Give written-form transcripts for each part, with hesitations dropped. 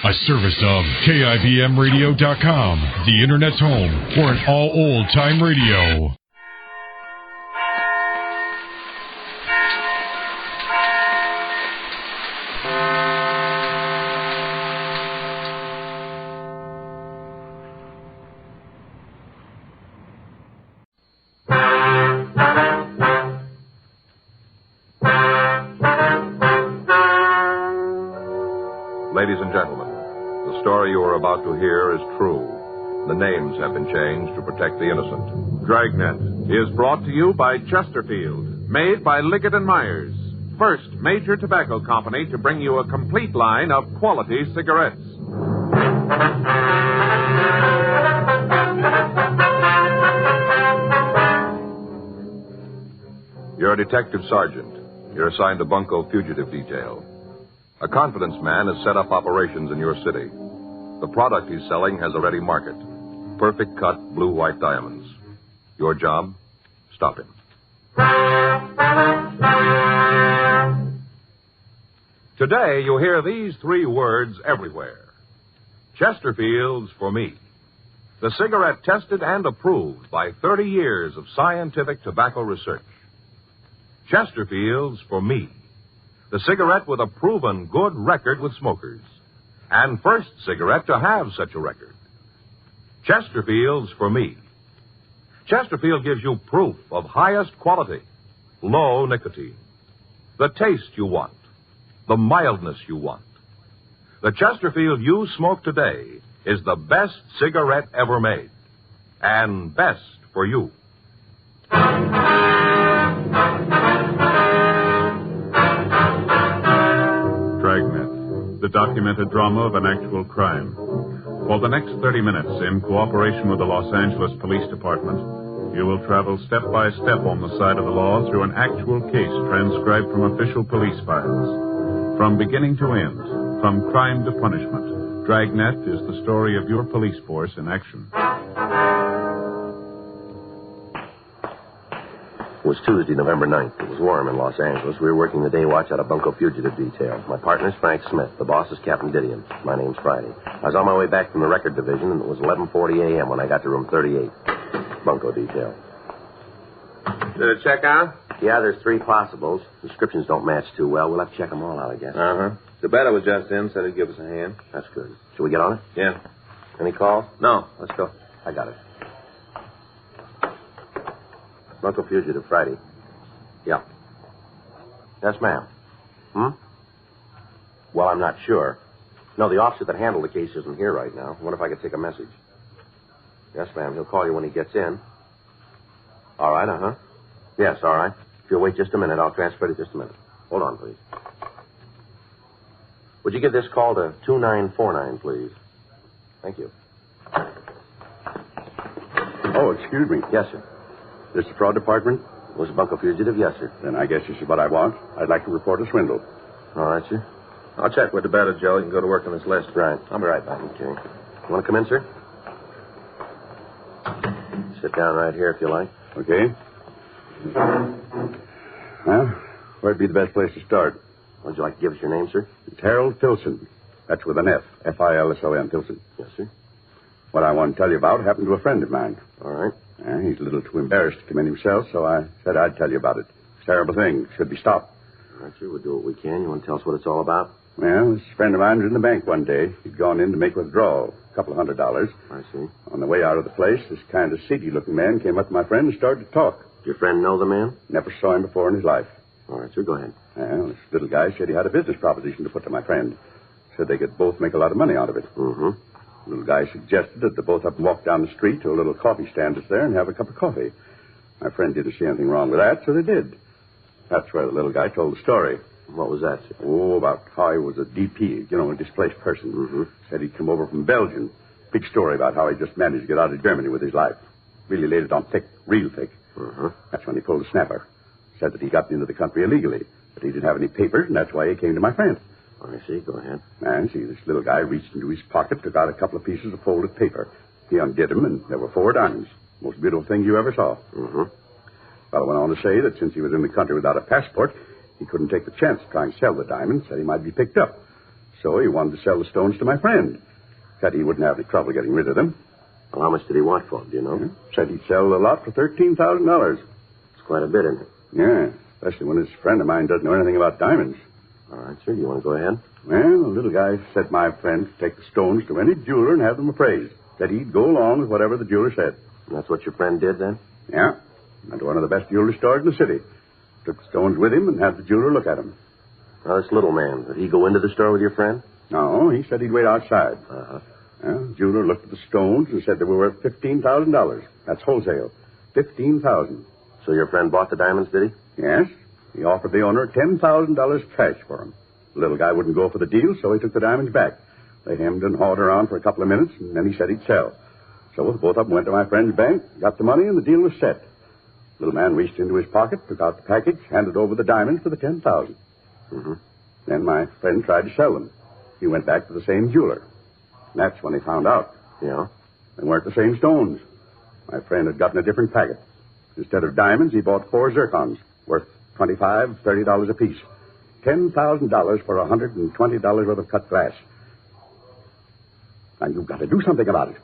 A service of KIBMradio.com, the Internet's home for an all old-time radio. Ladies and gentlemen, the story you are about to hear is true. The names have been changed to protect the innocent. Dragnet is brought to you by Chesterfield, made by Liggett & Myers, first major tobacco company to bring you a complete line of quality cigarettes. You're a detective sergeant. You're assigned to Bunko Fugitive Detail. A confidence man has set up operations in your city. The product he's selling has a ready market. Perfect cut blue-white diamonds. Your job? Stop him. Today, you'll hear these three words everywhere. Chesterfield's for me. The cigarette tested and approved by 30 years of scientific tobacco research. Chesterfield's for me. The cigarette with a proven good record with smokers. And first cigarette to have such a record. Chesterfield's for me. Chesterfield gives you proof of highest quality, low nicotine. The taste you want, the mildness you want. The Chesterfield you smoke today is the best cigarette ever made. And best for you. Dragnet, the documented drama of an actual crime. For the next 30 minutes, in cooperation with the Los Angeles Police Department, you will travel step by step on the side of the law through an actual case transcribed from official police files. From beginning to end, from crime to punishment, Dragnet is the story of your police force in action. It was Tuesday, November 9th. It was warm in Los Angeles. We were working the day watch out of Bunko Fugitive Detail. My partner's Frank Smith. The boss is Captain Didion. My name's Friday. I was on my way back from the record division, and it was 11:40 a.m. when I got to room 38. Bunko Detail. Did it check out? Yeah, there's 3 possibles. Descriptions don't match too well. We'll have to check them all out, I guess. Uh-huh. The better was just in, said he'd give us a hand. That's good. Shall we get on it? Yeah. Any calls? No, let's go. I got it. Bunko Fugitive, Friday. Yeah. Yes, ma'am. Well, I'm not sure. No, the officer that handled the case isn't here right now. I wonder if I could take a message. Yes, ma'am. He'll call you when he gets in. All right, uh-huh. Yes, all right. If you'll wait just a minute, I'll transfer it just a minute. Hold on, please. Would you give this call to 2949, please? Thank you. Oh, excuse me. Yes, sir. This the fraud department? Was a Bunko Fugitive? Yes, sir. Then I guess this is what I want. I'd like to report a swindle. All right, sir. I'll check with the better, Joe. You can go to work on this list. Right. I'll be right back. Okay. You want to come in, sir? Sit down right here if you like. Okay. Well, where'd be the best place to start? Would you like to give us your name, sir? It's Harold Filson. That's with an F. F-I-L-S-O-N, Filson. Yes, sir. What I want to tell you about happened to a friend of mine. All right. He's a little too embarrassed to come in himself, so I said I'd tell you about it. It's a terrible thing. Should be stopped. All right, sir. We'll do what we can. You want to tell us what it's all about? Well, this friend of mine was in the bank one day. He'd gone in to make withdrawal, a couple of $100. I see. On the way out of the place, this kind of seedy-looking man came up to my friend and started to talk. Did your friend know the man? Never saw him before in his life. All right, sir. Go ahead. Well, this little guy said he had a business proposition to put to my friend. Said they could both make a lot of money out of it. Mm-hmm. The little guy suggested that the both of them walk down the street to a little coffee stand that's there and have a cup of coffee. My friend didn't see anything wrong with that, so they did. That's where the little guy told the story. What was that, sir? Oh, about how he was a DP, a displaced person. Mm-hmm. Said he'd come over from Belgium. Big story about how he just managed to get out of Germany with his life. Really laid it on thick, real thick. Mm-hmm. That's when he pulled a snapper. Said that he got into the country illegally, but he didn't have any papers, and that's why he came to my friend. I see. Go ahead. And see, this little guy reached into his pocket, took out a couple of pieces of folded paper. He undid them, and there were 4 diamonds. Most beautiful thing you ever saw. Mm-hmm. Fellow went on to say that since he was in the country without a passport, he couldn't take the chance to try and sell the diamonds, said he might be picked up. So he wanted to sell the stones to my friend. Said he wouldn't have any trouble getting rid of them. Well, how much did he want for them, do you know? Said he'd sell the lot for $13,000. It's quite a bit, isn't it? Yeah, especially when this friend of mine doesn't know anything about diamonds. All right, sir. You want to go ahead? Well, the little guy said my friend could take the stones to any jeweler and have them appraised. Said he'd go along with whatever the jeweler said. And that's what your friend did, then? Yeah. Went to one of the best jewelry stores in the city. Took the stones with him and had the jeweler look at them. Now, this little man, did he go into the store with your friend? No, he said he'd wait outside. Uh-huh. Well, the jeweler looked at the stones and said they were worth $15,000. That's wholesale. $15,000. So your friend bought the diamonds, did he? Yes. He offered the owner $10,000 cash for them. The little guy wouldn't go for the deal, so he took the diamonds back. They hemmed and hawed around for a couple of minutes, and then he said he'd sell. So both of them went to my friend's bank, got the money, and the deal was set. The little man reached into his pocket, took out the package, handed over the diamonds for the $10,000. Mm-hmm. Then my friend tried to sell them. He went back to the same jeweler. And that's when he found out. Yeah? They weren't the same stones. My friend had gotten a different packet. Instead of diamonds, he bought 4 zircons, worth $25, $30 apiece. $10,000 for $120 worth of cut glass. Now, you've got to do something about it.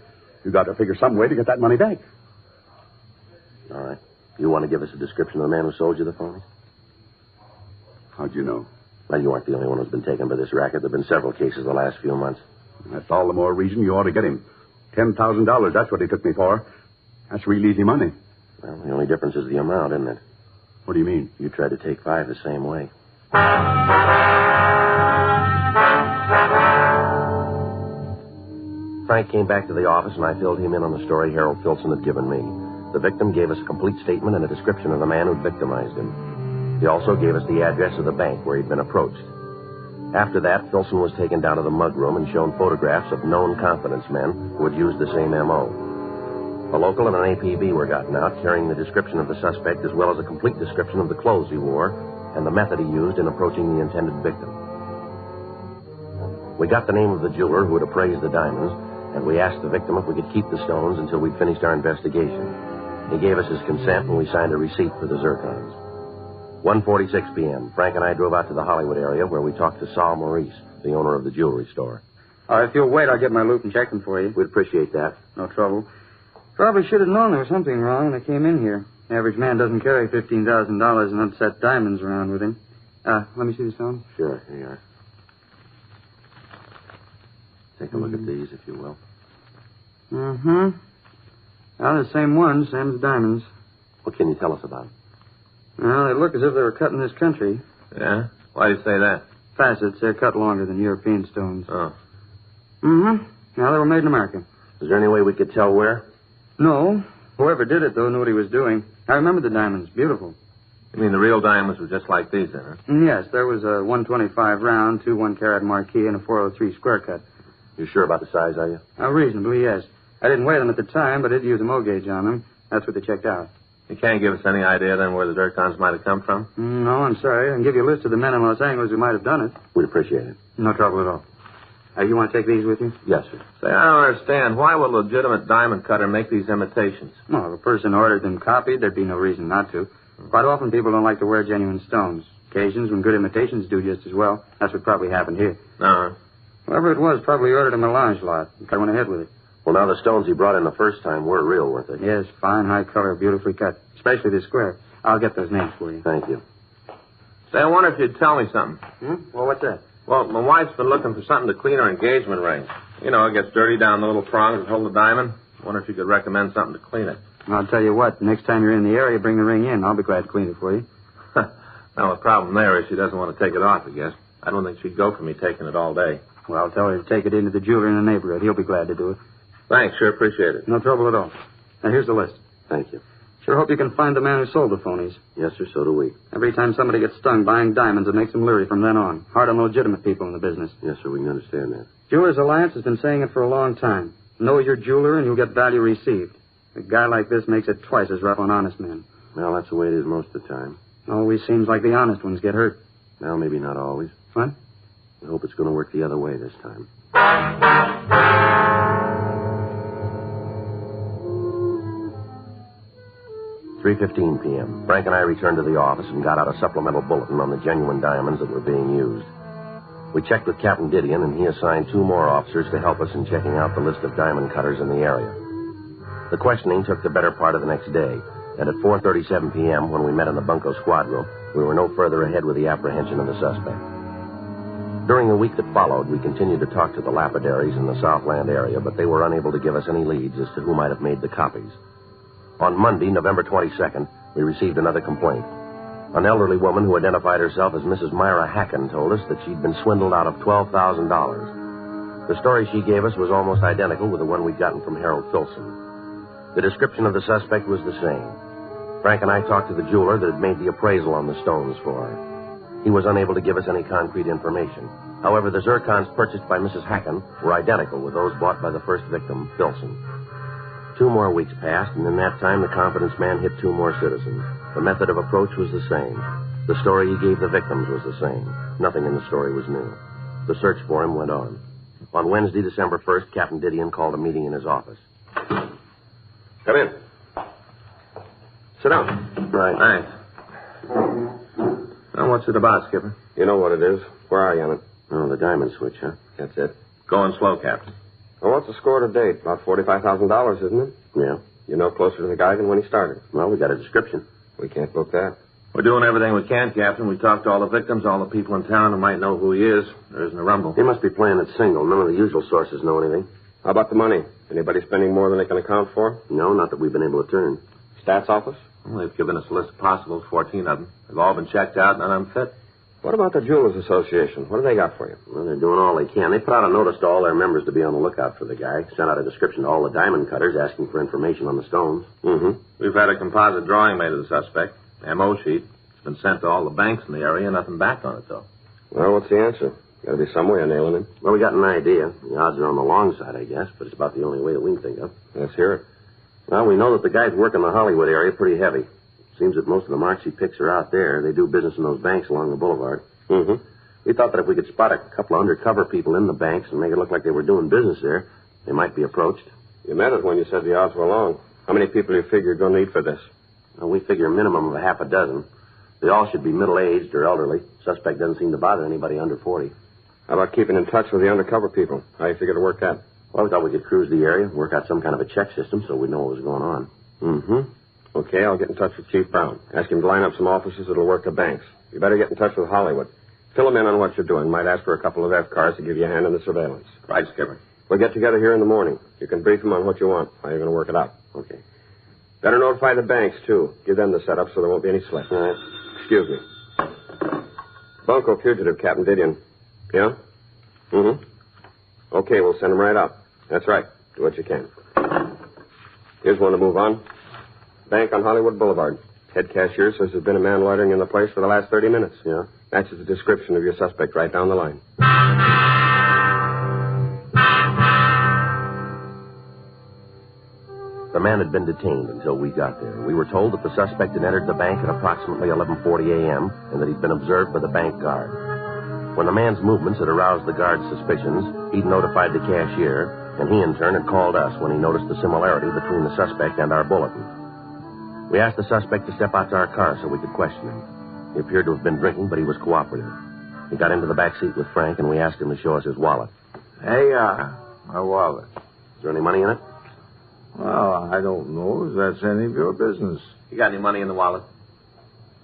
You've got to figure some way to get that money back. All right. You want to give us a description of the man who sold you the phonies? How'd you know? Well, you aren't the only one who's been taken by this racket. There have been several cases the last few months. That's all the more reason you ought to get him. $10,000, that's what he took me for. That's real easy money. Well, the only difference is the amount, isn't it? What do you mean? You tried to take 5 the same way. Frank came back to the office, and I filled him in on the story Harold Filson had given me. The victim gave us a complete statement and a description of the man who'd victimized him. He also gave us the address of the bank where he'd been approached. After that, Filson was taken down to the mug room and shown photographs of known confidence men who had used the same M.O. A local and an APB were gotten out, carrying the description of the suspect as well as a complete description of the clothes he wore and the method he used in approaching the intended victim. We got the name of the jeweler who had appraised the diamonds, and we asked the victim if we could keep the stones until we'd finished our investigation. He gave us his consent, and we signed a receipt for the zircons. 1:46 p.m., Frank and I drove out to the Hollywood area where we talked to Saul Maurice, the owner of the jewelry store. If you'll wait, I'll get my loop and check them for you. We'd appreciate that. No trouble. Probably should have known there was something wrong when I came in here. The average man doesn't carry $15,000 in unset diamonds around with him. Let me see the stones. Sure, here you are. Take a look at these, if you will. Mm-hmm. Well, the same ones, same as diamonds. What can you tell us about them? Well, they look as if they were cut in this country. Yeah? Why do you say that? Facets, they're cut longer than European stones. Oh. Mm-hmm. Now, they were made in America. Is there any way we could tell where? No. Whoever did it, though, knew what he was doing. I remember the diamonds. Beautiful. You mean the real diamonds were just like these, then, huh? Yes, there was a 125 round, 2 1-carat marquee, and a 403 square cut. You sure about the size, are you? Reasonably, yes. I didn't weigh them at the time, but I did use a mo gauge on them. That's what they checked out. You can't give us any idea, then, where the zircons might have come from? No, I'm sorry. I can give you a list of the men in Los Angeles who might have done it. We'd appreciate it. No trouble at all. You want to take these with you? Yes, sir. Say, I don't understand. Why would a legitimate diamond cutter make these imitations? Well, if a person ordered them copied, there'd be no reason not to. Quite often people don't like to wear genuine stones. Occasions when good imitations do just as well. That's what probably happened here. Uh-huh. Whoever it was probably ordered a melange lot. I went ahead with it. Well, now the stones he brought in the first time were real, weren't they? Yes, fine, high color, beautifully cut. Especially this square. I'll get those names for you. Thank you. Say, I wonder if you'd tell me something. Well, what's that? Well, my wife's been looking for something to clean her engagement ring. You know, it gets dirty down the little prongs that hold the diamond. Wonder if you could recommend something to clean it. I'll tell you what, next time you're in the area, bring the ring in. I'll be glad to clean it for you. Now, the problem there is she doesn't want to take it off, I guess. I don't think she'd go for me taking it all day. Well, I'll tell her to take it into the jeweler in the neighborhood. He'll be glad to do it. Thanks, sure appreciate it. No trouble at all. Now, here's the list. Thank you. Sure hope you can find the man who sold the phonies. Yes, sir, so do we. Every time somebody gets stung buying diamonds, it makes them leery from then on. Hard on the legitimate people in the business. Yes, sir, we can understand that. Jewelers Alliance has been saying it for a long time. Know your jeweler and you'll get value received. A guy like this makes it twice as rough on honest men. Well, that's the way it is most of the time. Always seems like the honest ones get hurt. Well, maybe not always. What? I hope it's going to work the other way this time. 3:15 p.m. Frank and I returned to the office and got out a supplemental bulletin on the genuine diamonds that were being used. We checked with Captain Didion, and he assigned 2 more officers to help us in checking out the list of diamond cutters in the area. The questioning took the better part of the next day, and at 4:37 p.m., when we met in the bunco squad room, we were no further ahead with the apprehension of the suspect. During the week that followed, we continued to talk to the lapidaries in the Southland area, but they were unable to give us any leads as to who might have made the copies. On Monday, November 22nd, we received another complaint. An elderly woman who identified herself as Mrs. Myra Hacken told us that she'd been swindled out of $12,000. The story she gave us was almost identical with the one we'd gotten from Harold Filson. The description of the suspect was the same. Frank and I talked to the jeweler that had made the appraisal on the stones for her. He was unable to give us any concrete information. However, the zircons purchased by Mrs. Hacken were identical with those bought by the first victim, Filson. 2 more weeks passed, and in that time, the confidence man hit 2 more citizens. The method of approach was the same. The story he gave the victims was the same. Nothing in the story was new. The search for him went on. On Wednesday, December 1st, Captain Didion called a meeting in his office. Come in. Sit down. Right. Thanks. Now, what's it about, Skipper? You know what it is. Where are you on it? Oh, the diamond switch, huh? That's it. Going slow, Captain. Well, what's the score to date? About $45,000, isn't it? Yeah. You know closer to the guy than when he started. Well, we got a description. We can't book that. We're doing everything we can, Captain. We talked to all the victims, all the people in town who might know who he is. There isn't a rumble. He must be playing it single. None of the usual sources know anything. How about the money? Anybody spending more than they can account for? No, not that we've been able to turn. Stats office? Well, they've given us a list of possibles, 14 of them. They've all been checked out, none of them fit. What about the Jewelers Association? What do they got for you? Well, they're doing all they can. They put out a notice to all their members to be on the lookout for the guy. Sent out a description to all the diamond cutters asking for information on the stones. Mm-hmm. We've had a composite drawing made of the suspect. M.O. sheet. It's been sent to all the banks in the area. Nothing back on it, though. Well, what's the answer? Got to be some way of nailing him. Well, we got an idea. The odds are on the long side, I guess, but it's about the only way that we can think of. Let's hear it. Well, we know that the guys work in the Hollywood area pretty heavy. Seems that most of the marks he picks are out there. They do business in those banks along the boulevard. Mm-hmm. We thought that if we could spot a couple of undercover people in the banks and make it look like they were doing business there, they might be approached. You meant it when you said the odds were long. How many people do you figure you're going to need for this? Well, we figure a minimum of a half a dozen. They all should be middle-aged or elderly. Suspect doesn't seem to bother anybody under 40. How about keeping in touch with the undercover people? How do you figure to work that? Well, we thought we could cruise the area, work out some kind of a check system so we'd know what was going on. Mm-hmm. Okay, I'll get in touch with Chief Brown. Ask him to line up some officers that'll work the banks. You better get in touch with Hollywood. Fill him in on what you're doing. Might ask for a couple of F-cars to give you a hand in the surveillance. Right, Skipper. We'll get together here in the morning. You can brief him on what you want, how you're going to work it out. Okay. Better notify the banks, too. Give them the setup so there won't be any slip. All right. Excuse me. Bunco fugitive, Captain Didion. Yeah? Mm-hmm. Okay, we'll send him right up. That's right. Do what you can. Here's one to move on. Bank on Hollywood Boulevard. Head cashier says there's been a man loitering in the place for the last 30 minutes. Yeah? Matches the description of your suspect right down the line. The man had been detained until we got there. We were told that the suspect had entered the bank at approximately 11:40 a.m. and that he'd been observed by the bank guard. When the man's movements had aroused the guard's suspicions, he'd notified the cashier, and he in turn had called us when he noticed the similarity between the suspect and our bulletin. We asked the suspect to step out to our car so we could question him. He appeared to have been drinking, but he was cooperative. He got into the back seat with Frank, and we asked him to show us his wallet. Hey, my wallet. Is there any money in it? Well, I don't know if that's any of your business. You got any money in the wallet?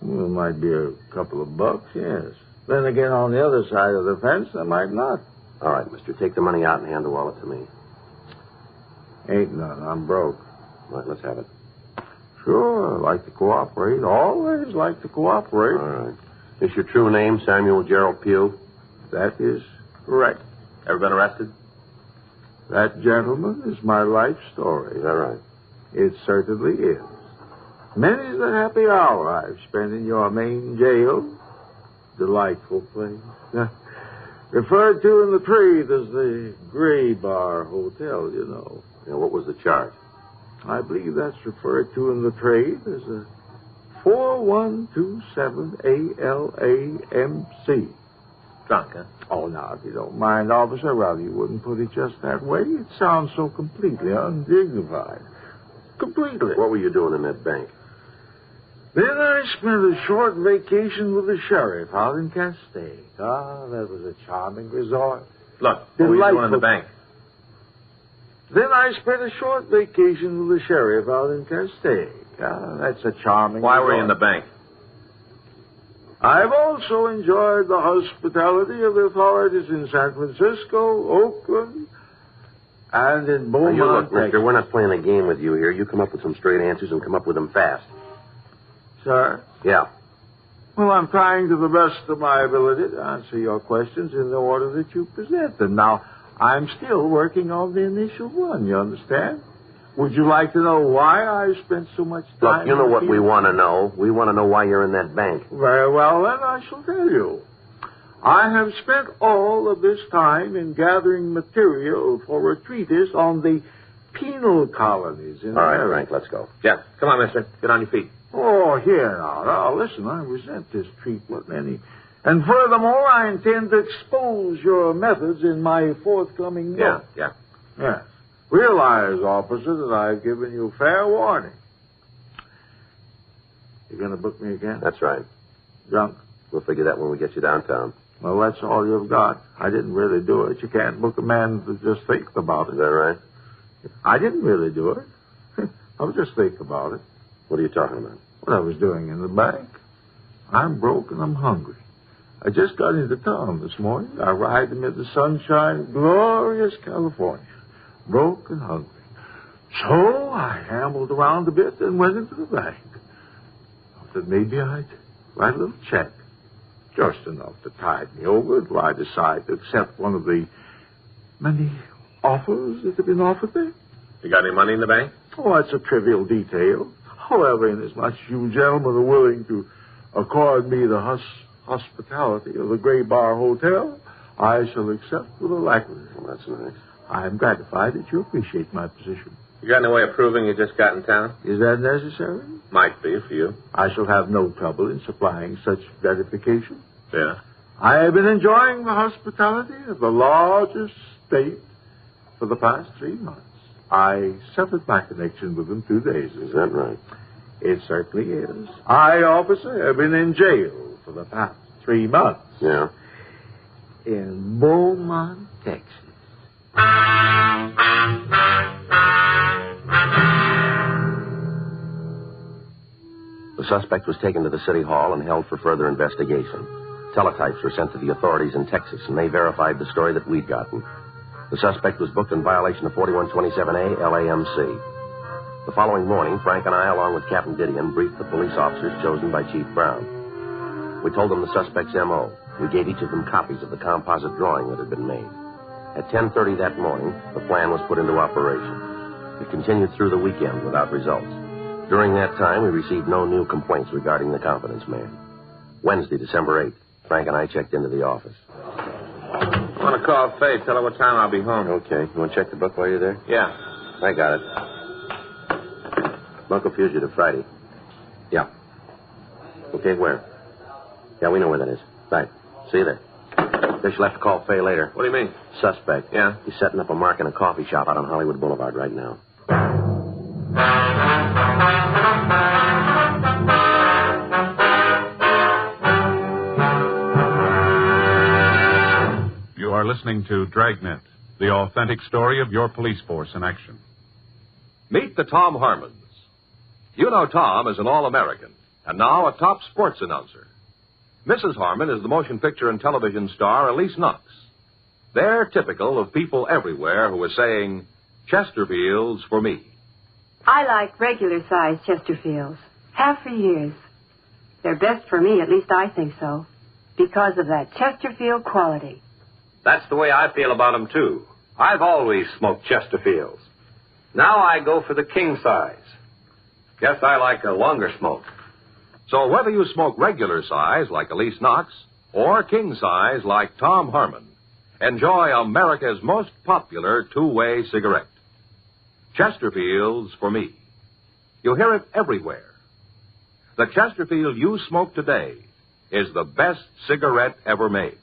Well, it might be a couple of bucks, yes. Then again, on the other side of the fence, there might not. All right, mister. Take the money out and hand the wallet to me. Ain't none. I'm broke. All right, let's have it. Sure, I like to cooperate. Always like to cooperate. All right. Is your true name Samuel Gerald Pugh? That is correct. Ever been arrested? That, gentlemen, is my life story. Is that right? It certainly is. Many's the happy hour I've spent in your main jail. Delightful place. Referred to in the trade as the Gray Bar Hotel, you know. Yeah, what was the charge? I believe that's referred to in the trade as a 4127 ALAMC. Drunk, huh? Oh, now, if you don't mind, officer, rather you wouldn't put it just that way. It sounds so completely undignified. Completely. What were you doing in that bank? Then I spent a short vacation with the sheriff out in Castaic. Ah, that was a charming resort. Look, what were you doing in the bank? Then I spent a short vacation with the sheriff out in Castaic. Ah, that's a charming Why resort. were you in the bank? I've also enjoyed the hospitality of the authorities in San Francisco, Oakland, and in Now, Beaumont, you look, mister, Texas. we're not playing a game with you here. You come up with some straight answers and come up with them fast. Sir? Yeah. Well, I'm trying to the best of my ability to answer your questions in the order that you present them. Now, I'm still working on the initial one, you understand? Would you like to know why I spent so much time... Look, you know what with we you? want to know. We want to know why you're in that bank. Very well, then I shall tell you. I have spent all of this time in gathering material for a treatise on the penal colonies in All right, America. Frank, let's go. Yeah, come on, mister. Get on your feet. Oh, here now, listen, I resent this treatment, and furthermore, I intend to expose your methods in my forthcoming note. Yeah. Yes. Realize, officer, that I've given you fair warning. You going to book me again? That's right. Drunk? We'll figure that when we get you downtown. Well, that's all you've got. I didn't really do it. You can't book a man to just think about Is it. that right? I didn't really do it. I was just thinking about it. What are you talking about? What I was doing in the bank. I'm broke and I'm hungry. I just got into town this morning. I arrived amid the sunshine of glorious California. Broke and hungry. So I ambled around a bit and went into the bank. I thought maybe I'd write a little check. Just enough to tide me over until I decide to accept one of the many offers that have been offered me. You got any money in the bank? Oh, that's a trivial detail. However, inasmuch as you gentlemen are willing to accord me the hospitality of the Gray Bar Hotel, I shall accept with alacrity. Well, that's nice. I am gratified that you appreciate my position. You got any way of proving you just got in town? Is that necessary? Might be for you. I shall have no trouble in supplying such gratification. Yeah. I have been enjoying the hospitality of the largest state for the past 3 months. I severed my connection with them 2 days ago. Is that right? It certainly is. I, officer, have been in jail for the past 3 months. Yeah. In Beaumont, Texas. The suspect was taken to the city hall and held for further investigation. Teletypes were sent to the authorities in Texas, and they verified the story that we'd gotten. The suspect was booked in violation of 4127A LAMC. The following morning, Frank and I, along with Captain Didion, briefed the police officers chosen by Chief Brown. We told them the suspect's M.O. We gave each of them copies of the composite drawing that had been made. At 10:30 that morning, the plan was put into operation. It continued through the weekend without results. During that time, we received no new complaints regarding the confidence man. Wednesday, December 8th, Frank and I checked into the office. I want to call Faye. Tell her what time I'll be home. Okay. You want to check the book while you're there? Yeah. I got it. Bunko Fugitive, Friday. Yeah. Okay, where? Yeah, we know where that is. Right. See you there. Guess you'll have to call Faye later. What do you mean? Suspect. Yeah? He's setting up a mark in a coffee shop out on Hollywood Boulevard right now. You are listening to Dragnet, the authentic story of your police force in action. Meet the Tom Harmons. You know Tom is an All-American, and now a top sports announcer. Mrs. Harmon is the motion picture and television star Elise Knox. They're typical of people everywhere who are saying, Chesterfields for me. I like regular-sized Chesterfields. Have for years. They're best for me, at least I think so, because of that Chesterfield quality. That's the way I feel about them, too. I've always smoked Chesterfields. Now I go for the king size. Guess I like a longer smoke. So whether you smoke regular size like Elise Knox or king size like Tom Harmon, enjoy America's most popular two-way cigarette. Chesterfields for me. You hear it everywhere. The Chesterfield you smoke today is the best cigarette ever made.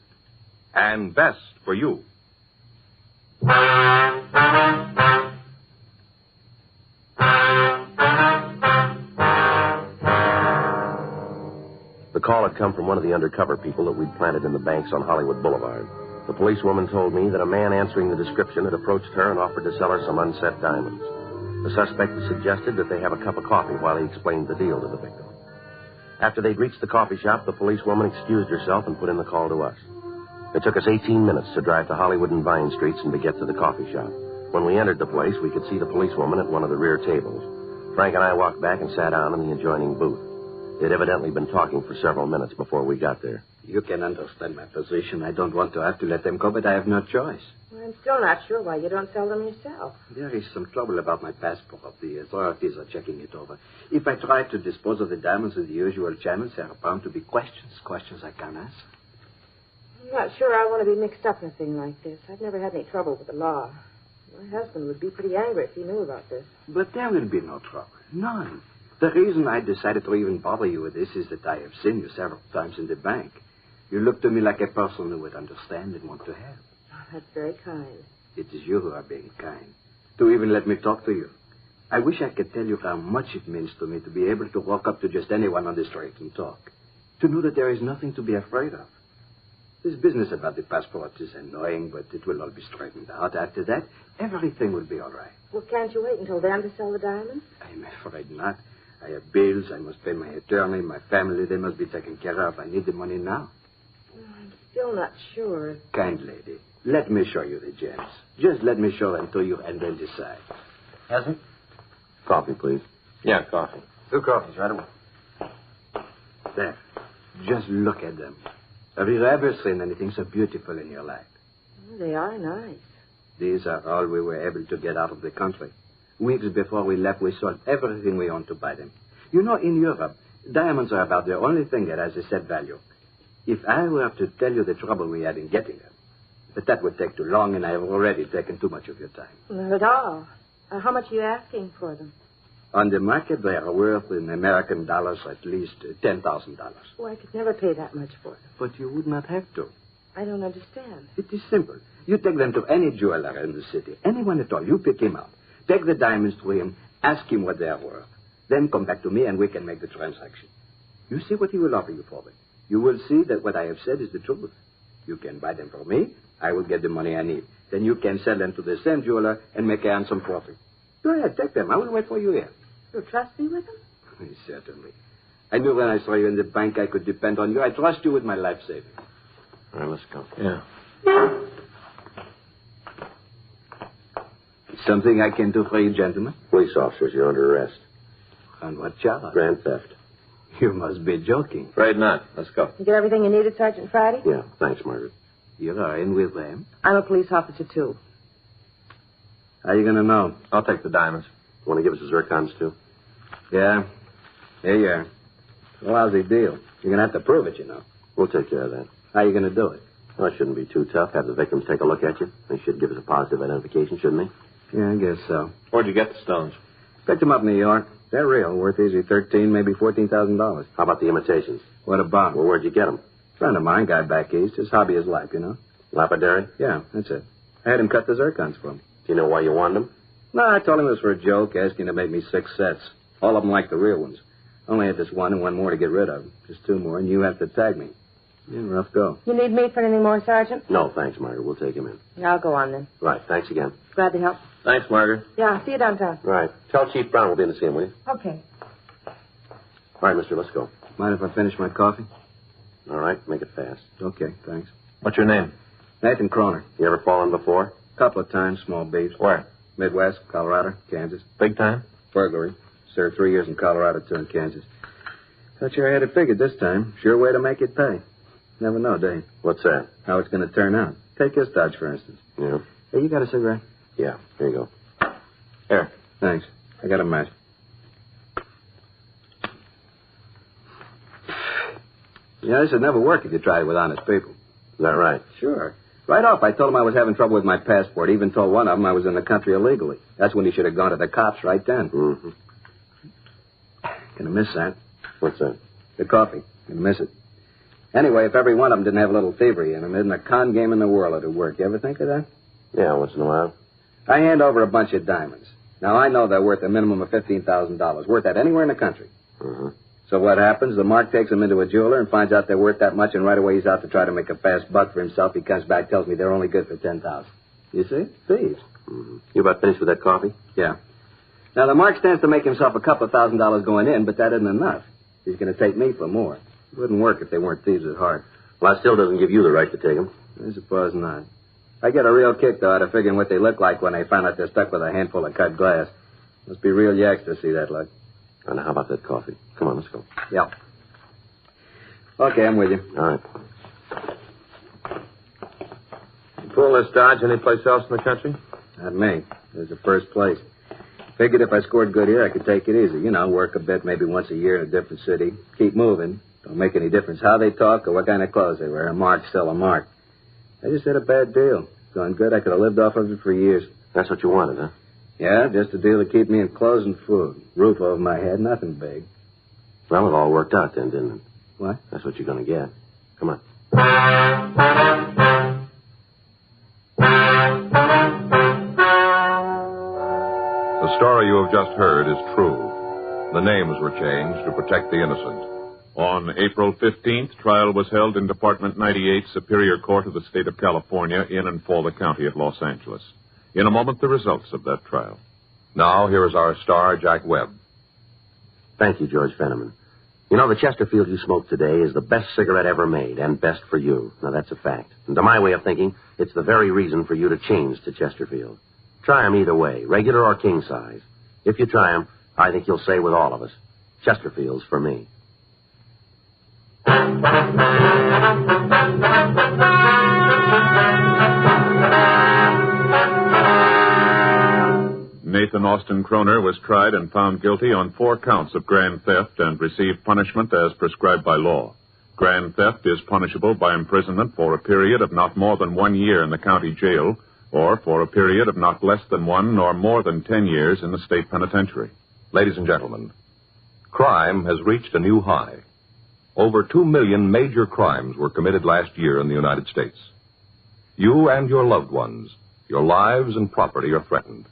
And best for you. had come from one of the undercover people that we'd planted in the banks on Hollywood Boulevard. The policewoman told me that a man answering the description had approached her and offered to sell her some unset diamonds. The suspect suggested that they have a cup of coffee while he explained the deal to the victim. After they'd reached the coffee shop, the policewoman excused herself and put in the call to us. It took us 18 minutes to drive to Hollywood and Vine Streets and to get to the coffee shop. When we entered the place, we could see the policewoman at one of the rear tables. Frank and I walked back and sat down in the adjoining booth. They'd evidently been talking for several minutes before we got there. You can understand my position. I don't want to have to let them go, but I have no choice. Well, I'm still not sure why you don't sell them yourself. There is some trouble about my passport. The authorities are checking it over. If I try to dispose of the diamonds in the usual channels, there are bound to be questions I can't answer. I'm not sure I want to be mixed up in a thing like this. I've never had any trouble with the law. My husband would be pretty angry if he knew about this. But there will be no trouble. None. The reason I decided to even bother you with this is that I have seen you several times in the bank. You look to me like a person who would understand and want to help. Oh, that's very kind. It is you who are being kind, to even let me talk to you. I wish I could tell you how much it means to me to be able to walk up to just anyone on the street and talk. To know that there is nothing to be afraid of. This business about the passport is annoying, but it will all be straightened out. After that, everything will be all right. Well, can't you wait until then to sell the diamonds? I'm afraid not. I have bills. I must pay my attorney, my family. They must be taken care of. I need the money now. I'm still not sure. Kind lady, let me show you the gems. Just let me show them to you and then decide. Hasn't? Coffee, please. Yeah, coffee. 2 coffees right away. There. Just look at them. Have you ever seen anything so beautiful in your life? Oh, they are nice. These are all we were able to get out of the country. Weeks before we left, we sold everything we owned to buy them. You know, in Europe, diamonds are about the only thing that has a set value. If I were to tell you the trouble we had in getting them, but that would take too long, and I have already taken too much of your time. Not at all. How much are you asking for them? On the market, they are worth in American dollars at least $10,000. Oh, I could never pay that much for them. But you would not have to. I don't understand. It is simple. You take them to any jeweler in the city, anyone at all. You pick him up. Take the diamonds to him, ask him what they are worth. Then come back to me and we can make the transaction. You see what he will offer you for them. You will see that what I have said is the truth. You can buy them for me. I will get the money I need. Then you can sell them to the same jeweler and make a handsome profit. Go ahead, take them. I will wait for you here. You'll trust me with them? Certainly. I knew when I saw you in the bank I could depend on you. I trust you with my life savings. All right, let's go. Yeah. Something I can do for you, gentlemen? Police officers, you're under arrest. On what charge? Grand theft. You must be joking. Afraid not. Let's go. You get everything you needed, Sergeant Friday? Yeah, thanks, Margaret. You are in with them? I'm a police officer, too. How are you going to know? I'll take the diamonds. Want to give us the zircons, too? Yeah. Here you are. It's a lousy deal. You're going to have to prove it, you know. We'll take care of that. How are you going to do it? Well, it shouldn't be too tough. Have the victims take a look at you. They should give us a positive identification, shouldn't they? Yeah, I guess so. Where'd you get the stones? Picked them up in New York. They're real. Worth easy $13,000, maybe $14,000. How about the imitations? What about? Well, where'd you get them? Friend of mine, guy back east. His hobby is life, you know. Lapidary? Yeah, that's it. I had him cut the zircons for me. Do you know why you wanted them? No, I told him it was for a joke, asking to make me 6 sets. All of them like the real ones. Only had this one and one more to get rid of. Just 2 more, and you have to tag me. Yeah, rough go. You need me for anything more, Sergeant? No, thanks, Margaret. We'll take him in. I'll go on, then. Right, thanks again. Glad to help. Thanks, Margaret. Yeah, see you downtown. Right. Tell Chief Brown we'll be in to see him, will you? Okay. All right, mister, let's go. Mind if I finish my coffee? All right, make it fast. Okay, thanks. What's your name? Nathan Croner. You ever fallen before? Couple of times, small beefs. Where? Midwest, Colorado, Kansas. Big time? Burglary. Served 3 years in Colorado, 2 in Kansas. Thought you had it figured this time. Sure way to make it pay. Never know, do you? What's that? How it's going to turn out. Take this dodge, for instance. Yeah. Hey, you got a cigarette? Yeah, here you go. Here. Thanks. I got a match. Yeah, this would never work if you tried it with honest people. Is that right? Sure. Right off, I told him I was having trouble with my passport. Even told one of them I was in the country illegally. That's when he should have gone to the cops right then. Mm-hmm. Gonna miss that. What's that? The coffee. Gonna miss it. Anyway, if every one of them didn't have a little thievery in them, isn't a con game in the world it'd work. You ever think of that? Yeah, once in a while. I hand over a bunch of diamonds. Now, I know they're worth a minimum of $15,000. Worth that anywhere in the country. Mm-hmm. So what happens? The Mark takes them into a jeweler and finds out they're worth that much, and right away he's out to try to make a fast buck for himself. He comes back, tells me they're only good for $10,000. You see? Thieves. Mm-hmm. You about finished with that coffee? Yeah. Now, the Mark stands to make himself a couple of $1,000 going in, but that isn't enough. He's going to take me for more. It wouldn't work if they weren't thieves at heart. Well, that still doesn't give you the right to take them. I suppose not. I get a real kick, though, out of figuring what they look like when they find out they're stuck with a handful of cut glass. Must be real yaks to see that luck. Oh, now, how about that coffee? Come on, let's go. Yeah. Okay, I'm with you. All right. You pull this Dodge anyplace else in the country? Not me. There's the first place. Figured if I scored good here, I could take it easy. You know, work a bit, maybe once a year in a different city. Keep moving. Don't make any difference how they talk or what kind of clothes they wear. A mark's still a mark. I just had a bad deal. Going good. I could have lived off of it for years. That's what you wanted, huh? Yeah, just a deal to keep me in clothes and food. Roof over my head, nothing big. Well, it all worked out then, didn't it? What? That's what you're going to get. Come on. The story you have just heard is true. The names were changed to protect the innocent. On April 15th, trial was held in Department 98, Superior Court of the State of California, in and for the County of Los Angeles. In a moment, the results of that trial. Now, here is our star, Jack Webb. Thank you, George Fenneman. You know, the Chesterfield you smoked today is the best cigarette ever made, and best for you. Now, that's a fact. And to my way of thinking, it's the very reason for you to change to Chesterfield. Try 'em either way, regular or king size. If you try 'em, I think you'll say with all of us, Chesterfield's for me. Nathan Austin Kroner was tried and found guilty on 4 counts of grand theft and received punishment as prescribed by law. Grand theft is punishable by imprisonment for a period of not more than 1 year in the county jail, or for a period of not less than 1 nor more than 10 years in the state penitentiary. Ladies and gentlemen, crime has reached a new high. Over 2 million major crimes were committed last year in the United States. You and your loved ones, your lives and property are threatened.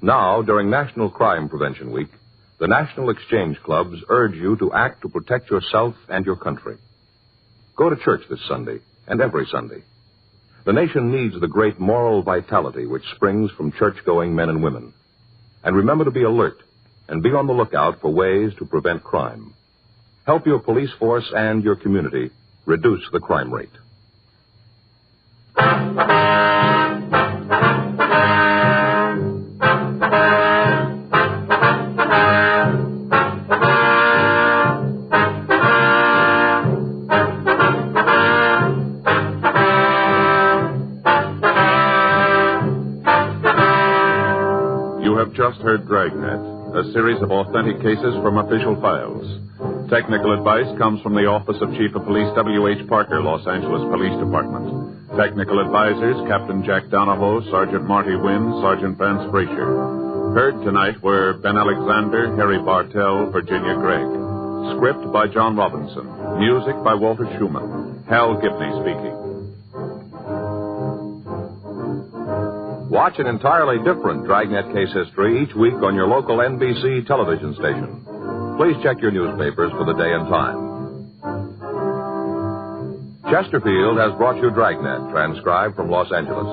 Now, during National Crime Prevention Week, the National Exchange Clubs urge you to act to protect yourself and your country. Go to church this Sunday and every Sunday. The nation needs the great moral vitality which springs from church-going men and women. And remember to be alert and be on the lookout for ways to prevent crime. Help your police force and your community reduce the crime rate. You have just heard Dragnet, a series of authentic cases from official files. Technical advice comes from the Office of Chief of Police W.H. Parker, Los Angeles Police Department. Technical advisors, Captain Jack Donahoe, Sergeant Marty Wynn, Sergeant Vance Frazier. Heard tonight were Ben Alexander, Harry Bartell, Virginia Gregg. Script by John Robinson. Music by Walter Schumann. Hal Gibney speaking. Watch an entirely different Dragnet case history each week on your local NBC television station. Please check your newspapers for the day and time. Chesterfield has brought you Dragnet, transcribed from Los Angeles.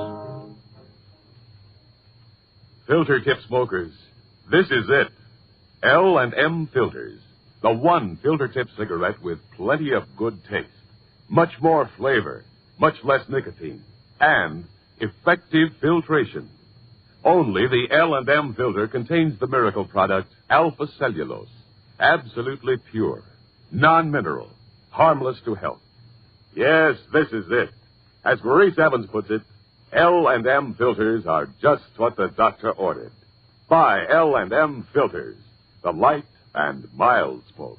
Filter tip smokers, this is it. L&M Filters. The one filter tip cigarette with plenty of good taste. Much more flavor, much less nicotine, and effective filtration. Only the L&M filter contains the miracle product alpha cellulose. Absolutely pure, non-mineral, harmless to health. Yes, this is it. As Maurice Evans puts it, L&M filters are just what the doctor ordered. Buy L&M filters, the light and mild smoke.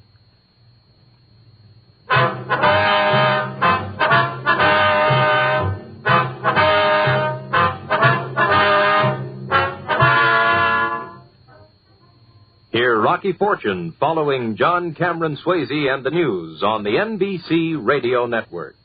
Hear Rocky Fortune following John Cameron Swayze and the news on the NBC Radio Network.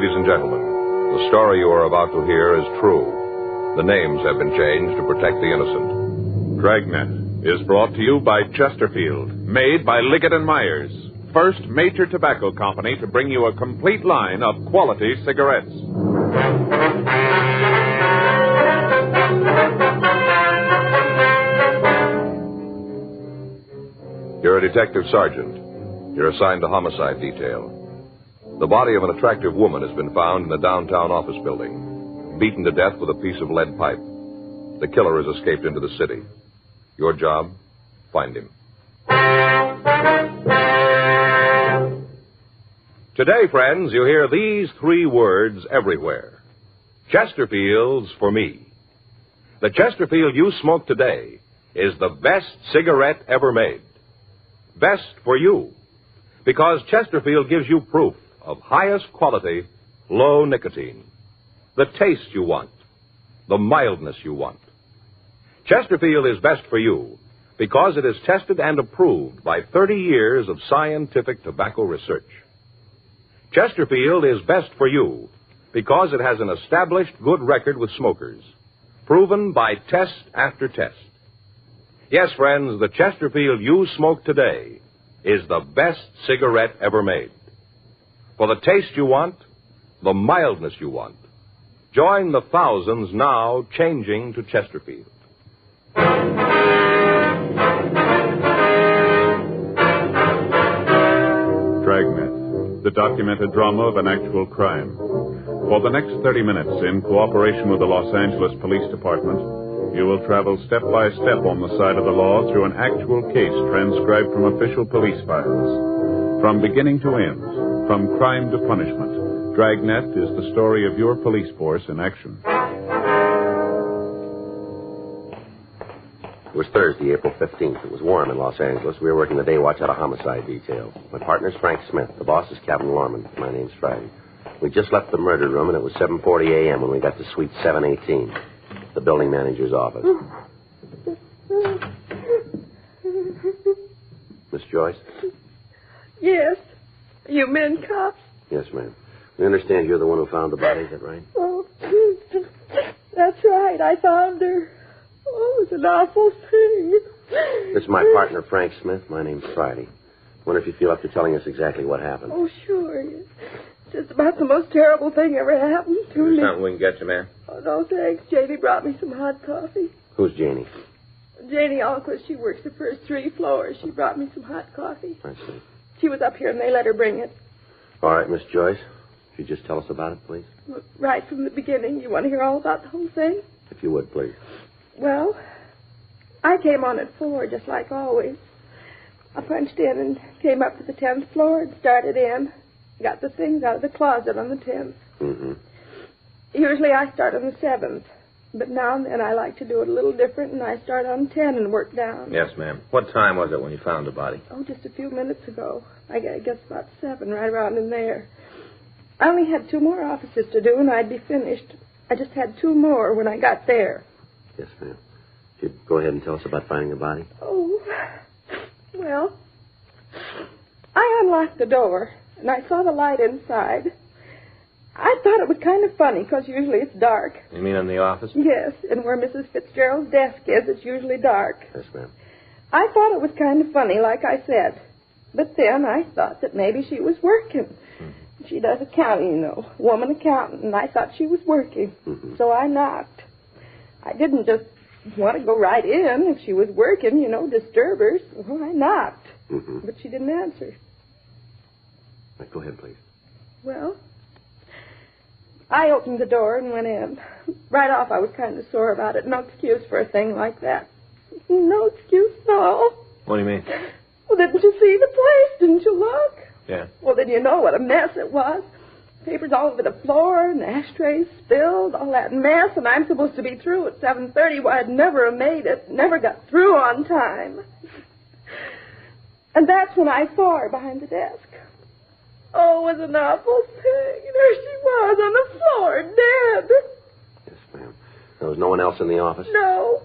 ladies and gentlemen, the story you are about to hear is true. The names have been changed to protect the innocent. Dragnet is brought to you by Chesterfield, made by Liggett & Myers, first major tobacco company to bring you a complete line of quality cigarettes. You're a detective sergeant. You're assigned to homicide detail. The body of an attractive woman has been found in the downtown office building, beaten to death with a piece of lead pipe. The killer has escaped into the city. Your job, find him. Today, friends, you hear these three words everywhere. Chesterfield's for me. The Chesterfield you smoke today is the best cigarette ever made. Best for you, because Chesterfield gives you proof of highest quality, low nicotine. The taste you want, the mildness you want. Chesterfield is best for you because it is tested and approved by 30 years of scientific tobacco research. Chesterfield is best for you because it has an established good record with smokers, proven by test after test. Yes, friends, the Chesterfield you smoke today is the best cigarette ever made. For the taste you want, the mildness you want, join the thousands now changing to Chesterfield. Dragnet, the documented drama of an actual crime. For the next 30 minutes, in cooperation with the Los Angeles Police Department, you will travel step by step on the side of the law through an actual case transcribed from official police files. From beginning to end, from crime to punishment, Dragnet is the story of your police force in action. It was Thursday, April 15th. It was warm in Los Angeles. We were working the day watch out of homicide detail. My partner's Frank Smith. The boss is Captain Lorman. My name's Friday. We just left the murder room, and it was 7:40 a.m. when we got to suite 718, the building manager's office. Miss Joyce? Yes. You men cops? Yes, ma'am. We understand you're the one who found the body, is that right? Oh, that's right. I found her. Oh, it was an awful thing. This is my partner, Frank Smith. My name's Friday. Wonder if you feel up to telling us exactly what happened. Oh, sure. It's just about the most terrible thing ever happened to me. Something we can get you, man? Oh, no, thanks. Janie brought me some hot coffee. Who's Janie? Janie Alquist. She works the first 3 floors. She brought me some hot coffee. I see. She was up here, and they let her bring it. All right, Miss Joyce. Could you just tell us about it, please? Right from the beginning. You want to hear all about the whole thing? If you would, please. Well, I came on at 4, just like always. I punched in and came up to the 10th floor and started in. Got the things out of the closet on the 10th. Mm-hmm. Usually I start on the 7th. But now and then I like to do it a little different, and I start on 10 and work down. Yes, ma'am. What time was it when you found the body? Oh, just a few minutes ago. I guess about 7, right around in there. I only had 2 more offices to do, and I'd be finished. I just had 2 more when I got there. Yes, ma'am. Could you go ahead and tell us about finding the body? Oh, well, I unlocked the door, and I saw the light inside. I thought it was kind of funny, because usually it's dark. You mean in the office? Yes, and where Mrs. Fitzgerald's desk is, it's usually dark. Yes, ma'am. I thought it was kind of funny, like I said. But then I thought that maybe she was working. Mm-hmm. She does accounting, you know, woman accountant, and I thought she was working. Mm-hmm. So I knocked. I didn't just want to go right in. If she was working, you know, disturb her. So I knocked. Mm-hmm. But she didn't answer. Right, go ahead, please. Well, I opened the door and went in. Right off, I was kind of sore about it. No excuse for a thing like that. No excuse at all. What do you mean? Well, didn't you see the place? Didn't you look? Yeah. Well, then you know what a mess it was. Papers all over the floor, and ashtrays spilled, all that mess, and I'm supposed to be through at 7:30. Well, I'd never have made it. Never got through on time. And that's when I saw her behind the desk. Oh, it was an awful thing. There she was on the floor, dead. Yes, ma'am. There was no one else in the office? No.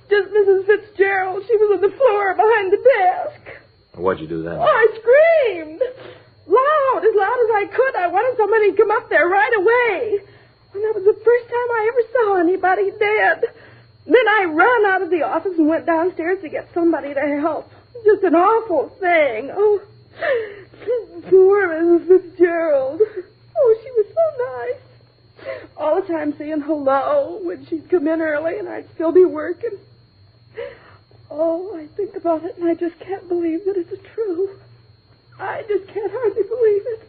Just Mrs. Fitzgerald. She was on the floor behind the desk. What'd you do then? Oh, I screamed. as loud as I could. I wanted somebody to come up there right away. And that was the first time I ever saw anybody dead. Then I ran out of the office and went downstairs to get somebody to help. Just an awful thing. Oh, poor Mrs. Fitzgerald. Oh, she was so nice. All the time saying hello when she'd come in early and I'd still be working. Oh, I think about it and I just can't believe that it's true. I just can't hardly believe it.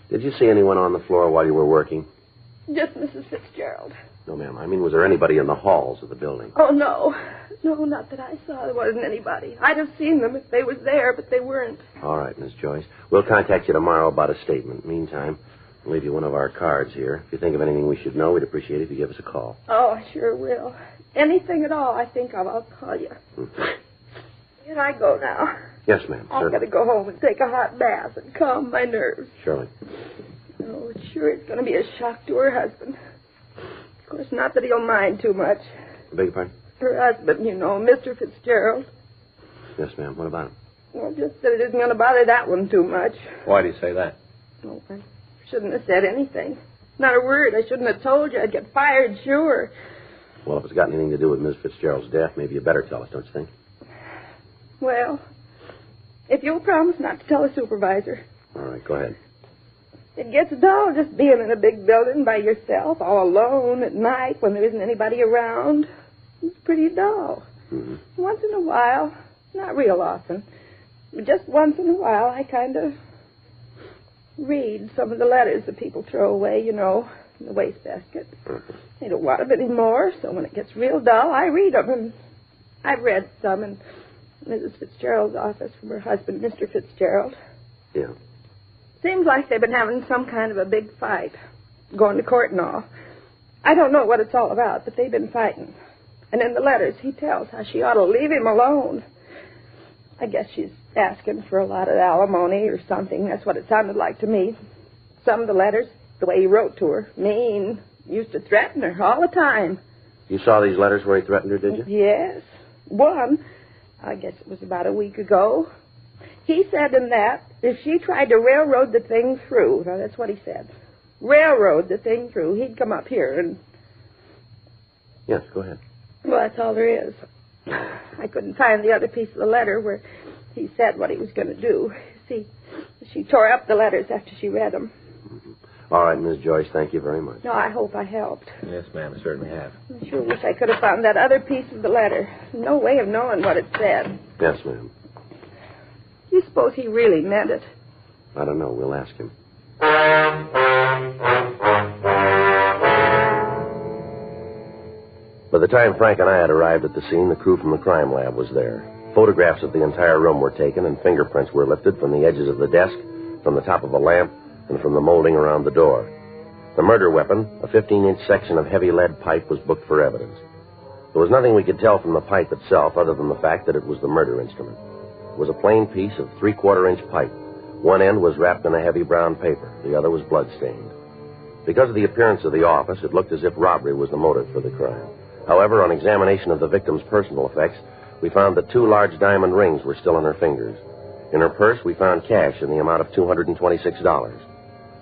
Did you see anyone on the floor while you were working? Just Mrs. Fitzgerald. No, ma'am. I mean, was there anybody in the halls of the building? Oh, no. No, not that I saw. There wasn't anybody. I'd have seen them if they was there, but they weren't. All right, Miss Joyce. We'll contact you tomorrow about a statement. Meantime, we'll leave you one of our cards here. If you think of anything we should know, we'd appreciate it if you give us a call. Oh, I sure will. Anything at all I think of, I'll call you. Can I go now? Yes, ma'am. I've got to go home and take a hot bath and calm my nerves. Surely. Oh, it's going to be a shock to her husband. Of course, not that he'll mind too much. Beg your pardon? Her husband, you know, Mr. Fitzgerald. Yes, ma'am. What about him? Well, just that it isn't going to bother that one too much. Why do you say that? Oh, I shouldn't have said anything. Not a word. I shouldn't have told you. I'd get fired, sure. Well, if it's got anything to do with Miss Fitzgerald's death, maybe you better tell us, don't you think? Well, if you'll promise not to tell the supervisor. All right, go ahead. It gets dull just being in a big building by yourself, all alone at night when there isn't anybody around. It's pretty dull. Mm-hmm. Once in a while, not real often, but just once in a while, I kind of read some of the letters that people throw away, you know, in the wastebasket. Mm-hmm. They don't want them anymore, so when it gets real dull, I read them. And I've read some in Mrs. Fitzgerald's office from her husband, Mr. Fitzgerald. Yeah. Seems like they've been having some kind of a big fight, going to court and all. I don't know what it's all about, but they've been fighting. And in the letters, he tells how she ought to leave him alone. I guess she's asking for a lot of alimony or something. That's what it sounded like to me. Some of the letters, the way he wrote to her, mean, used to threaten her all the time. You saw these letters where he threatened her, did you? Yes. One, I guess it was about a week ago. He said in that, if she tried to railroad the thing through, now that's what he said, railroad the thing through, he'd come up here and... Yes, go ahead. Well, that's all there is. I couldn't find the other piece of the letter where he said what he was going to do. See, she tore up the letters after she read them. Mm-hmm. All right, Miss Joyce, thank you very much. No, I hope I helped. Yes, ma'am, I certainly have. I sure wish I could have found that other piece of the letter. No way of knowing what it said. Yes, ma'am. You suppose he really meant it? I don't know. We'll ask him. By the time Frank and I had arrived at the scene, the crew from the crime lab was there. Photographs of the entire room were taken, and fingerprints were lifted from the edges of the desk, from the top of a lamp, and from the molding around the door. The murder weapon, a 15-inch section of heavy lead pipe, was booked for evidence. There was nothing we could tell from the pipe itself other than the fact that it was the murder instrument. It was a plain piece of 3/4-inch pipe. One end was wrapped in a heavy brown paper. The other was blood-stained. Because of the appearance of the office, it looked as if robbery was the motive for the crime. However, on examination of the victim's personal effects, we found that 2 large diamond rings were still on her fingers. In her purse, we found cash in the amount of $226.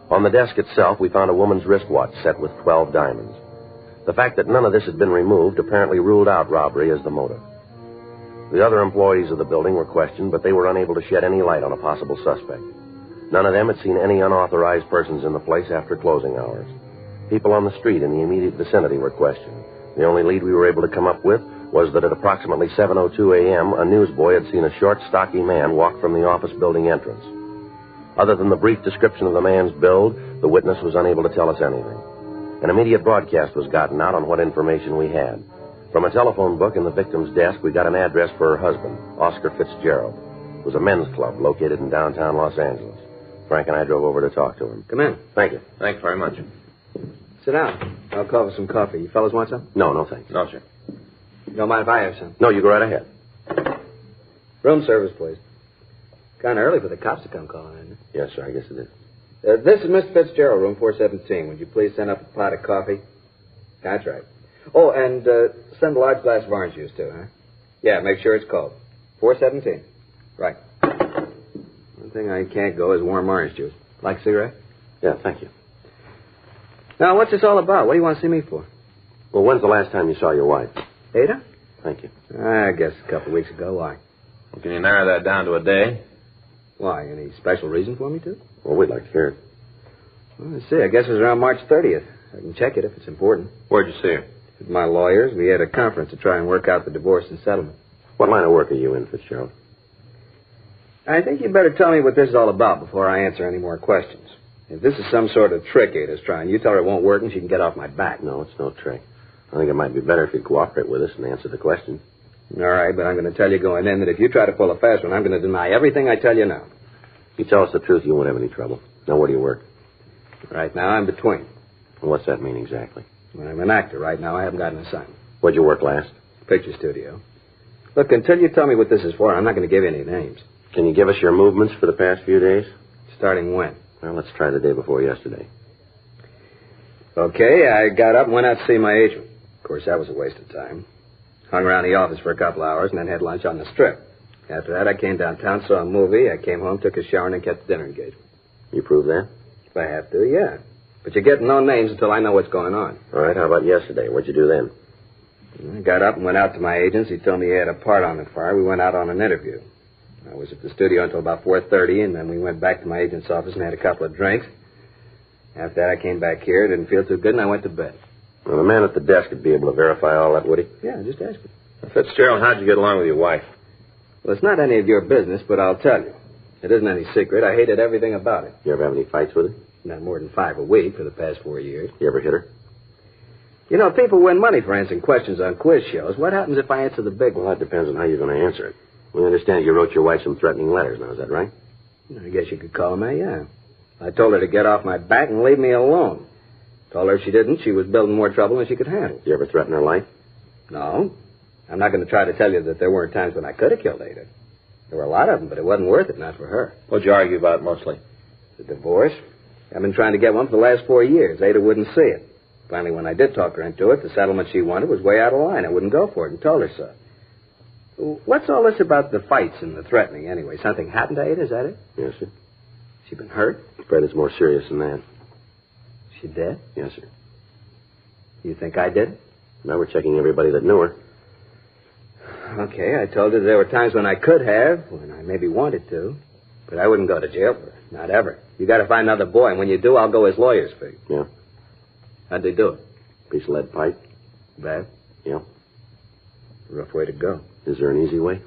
On the desk itself, we found a woman's wristwatch set with 12 diamonds. The fact that none of this had been removed apparently ruled out robbery as the motive. The other employees of the building were questioned, but they were unable to shed any light on a possible suspect. None of them had seen any unauthorized persons in the place after closing hours. People on the street in the immediate vicinity were questioned. The only lead we were able to come up with was that at approximately 7:02 a.m., a newsboy had seen a short, stocky man walk from the office building entrance. Other than the brief description of the man's build, the witness was unable to tell us anything. An immediate broadcast was gotten out on what information we had. From a telephone book in the victim's desk, we got an address for her husband, Oscar Fitzgerald. It was a men's club located in downtown Los Angeles. Frank and I drove over to talk to him. Come in. Thank you. Thanks very much. Sit down. I'll call for some coffee. You fellas want some? No, thanks. No, sir. You don't mind if I have some? No, you go right ahead. Room service, please. Kind of early for the cops to come calling, isn't it? Yes, sir, I guess it is. This is Mr. Fitzgerald, room 417. Would you please send up a pot of coffee? That's right. Oh, and send a large glass of orange juice, too, huh? Yeah, make sure it's cold. 417. Right. One thing I can't go is warm orange juice. Like a cigarette? Yeah, thank you. Now, what's this all about? What do you want to see me for? Well, when's the last time you saw your wife? Ada? Thank you. I guess a couple of weeks ago. Why? Well, can you narrow that down to a day? Why? Any special reason for me to? Well, we'd like to hear it. Well, let's see. I guess it was around March 30th. I can check it if it's important. Where'd you see her? With my lawyers. We had a conference to try and work out the divorce and settlement. What line of work are you in, Fitzgerald? I think you'd better tell me what this is all about before I answer any more questions. If this is some sort of trick Ada's trying, you tell her it won't work and she can get off my back. No, it's no trick. I think it might be better if you cooperate with us and answer the question. All right, but I'm going to tell you going in that if you try to pull a fast one, I'm going to deny everything I tell you now. If you tell us the truth, you won't have any trouble. Now, where do you work? Right now, I'm between. Well, what's that mean exactly? Well, I'm an actor right now. I haven't got an assignment. Where'd you work last? Picture studio. Look, until you tell me what this is for, I'm not going to give you any names. Can you give us your movements for the past few days? Starting when? Well, let's try the day before yesterday. Okay, I got up and went out to see my agent. Of course, that was a waste of time. Hung around the office for a couple hours and then had lunch on the strip. After that, I came downtown, saw a movie. I came home, took a shower, and then kept the dinner engagement. You prove that? If I have to, yeah. But you're getting no names until I know what's going on. All right, how about yesterday? What'd you do then? I got up and went out to my agent's. He told me he had a part on the fire. We went out on an interview. I was at the studio until about 4:30, and then we went back to my agent's office and had a couple of drinks. After that, I came back here, didn't feel too good, and I went to bed. Well, the man at the desk would be able to verify all that, would he? Yeah, just ask him. Fitzgerald, how'd you get along with your wife? Well, it's not any of your business, but I'll tell you. It isn't any secret. I hated everything about it. You ever have any fights with her? Not more than 5 a week for the past 4 years. You ever hit her? You know, people win money for answering questions on quiz shows. What happens if I answer the big one? Well, that depends on how you're going to answer it. We understand you wrote your wife some threatening letters now, is that right? I guess you could call them that, yeah. I told her to get off my back and leave me alone. Told her if she didn't, she was building more trouble than she could handle. You ever threaten her life? No. I'm not going to try to tell you that there weren't times when I could have killed Ada. There were a lot of them, but it wasn't worth it, not for her. What'd you argue about mostly? The divorce. I've been trying to get one for the last 4 years. Ada wouldn't see it. Finally, when I did talk her into it, the settlement she wanted was way out of line. I wouldn't go for it and told her so. What's all this about the fights and the threatening, anyway? Something happened to Ada, is that it? Yes, sir. She been hurt? I'm afraid it's more serious than that. She dead? Yes, sir. You think I did it? Now we're checking everybody that knew her. Okay, I told her there were times when I could have, when I maybe wanted to. But I wouldn't go to jail for her. Not ever. You got to find another boy, and when you do, I'll go his lawyer's fee. Yeah. How'd they do it? Piece of lead pipe. Bad? Yeah. Rough way to go. Is there an easy way?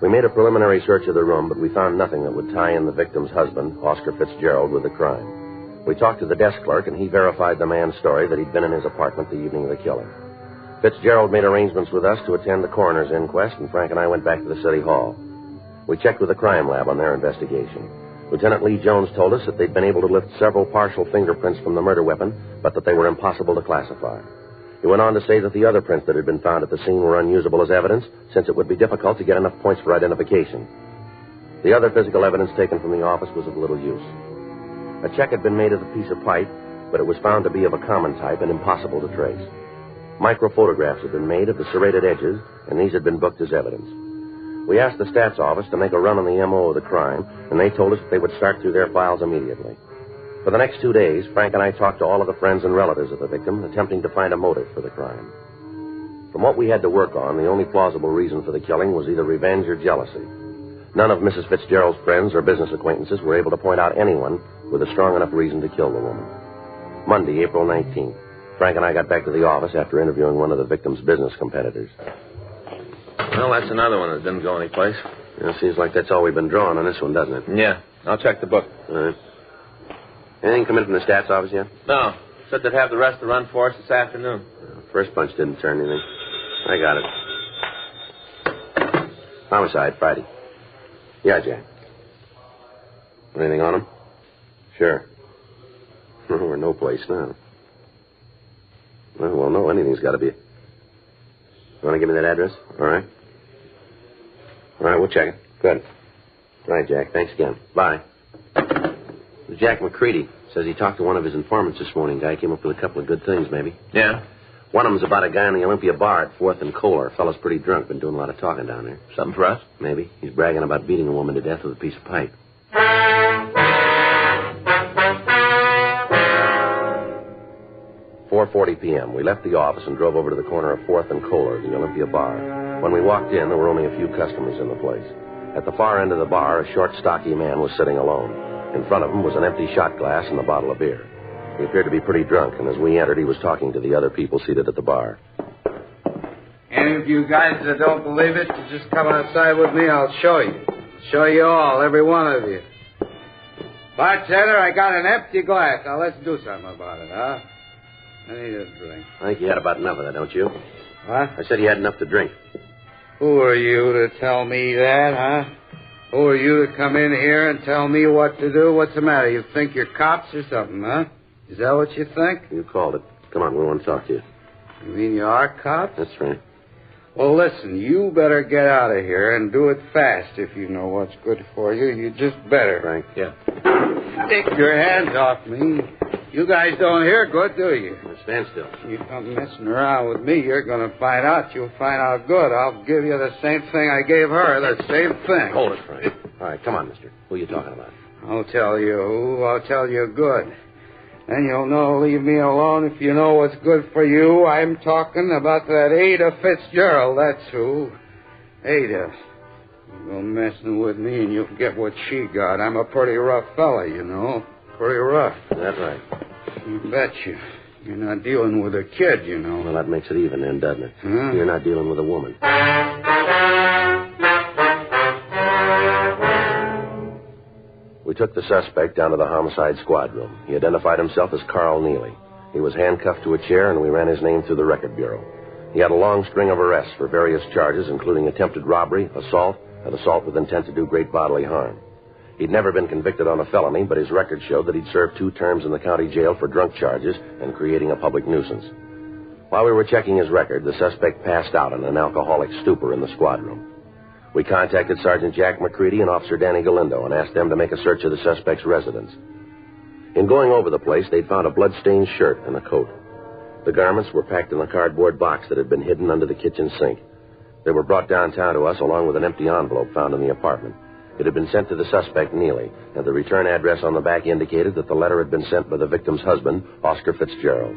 We made a preliminary search of the room, but we found nothing that would tie in the victim's husband, Oscar Fitzgerald, with the crime. We talked to the desk clerk, and he verified the man's story that he'd been in his apartment the evening of the killing. Fitzgerald made arrangements with us to attend the coroner's inquest, and Frank and I went back to the city hall. We checked with the crime lab on their investigation. Lieutenant Lee Jones told us that they'd been able to lift several partial fingerprints from the murder weapon, but that they were impossible to classify. He went on to say that the other prints that had been found at the scene were unusable as evidence, since it would be difficult to get enough points for identification. The other physical evidence taken from the office was of little use. A check had been made of the piece of pipe, but it was found to be of a common type and impossible to trace. Microphotographs had been made of the serrated edges, and these had been booked as evidence. We asked the stats office to make a run on the M.O. of the crime, and they told us that they would start through their files immediately. For the next 2 days, Frank and I talked to all of the friends and relatives of the victim, attempting to find a motive for the crime. From what we had to work on, the only plausible reason for the killing was either revenge or jealousy. None of Mrs. Fitzgerald's friends or business acquaintances were able to point out anyone with a strong enough reason to kill the woman. Monday, April 19th, Frank and I got back to the office after interviewing one of the victim's business competitors. Well, that's another one that didn't go anyplace. Yeah, seems like that's all we've been drawing on this one, doesn't it? Yeah. I'll check the book. All right. Anything come in from the stats office yet? No. Said they'd have the rest of the run for us this afternoon. First bunch didn't turn anything. I got it. Homicide, Friday. Yeah, Jack. Anything on him? Sure. We're no place now. Well, no, anything's got to be. You want to give me that address? All right. All right, we'll check it. Good. All right, Jack. Thanks again. Bye. Jack McCready says he talked to one of his informants this morning. Guy came up with a couple of good things, maybe. Yeah? One of them's about a guy in the Olympia bar at 4th and Kohler. Fella's pretty drunk. Been doing a lot of talking down there. Something for us? Maybe. He's bragging about beating a woman to death with a piece of pipe. 4:40 p.m. We left the office and drove over to the corner of 4th and Kohler, the Olympia bar. When we walked in, there were only a few customers in the place. At the far end of the bar, a short, stocky man was sitting alone. In front of him was an empty shot glass and a bottle of beer. He appeared to be pretty drunk, and as we entered, he was talking to the other people seated at the bar. Any of you guys that don't believe it, you just come outside with me, I'll show you. Show you all, every one of you. Bartender, I got an empty glass. Now, let's do something about it, huh? I need a drink. I think you had about enough of that, don't you? What? I said you had enough to drink. Who are you to tell me that, huh? Who are you to come in here and tell me what to do? What's the matter? You think you're cops or something, huh? Is that what you think? You called it. Come on, we want to talk to you. You mean you are cops? That's right. Well, listen, you better get out of here and do it fast if you know what's good for you. You just better. Frank. Yeah. Take your hands off me. You guys don't hear good, do you? Stand still. You come messing around with me, you're going to find out. You'll find out good. I'll give you the same thing I gave her, the same thing. Hold it, Frank. All right, come on, mister. Who are you talking about? I'll tell you who. I'll tell you good. Then you'll know, leave me alone if you know what's good for you. I'm talking about that Ada Fitzgerald, that's who. Ada. You go messing with me and you'll get what she got. I'm a pretty rough fella, you know. Pretty rough. That's right. You betcha. You're not dealing with a kid, you know. Well, that makes it even then, doesn't it? Huh? You're not dealing with a woman. We took the suspect down to the homicide squad room. He identified himself as Carl Neely. He was handcuffed to a chair, and we ran his name through the record bureau. He had a long string of arrests for various charges, including attempted robbery, assault, and assault with intent to do great bodily harm. He'd never been convicted on a felony, but his record showed that he'd served 2 terms in the county jail for drunk charges and creating a public nuisance. While we were checking his record, the suspect passed out in an alcoholic stupor in the squad room. We contacted Sergeant Jack McCready and Officer Danny Galindo and asked them to make a search of the suspect's residence. In going over the place, they'd found a blood-stained shirt and a coat. The garments were packed in a cardboard box that had been hidden under the kitchen sink. They were brought downtown to us along with an empty envelope found in the apartment. It had been sent to the suspect, Neely, and the return address on the back indicated that the letter had been sent by the victim's husband, Oscar Fitzgerald.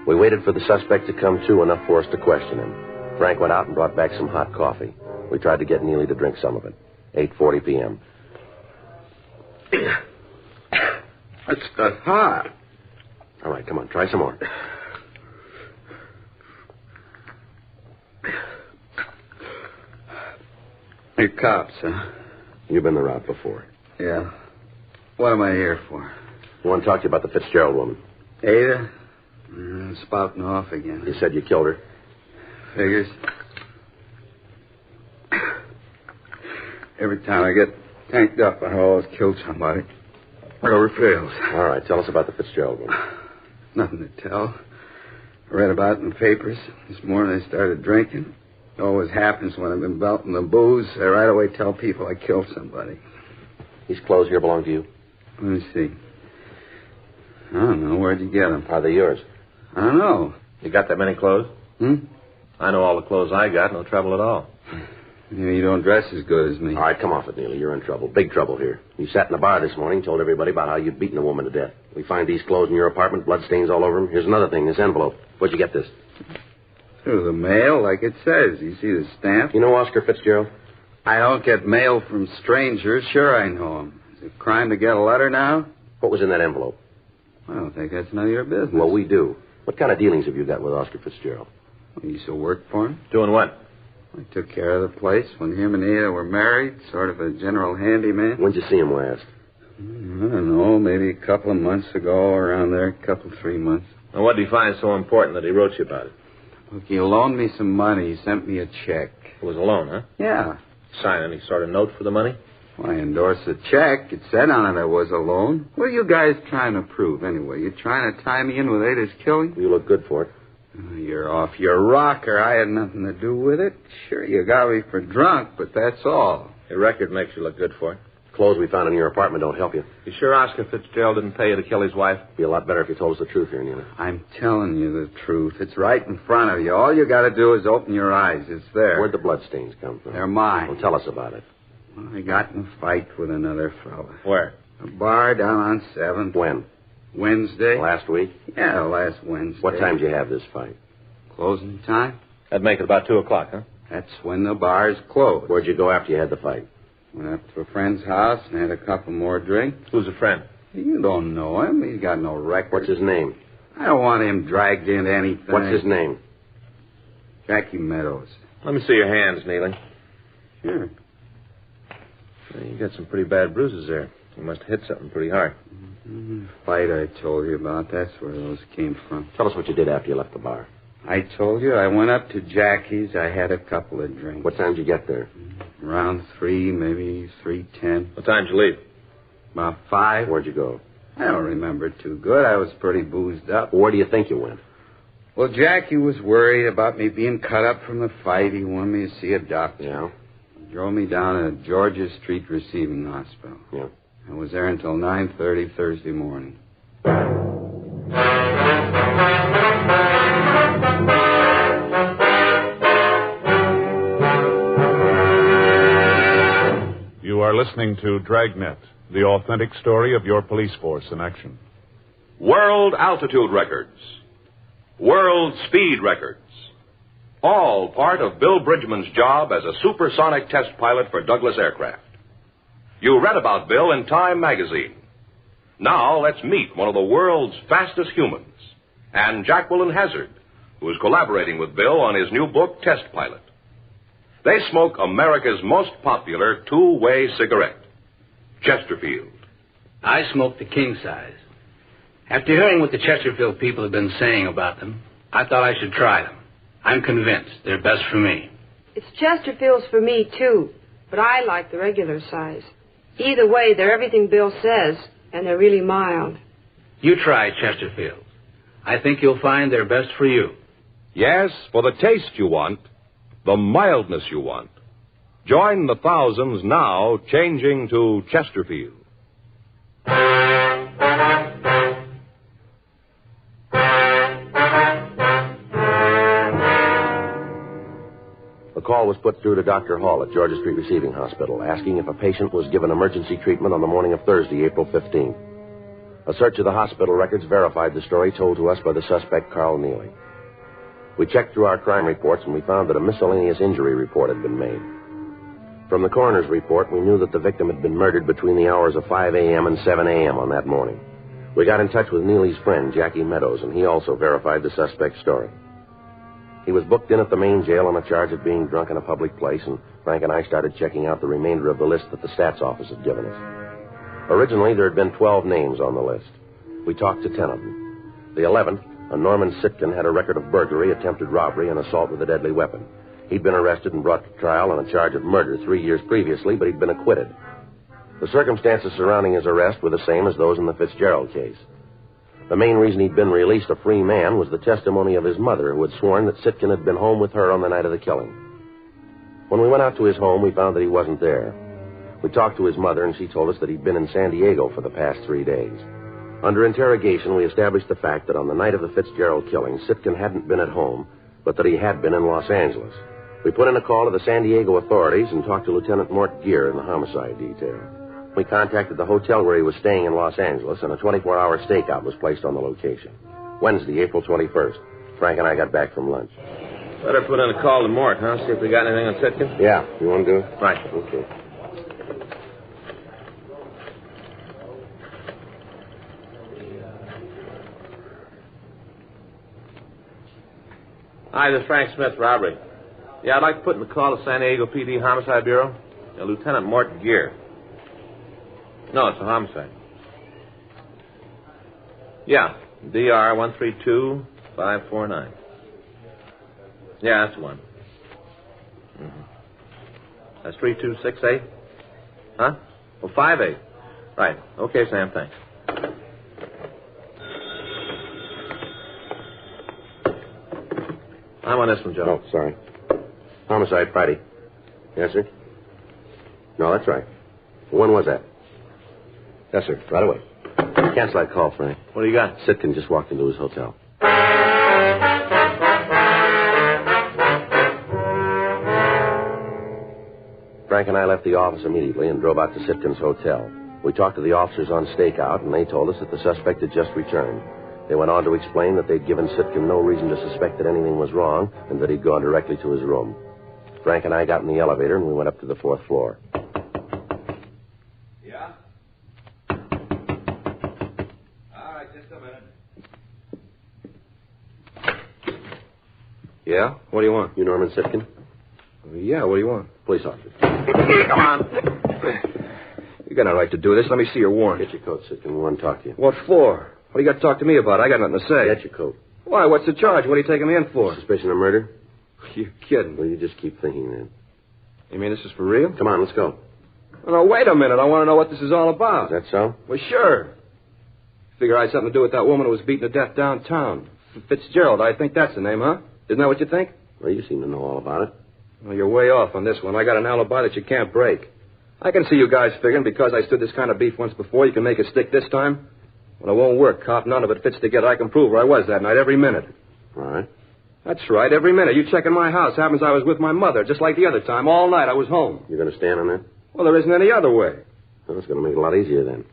We waited for the suspect to come to enough for us to question him. Frank went out and brought back some hot coffee. We tried to get Neely to drink some of it. 8:40 p.m. It's got hot. All right, come on, try some more. You're cops, huh? You've been the route before. Yeah. What am I here for? I want to talk to you about the Fitzgerald woman. Ada? Spouting off again. You said you killed her. Figures. Every time I get tanked up, I always kill somebody. It never fails. All right, tell us about the Fitzgerald woman. Nothing to tell. I read about it in the papers. This morning I started drinking. It always happens when I've been belting the booze. I right away tell people I killed somebody. These clothes here belong to you? Let me see. I don't know. Where'd you get them? Are they yours? I don't know. You got that many clothes? I know all the clothes I got. No trouble at all. You don't dress as good as me. All right, come off it, Neely. You're in trouble. Big trouble here. You sat in the bar this morning, told everybody about how you'd beaten a woman to death. We find these clothes in your apartment, bloodstains all over them. Here's another thing, this envelope. Where'd you get this? Through the mail, like it says. You see the stamp? You know Oscar Fitzgerald? I don't get mail from strangers. Sure I know him. Is it a crime to get a letter now? What was in that envelope? I don't think that's none of your business. Well, we do. What kind of dealings have you got with Oscar Fitzgerald? You used to work for him? Doing what? I took care of the place when him and Ada were married, sort of a general handyman. When'd you see him last? I don't know, maybe a couple of months ago, around there, 3 months. And what did he find so important that he wrote you about it? Look, he loaned me some money. He sent me a check. It was a loan, huh? Yeah. Sign any sort of note for the money? Well, I endorsed the check. It said on it it was a loan. What are you guys trying to prove, anyway? You trying to tie me in with Ada's killing? You look good for it. You're off your rocker. I had nothing to do with it. Sure, you got me for drunk, but that's all. Your record makes you look good for it. Clothes we found in your apartment don't help you. You sure Oscar Fitzgerald didn't pay you to kill his wife? It'd be a lot better if you told us the truth here, Neely. I'm telling you the truth. It's right in front of you. All you got to do is open your eyes. It's there. Where'd the bloodstains come from? They're mine. Well, tell us about it. Well, I got in a fight with another fella. Where? A bar down on 7th. When? Wednesday. Last week? Yeah, last Wednesday. What time did you have this fight? Closing time? That'd make it about 2 o'clock, huh? That's when the bar's closed. Where'd you go after you had the fight? Went up to a friend's house and had a couple more drinks. Who's a friend? You don't know him. He's got no record. What's his name? I don't want him dragged into anything. What's his name? Jackie Meadows. Let me see your hands, Neely. Sure. Well, you got some pretty bad bruises there. You must have hit something pretty hard. Mm-hmm. Fight I told you about, that's where those came from. Tell us what you did after you left the bar. I told you I went up to Jackie's. I had a couple of drinks. What time did you get there? Around 3, maybe 3:10. What time did you leave? About 5. Where'd you go? I don't remember too good. I was pretty boozed up. Well, where do you think you went? Well, Jackie was worried about me being cut up from the fight. He wanted me to see a doctor. Yeah? He drove me down to Georgia Street Receiving Hospital. Yeah. I was there until 9:30 Thursday morning. You are listening to Dragnet, the authentic story of your police force in action. World altitude records. World speed records. All part of Bill Bridgman's job as a supersonic test pilot for Douglas Aircraft. You read about Bill in Time magazine. Now let's meet one of the world's fastest humans, and Jacqueline Hazard, who is collaborating with Bill on his new book, Test Pilot. They smoke America's most popular two-way cigarette, Chesterfield. I smoke the king size. After hearing what the Chesterfield people have been saying about them, I thought I should try them. I'm convinced they're best for me. It's Chesterfields for me, too, but I like the regular size. Either way, they're everything Bill says, and they're really mild. You try Chesterfields. I think you'll find they're best for you. Yes, for the taste you want, the mildness you want. Join the thousands now changing to Chesterfield. A call was put through to Dr. Hall at Georgia Street Receiving Hospital, asking if a patient was given emergency treatment on the morning of Thursday, April 15th. A search of the hospital records verified the story told to us by the suspect, Carl Neely. We checked through our crime reports, and we found that a miscellaneous injury report had been made. From the coroner's report, we knew that the victim had been murdered between the hours of 5 a.m. and 7 a.m. on that morning. We got in touch with Neely's friend, Jackie Meadows, and he also verified the suspect's story. He was booked in at the main jail on a charge of being drunk in a public place, and Frank and I started checking out the remainder of the list that the stats office had given us. Originally, there had been 12 names on the list. We talked to 10 of them. The 11th, a Norman Sitkin, had a record of burglary, attempted robbery, and assault with a deadly weapon. He'd been arrested and brought to trial on a charge of murder 3 years previously, but he'd been acquitted. The circumstances surrounding his arrest were the same as those in the Fitzgerald case. The main reason he'd been released a free man was the testimony of his mother, who had sworn that Sitkin had been home with her on the night of the killing. When we went out to his home, we found that he wasn't there. We talked to his mother, and she told us that he'd been in San Diego for the past 3 days. Under interrogation, we established the fact that on the night of the Fitzgerald killing, Sitkin hadn't been at home, but that he had been in Los Angeles. We put in a call to the San Diego authorities and talked to Lieutenant Mort Gear in the homicide detail. We contacted the hotel where he was staying in Los Angeles, and a 24-hour stakeout was placed on the location. Wednesday, April 21st. Frank and I got back from lunch. Better put in a call to Mort, huh? See if we got anything on Sitkin? Yeah. You want to do it? Right. Okay. Hi, this is Frank Smith, robbery. Yeah, I'd like to put in the call to San Diego PD Homicide Bureau. Lieutenant Mort Gear. No, it's a homicide. Yeah, DR 132549. Yeah, that's the one. Mm-hmm. That's 3268? Huh? Well, 58. Right. Okay, Sam, thanks. I'm on this one, Joe. Oh, sorry. Homicide, Friday. Yes, sir? No, that's right. When was that? Yes, sir. Right away. Cancel that call, Frank. What do you got? Sitkin just walked into his hotel. Frank and I left the office immediately and drove out to Sitkin's hotel. We talked to the officers on stakeout, and they told us that the suspect had just returned. They went on to explain that they'd given Sitkin no reason to suspect that anything was wrong and that he'd gone directly to his room. Frank and I got in the elevator, and we went up to the 4th floor. Yeah? All right, just a minute. Yeah? What do you want? You Norman Sitkin? Yeah, what do you want? Police officer. Come on. You got no right to do this. Let me see your warrant. Get your coat, Sitkin. We want to talk to you. What for? What do you got to talk to me about? I got nothing to say. Get your coat. Why? What's the charge? What are you taking me in for? Suspicion of murder? You're kidding. Well, you just keep thinking that. You mean this is for real? Come on, let's go. Well, now, wait a minute. I want to know what this is all about. Is that so? Well, sure. Figure I had something to do with that woman who was beaten to death downtown. Fitzgerald, I think that's the name, huh? Isn't that what you think? Well, you seem to know all about it. Well, you're way off on this one. I got an alibi that you can't break. I can see you guys figuring because I stood this kind of beef once before, you can make it stick this time. Well, it won't work, cop. None of it fits together. I can prove where I was that night every minute. All right. That's right, every minute. You check in my house. Happens I was with my mother, just like the other time. All night I was home. You're going to stand on that? Well, there isn't any other way. Well, it's going to make it a lot easier then.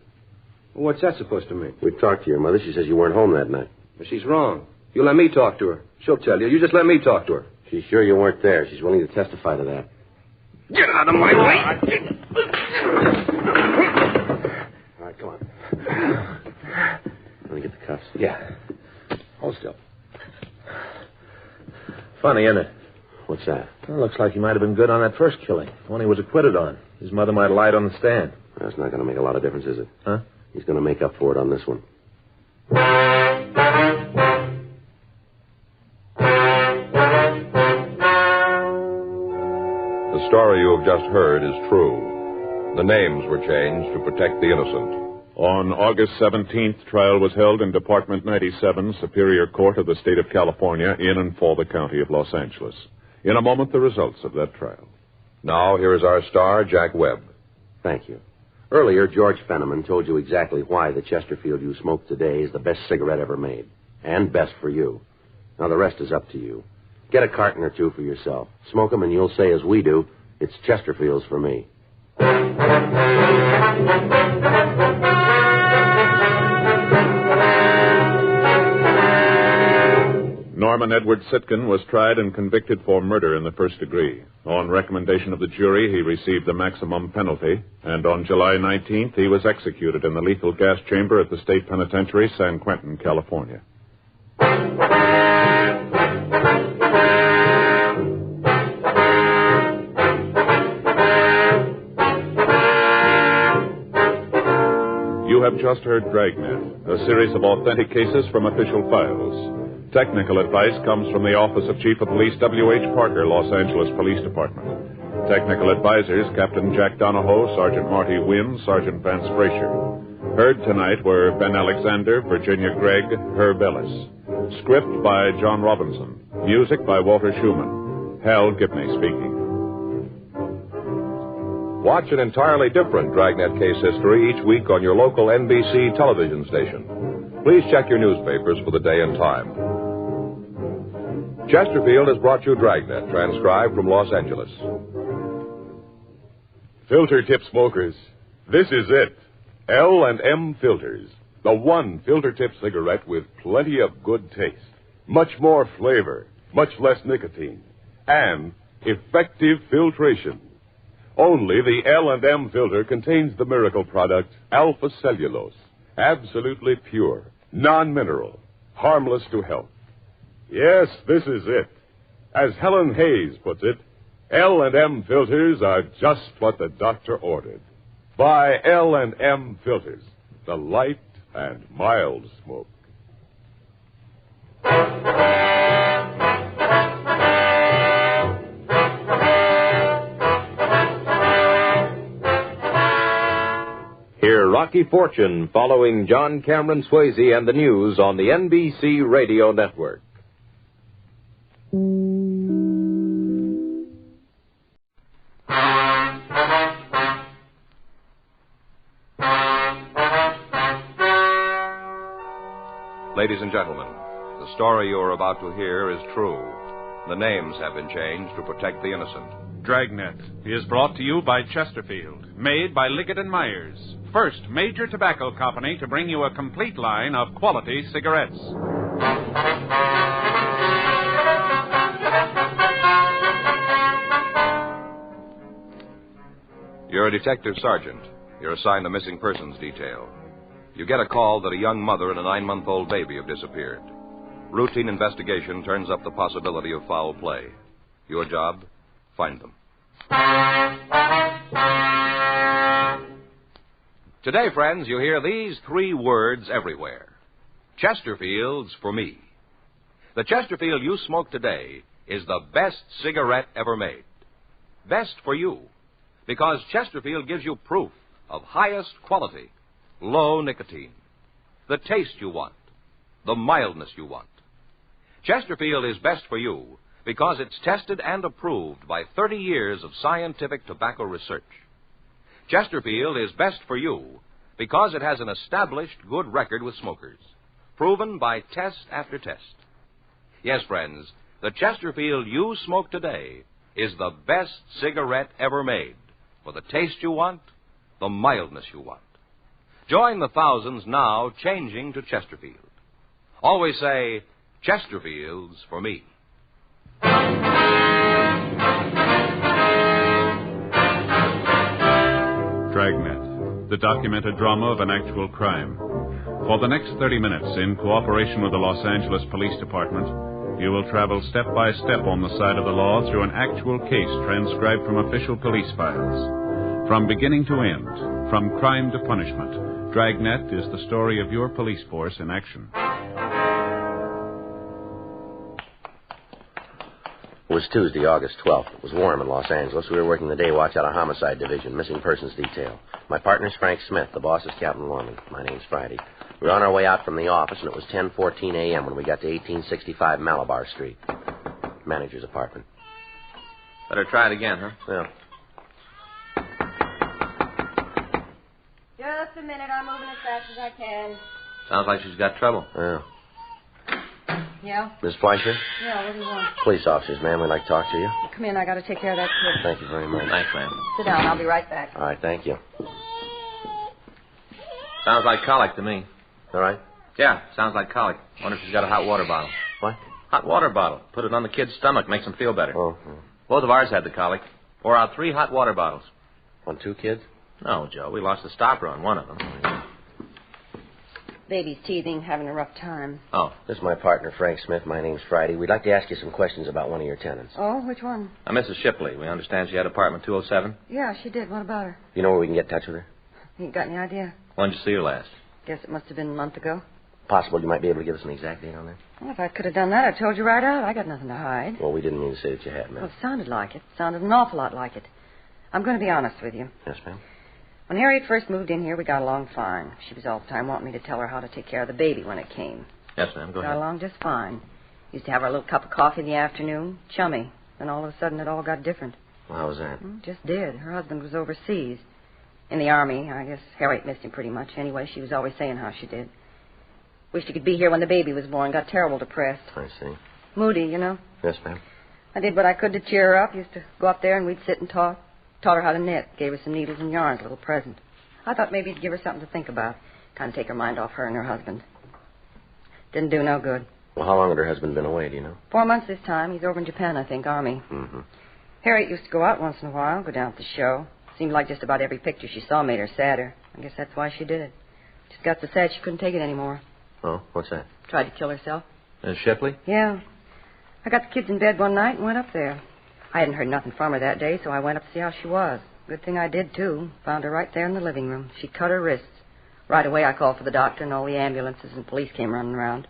Well, what's that supposed to mean? We talked to your mother. She says you weren't home that night. Well, she's wrong. You let me talk to her. She'll tell you. You just let me talk to her. She's sure you weren't there. She's willing to testify to that. Get out of my way! All right, come on. Let me get the cuffs. Yeah. Hold still. Funny, isn't it? What's that? Well, looks like he might have been good on that first killing, the one he was acquitted on. His mother might have lied on the stand. That's not going to make a lot of difference, is it? Huh? He's going to make up for it on this one. The story you have just heard is true. The names were changed to protect the innocent. On August 17th, trial was held in Department 97, Superior Court of the State of California, in and for the County of Los Angeles. In a moment, the results of that trial. Now, here is our star, Jack Webb. Thank you. Earlier, George Fenneman told you exactly why the Chesterfield you smoke today is the best cigarette ever made. And best for you. Now, the rest is up to you. Get a carton or two for yourself. Smoke them and you'll say, as we do, it's Chesterfields for me. Norman Edward Sitkin was tried and convicted for murder in the first degree. On recommendation of the jury, he received the maximum penalty, and on July 19th, he was executed in the lethal gas chamber at the State Penitentiary, San Quentin, California. You have just heard Dragnet, a series of authentic cases from official files. Technical advice comes from the Office of Chief of Police W.H. Parker, Los Angeles Police Department. Technical advisors, Captain Jack Donahoe, Sergeant Marty Wynn, Sergeant Vance Frazier. Heard tonight were Ben Alexander, Virginia Gregg, Herb Ellis. Script by John Robinson. Music by Walter Schumann. Hal Gibney speaking. Watch an entirely different Dragnet case history each week on your local NBC television station. Please check your newspapers for the day and time. Chesterfield has brought you Dragnet, transcribed from Los Angeles. Filter tip smokers, this is it. L&M Filters. The one filter tip cigarette with plenty of good taste. Much more flavor, much less nicotine, and effective filtration. Only the L&M filter contains the miracle product, alpha cellulose. Absolutely pure, non-mineral, harmless to health. Yes, this is it. As Helen Hayes puts it, L&M filters are just what the doctor ordered. Buy L&M filters, the light and mild smoke. Hear Rocky Fortune following John Cameron Swayze and the news on the NBC Radio Network. Ladies and gentlemen, the story you are about to hear is true. The names have been changed to protect the innocent. Dragnet is brought to you by Chesterfield, made by Liggett & Myers, first major tobacco company to bring you a complete line of quality cigarettes. You're a detective sergeant. You're assigned the missing persons detail. You get a call that a young mother and a 9-month-old baby have disappeared. Routine investigation turns up the possibility of foul play. Your job? Find them. Today, friends, you hear these 3 words everywhere. Chesterfield's for me. The Chesterfield you smoke today is the best cigarette ever made. Best for you, because Chesterfield gives you proof of highest quality, low nicotine, the taste you want, the mildness you want. Chesterfield is best for you because it's tested and approved by 30 years of scientific tobacco research. Chesterfield is best for you because it has an established good record with smokers, proven by test after test. Yes, friends, the Chesterfield you smoke today is the best cigarette ever made for the taste you want, the mildness you want. Join the thousands now changing to Chesterfield. Always say, Chesterfield's for me. Dragnet, the documented drama of an actual crime. For the next 30 minutes, in cooperation with the Los Angeles Police Department, you will travel step by step on the side of the law through an actual case transcribed from official police files. From beginning to end, from crime to punishment, Dragnet is the story of your police force in action. It was Tuesday, August 12th. It was warm in Los Angeles. We were working the day watch out of Homicide Division, missing persons detail. My partner's Frank Smith. The boss is Captain Lorman. My name's Friday. We were on our way out from the office, and it was 10:14 a.m. when we got to 1865 Malabar Street. Manager's apartment. Better try it again, huh? Yeah. Just a minute. I'm moving as fast as I can. Sounds like she's got trouble. Yeah. Yeah? Miss Fleischer? Yeah, what do you want? Police officers, ma'am. We'd like to talk to you. Come in. I got to take care of that kid. Thank you very much. Thanks, ma'am. Sit down. I'll be right back. All right, thank you. Sounds like colic to me. All right? Yeah, sounds like colic. Wonder if she's got a hot water bottle. What? Hot water bottle. Put it on the kid's stomach. Makes him feel better. Oh. Both of ours had the colic. Pour out 3 hot water bottles. On 2 kids? No, Joe. We lost the stopper on one of them. Baby's teething, having a rough time. Oh. This is my partner, Frank Smith. My name's Friday. We'd like to ask you some questions about one of your tenants. Oh, which one? Mrs. Shipley. We understand she had apartment 207. Yeah, she did. What about her? You know where we can get in touch with her? You got any idea? When did you see her last? Guess it must have been a month ago. Possible you might be able to give us an exact date on that? Well, if I could have done that, I told you right out. I got nothing to hide. Well, we didn't mean to say that you had, ma'am. Well, it sounded like it. Sounded an awful lot like it. I'm going to be honest with you. Yes, ma'am. When Harriet first moved in here, we got along fine. She was all the time wanting me to tell her how to take care of the baby when it came. Yes, ma'am. Go ahead. Got along just fine. Used to have our little cup of coffee in the afternoon. Chummy. Then all of a sudden it all got different. Well, how was that? Just did. Her husband was overseas. In the Army. I guess Harriet missed him pretty much. Anyway, she was always saying how she did. Wished he could be here when the baby was born. Got terrible depressed. I see. Moody, you know. Yes, ma'am. I did what I could to cheer her up. Used to go up there and we'd sit and talk. Taught her how to knit. Gave her some needles and yarns, a little present. I thought maybe it'd give her something to think about. Kind of take her mind off her and her husband. Didn't do no good. Well, how long had her husband been away, do you know? 4 months this time. He's over in Japan, I think, Army. Mm-hmm. Harriet used to go out once in a while, go down to the show. Seemed like just about every picture she saw made her sadder. I guess that's why she did it. Just got so sad she couldn't take it anymore. Oh, what's that? Tried to kill herself. Shipley? Yeah. I got the kids in bed one night and went up there. I hadn't heard nothing from her that day, so I went up to see how she was. Good thing I did, too. Found her right there in the living room. She'd cut her wrists. Right away, I called for the doctor, and all the ambulances and police came running around.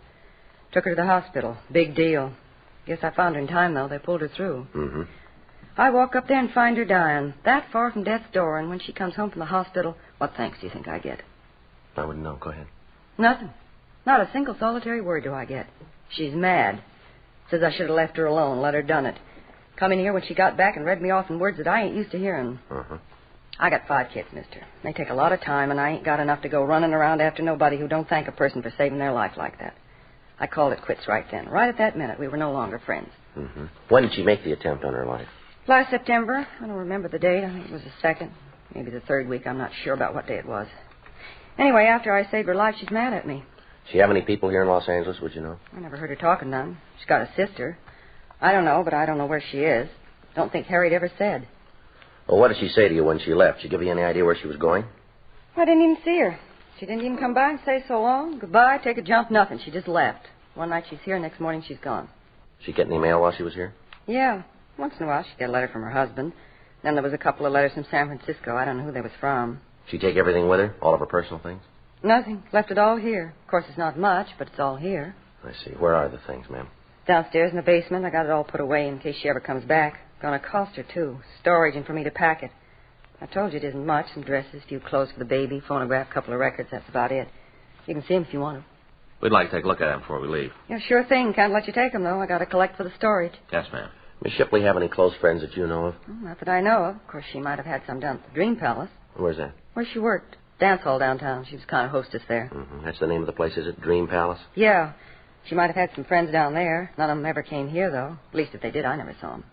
Took her to the hospital. Big deal. Guess I found her in time, though. They pulled her through. Mm-hmm. I walk up there and find her dying, that far from death's door, and when she comes home from the hospital, what thanks do you think I get? I wouldn't know. Go ahead. Nothing. Not a single solitary word do I get. She's mad. Says I should have left her alone, let her done it. Come in here when she got back and read me off in words that I ain't used to hearing. Uh-huh. I got 5 kids, mister. They take a lot of time, and I ain't got enough to go running around after nobody who don't thank a person for saving their life like that. I called it quits right then. Right at that minute, we were no longer friends. Mm-hmm. When did she make the attempt on her life? Last September. I don't remember the date. I think it was the 2nd, maybe the 3rd week. I'm not sure about what day it was. Anyway, after I saved her life, she's mad at me. She have any people here in Los Angeles, would you know? I never heard her talking none. She's got a sister. I don't know, but I don't know where she is. Don't think Harriet ever said. Well, what did she say to you when she left? Did she give you any idea where she was going? I didn't even see her. She didn't even come by and say so long. Goodbye, take a jump, nothing. She just left. One night she's here, next morning she's gone. She get any mail while she was here? Yeah. Once in a while she'd get a letter from her husband. Then there was a couple of letters from San Francisco. I don't know who they was from. She take everything with her? All of her personal things? Nothing. Left it all here. Of course, it's not much, but it's all here. I see. Where are the things, ma'am? Downstairs in the basement. I got it all put away in case she ever comes back. Gonna cost her, too. Storage and for me to pack it. I told you it isn't much. Some dresses, a few clothes for the baby, phonograph, a couple of records. That's about it. You can see them if you want them. We'd like to take a look at them before we leave. Yeah, sure thing. Can't let you take them, though. I got to collect for the storage. Yes, ma'am. Miss Shipley have any close friends that you know of? Not that I know of. Of course, she might have had some down at the Dream Palace. Where's that? Where she worked. Dance hall downtown. She was kind of hostess there. Mm-hmm. That's the name of the place, is it? Dream Palace? Yeah. She might have had some friends down there. None of them ever came here, though. At least if they did, I never saw them.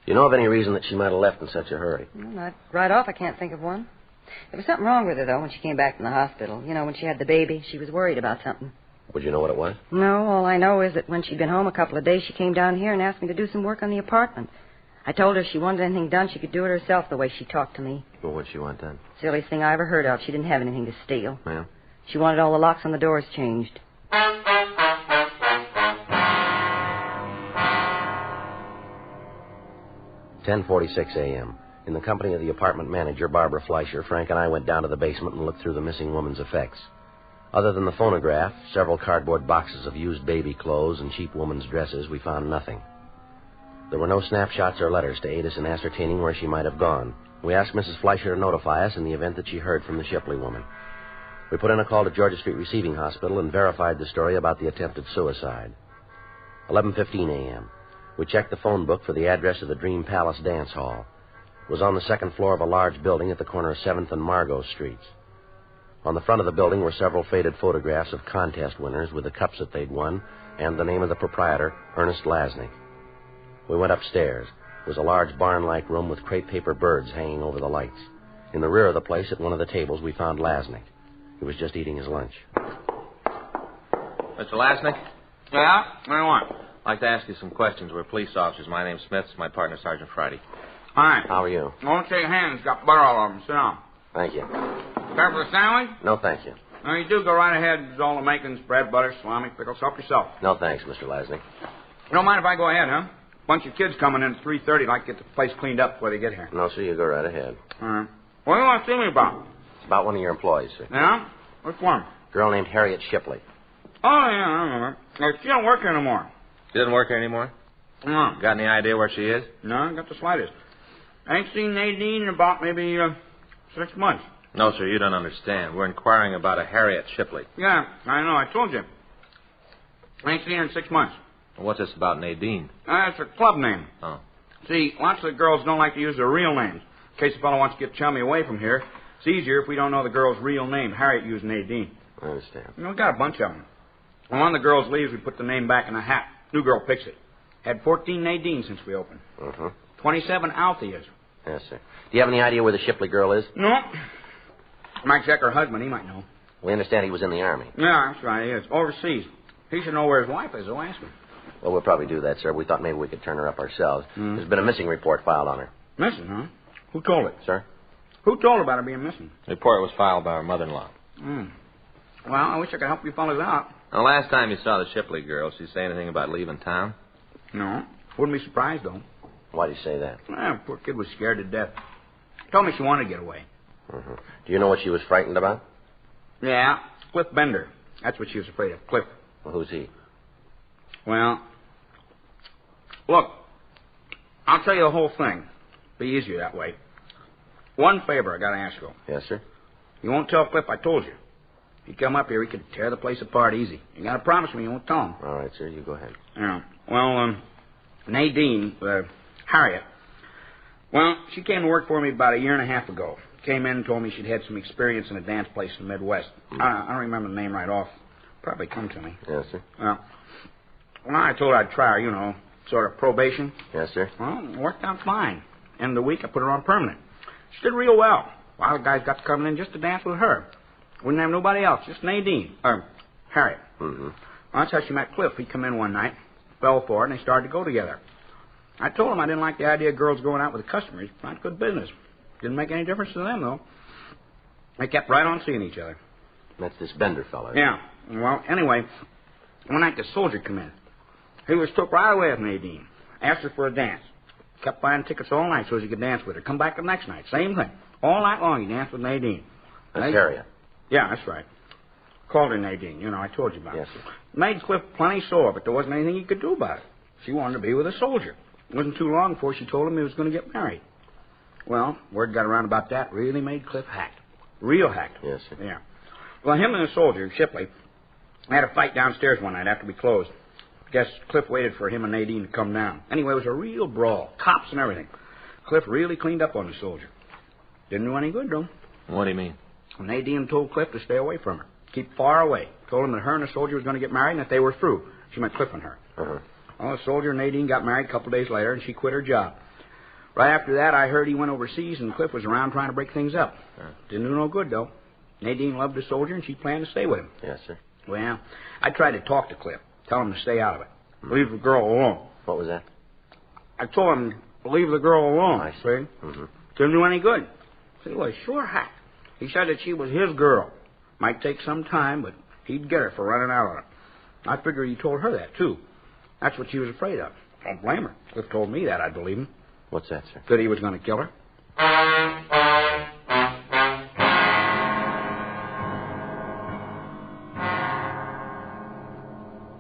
Do you know of any reason that she might have left in such a hurry? Not right off, I can't think of one. There was something wrong with her, though, when she came back from the hospital. You know, when she had the baby, she was worried about something. Would you know what it was? No, all I know is that when she'd been home a couple of days, she came down here and asked me to do some work on the apartment. I told her if she wanted anything done, she could do it herself the way she talked to me. Well, what'd she want done? Silliest thing I ever heard of. She didn't have anything to steal. Ma'am? She wanted all the locks on the doors changed. "10:46 a.m. In the company of the apartment manager, Barbara Fleischer, Frank and I went down to the basement and looked through the missing woman's effects. Other than the phonograph, several cardboard boxes of used baby clothes, and cheap woman's dresses, we found nothing. There were no snapshots or letters to aid us in ascertaining where she might have gone. We asked Mrs. Fleischer to notify us in the event that she heard from the Shipley woman. We put in a call to Georgia Street Receiving Hospital and verified the story about the attempted suicide. 11:15 a.m. We checked the phone book for the address of the Dream Palace Dance Hall. It was on the second floor of a large building at the corner of 7th and Margot Streets. On the front of the building were several faded photographs of contest winners with the cups that they'd won and the name of the proprietor, Ernest Lasnik. We went upstairs. It was a large barn-like room with crepe paper birds hanging over the lights. In the rear of the place, at one of the tables, we found Lasnik. He was just eating his lunch. Mr. Lasnik? Yeah? What do you want? I'd like to ask you some questions. We're police officers. My name's Smith. My partner, Sergeant Friday. Hi. How are you? I won't shake hands. Got butter all over them. Sit down. Thank you. Care for a sandwich? No, thank you. No, you do. Go right ahead. There's all the makings, bread, butter, salami, pickles. Help yourself. No, thanks, Mr. Lasnik. You don't mind if I go ahead, huh? Bunch of kids coming in at 3:30. I'd like to get the place cleaned up before they get here. No, sir, you go right ahead. All right. What do you want to see me about? It's about one of your employees, sir. Yeah? Which one? A girl named Harriet Shipley. Oh, yeah, I remember. She don't work here anymore. She doesn't work here anymore? No. Got any idea where she is? No, got the slightest. I ain't seen Nadine in about maybe 6 months. No, sir, you don't understand. We're inquiring about a Harriet Shipley. Yeah, I know. I told you. I ain't seen her in 6 months. What's this about Nadine? That's her club name. Oh. See, lots of the girls don't like to use their real names. In case a fellow wants to get chummy away from here, it's easier if we don't know the girl's real name. Harriet used Nadine. I understand. You know, we got a bunch of them. When one of the girls leaves, we put the name back in a hat. New girl picks it. Had 14 Nadine since we opened. 27 Altheas. Yes, sir. Do you have any idea where the Shipley girl is? No. Might check her husband. He might know. We understand he was in the Army. Yeah, that's right. He is. Overseas. He should know where his wife is, though. Ask him. Well, we'll probably do that, sir. We thought maybe we could turn her up ourselves. There's been a missing report filed on her. Missing, huh? Who told it? Sir? Who told her about her being missing? The report was filed by her mother-in-law. Well, I wish I could help you fellas out. The last time you saw the Shipley girl, did she say anything about leaving town? No. Wouldn't be surprised, though. Why do you say that? Well, poor kid was scared to death. Told me she wanted to get away. Do you know what she was frightened about? Yeah, Cliff Bender. That's what she was afraid of, Cliff. Well, who's he? Well, look, I'll tell you the whole thing. Be easier that way. One favor I got to ask you. Yes, sir? You won't tell Cliff I told you. If you come up here, he could tear the place apart easy. You got to promise me you won't tell him. All right, sir. You go ahead. Yeah. Well, Nadine, Harriet, well, she came to work for me about 1.5 years ago. Came in and told me she'd had some experience in a dance place in the Midwest. I don't remember the name right off. probably come to me. Yes, sir. Well, I told her I'd try her, sort of probation. Yes, sir. Well, it worked out fine. End of the week, I put her on permanent. She did real well. A lot of guys got coming in just to dance with her. Wouldn't have nobody else, just Nadine. Or Harriet. Mm-hmm. Well, that's how she met Cliff. He come in one night, fell for it, and they started to go together. I told him I didn't like the idea of girls going out with the customers. Not good business. Didn't make any difference to them, though. They kept right on seeing each other. That's this Bender fella. Yeah. Well, anyway, one night the soldier come in. He was took right away with Nadine. Asked her for a dance. Kept buying tickets all night so he could dance with her. Come back the next night. Same thing. All night long he danced with Nadine. That's Harriet. Yeah, that's right. Called her Nadine. I told you about yes, it. Sir. Made Cliff plenty sore, but there wasn't anything he could do about it. She wanted to be with a soldier. It wasn't too long before she told him he was going to get married. Well, word got around about that. Really made Cliff hacked. Real hacked. Yes, sir. Yeah. Well, him and the soldier, Shipley, had a fight downstairs one night after we closed. Guess Cliff waited for him and Nadine to come down. Anyway, it was a real brawl. Cops and everything. Cliff really cleaned up on the soldier. Didn't do any good, though. What do you mean? Nadine told Cliff to stay away from her. Keep far away. Told him that her and the soldier was going to get married and that they were through. She meant Cliff and her. Uh-huh. Well, the soldier and Nadine got married a couple of days later, and she quit her job. Right after that, I heard he went overseas, and Cliff was around trying to break things up. Didn't do no good, though. Nadine loved the soldier, and she planned to stay with him. Yes, sir. Well, I tried to talk to Cliff, tell him to stay out of it. Leave the girl alone. What was that? I told him to leave the girl alone, I see. Mm-hmm. Didn't do any good. He was sure hacked. He said that she was his girl. Might take some time, but he'd get her for running out on it. I figured he told her that, too. That's what she was afraid of. Don't blame her. Cliff told me that, I'd believe him. What's that, sir? That he was going to kill her.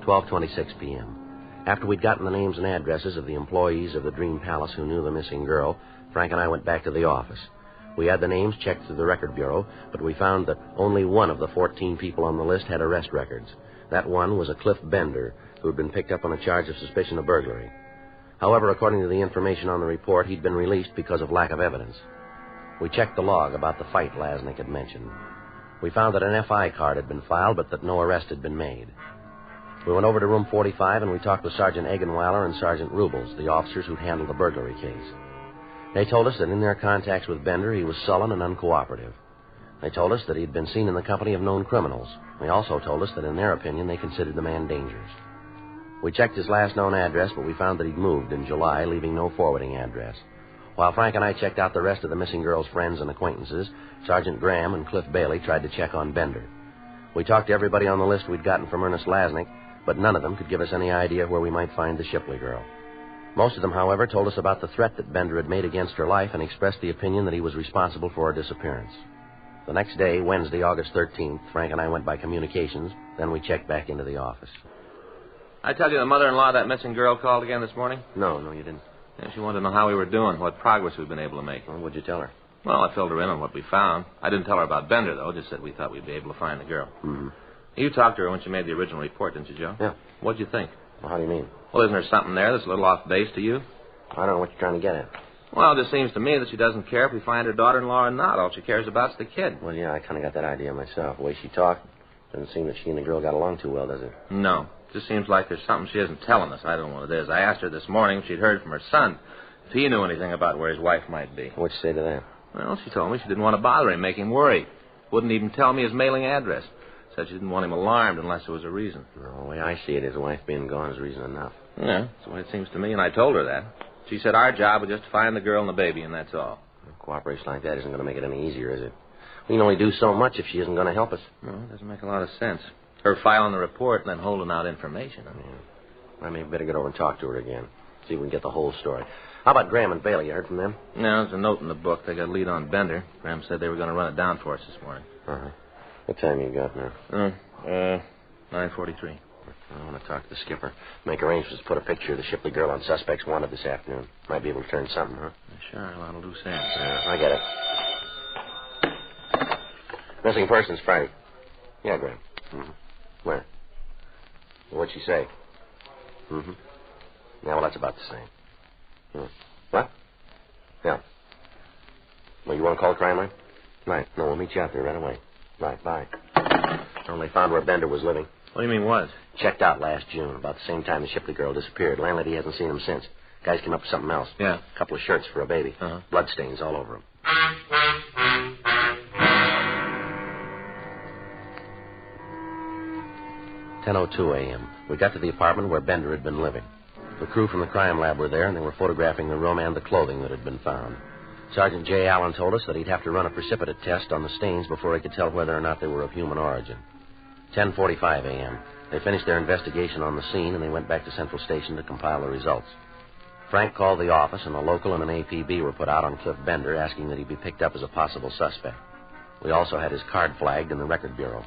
12:26 p.m. After we'd gotten the names and addresses of the employees of the Dream Palace who knew the missing girl, Frank and I went back to the office. We had the names checked through the record bureau, but we found that only one of the 14 people on the list had arrest records. That one was a Cliff Bender, who had been picked up on a charge of suspicion of burglary. However, according to the information on the report, he'd been released because of lack of evidence. We checked the log about the fight Lasnik had mentioned. We found that an FI card had been filed, but that no arrest had been made. We went over to room 45, and we talked with Sergeant Eggenweiler and Sergeant Rubles, the officers who'd handled the burglary case. They told us that in their contacts with Bender, he was sullen and uncooperative. They told us that he'd been seen in the company of known criminals. They also told us that in their opinion, they considered the man dangerous. We checked his last known address, but we found that he'd moved in July, leaving no forwarding address. While Frank and I checked out the rest of the missing girl's friends and acquaintances, Sergeant Graham and Cliff Bailey tried to check on Bender. We talked to everybody on the list we'd gotten from Ernest Lasnik, but none of them could give us any idea where we might find the Shipley girl. Most of them, however, told us about the threat that Bender had made against her life and expressed the opinion that he was responsible for her disappearance. The next day, Wednesday, August 13th, Frank and I went by communications, then we checked back into the office. I tell you the mother-in-law of that missing girl called again this morning? No, you didn't. Yeah, she wanted to know how we were doing, what progress we've been able to make. Well, what'd you tell her? Well, I filled her in on what we found. I didn't tell her about Bender, though, just said we thought we'd be able to find the girl. Mm-hmm. You talked to her when she made the original report, didn't you, Joe? Yeah. What'd you think? Well, how do you mean? Well, isn't there something there that's a little off base to you? I don't know what you're trying to get at. Well, it just seems to me that she doesn't care if we find her daughter-in-law or not. All she cares about is the kid. Well, yeah, I kind of got that idea myself. The way she talked, doesn't seem that she and the girl got along too well, does it? No. It just seems like there's something she isn't telling us. I don't know what it is. I asked her this morning if she'd heard from her son, if he knew anything about where his wife might be. What'd you say to that? Well, she told me she didn't want to bother him, make him worry. Wouldn't even tell me his mailing address. Said she didn't want him alarmed unless there was a reason. No, the way I see it, his wife being gone is reason enough. Yeah, that's the way it seems to me, and I told her that. She said our job was just to find the girl and the baby, and that's all. Cooperation like that isn't going to make it any easier, is it? We can only do so much if she isn't going to help us. No, it doesn't make a lot of sense. Her filing the report and then holding out information. I may better get over and talk to her again. See if we can get the whole story. How about Graham and Bailey? You heard from them? No, there's a note in the book. They got a lead on Bender. Graham said they were going to run it down for us this morning. Uh-huh. What time you got now? 9:43. I want to talk to the skipper. Make arrangements to put a picture of the Shipley girl on Suspects Wanted this afternoon. Might be able to turn something, huh? Sure, a lot of loose ends. I get it. Missing persons Friday. Yeah, Graham. Mm-hmm. Where? What'd she say? Mm-hmm. Yeah, well, that's about the same. What? Yeah. Well, you want to call the crime line? Right. No, we'll meet you out there right away. Right, bye. Well, they found where Bender was living. What do you mean, was? Checked out last June, about the same time the Shipley girl disappeared. Landlady hasn't seen him since. Guys came up with something else. Yeah. A couple of shirts for a baby. Uh-huh. Bloodstains all over him. 10:02 a.m. We got to the apartment where Bender had been living. The crew from the crime lab were there, and they were photographing the room and the clothing that had been found. Sergeant J. Allen told us that he'd have to run a precipitate test on the stains before he could tell whether or not they were of human origin. 10:45 a.m. They finished their investigation on the scene, and they went back to Central Station to compile the results. Frank called the office, and a local and an APB were put out on Cliff Bender, asking that he be picked up as a possible suspect. We also had his card flagged in the record bureau.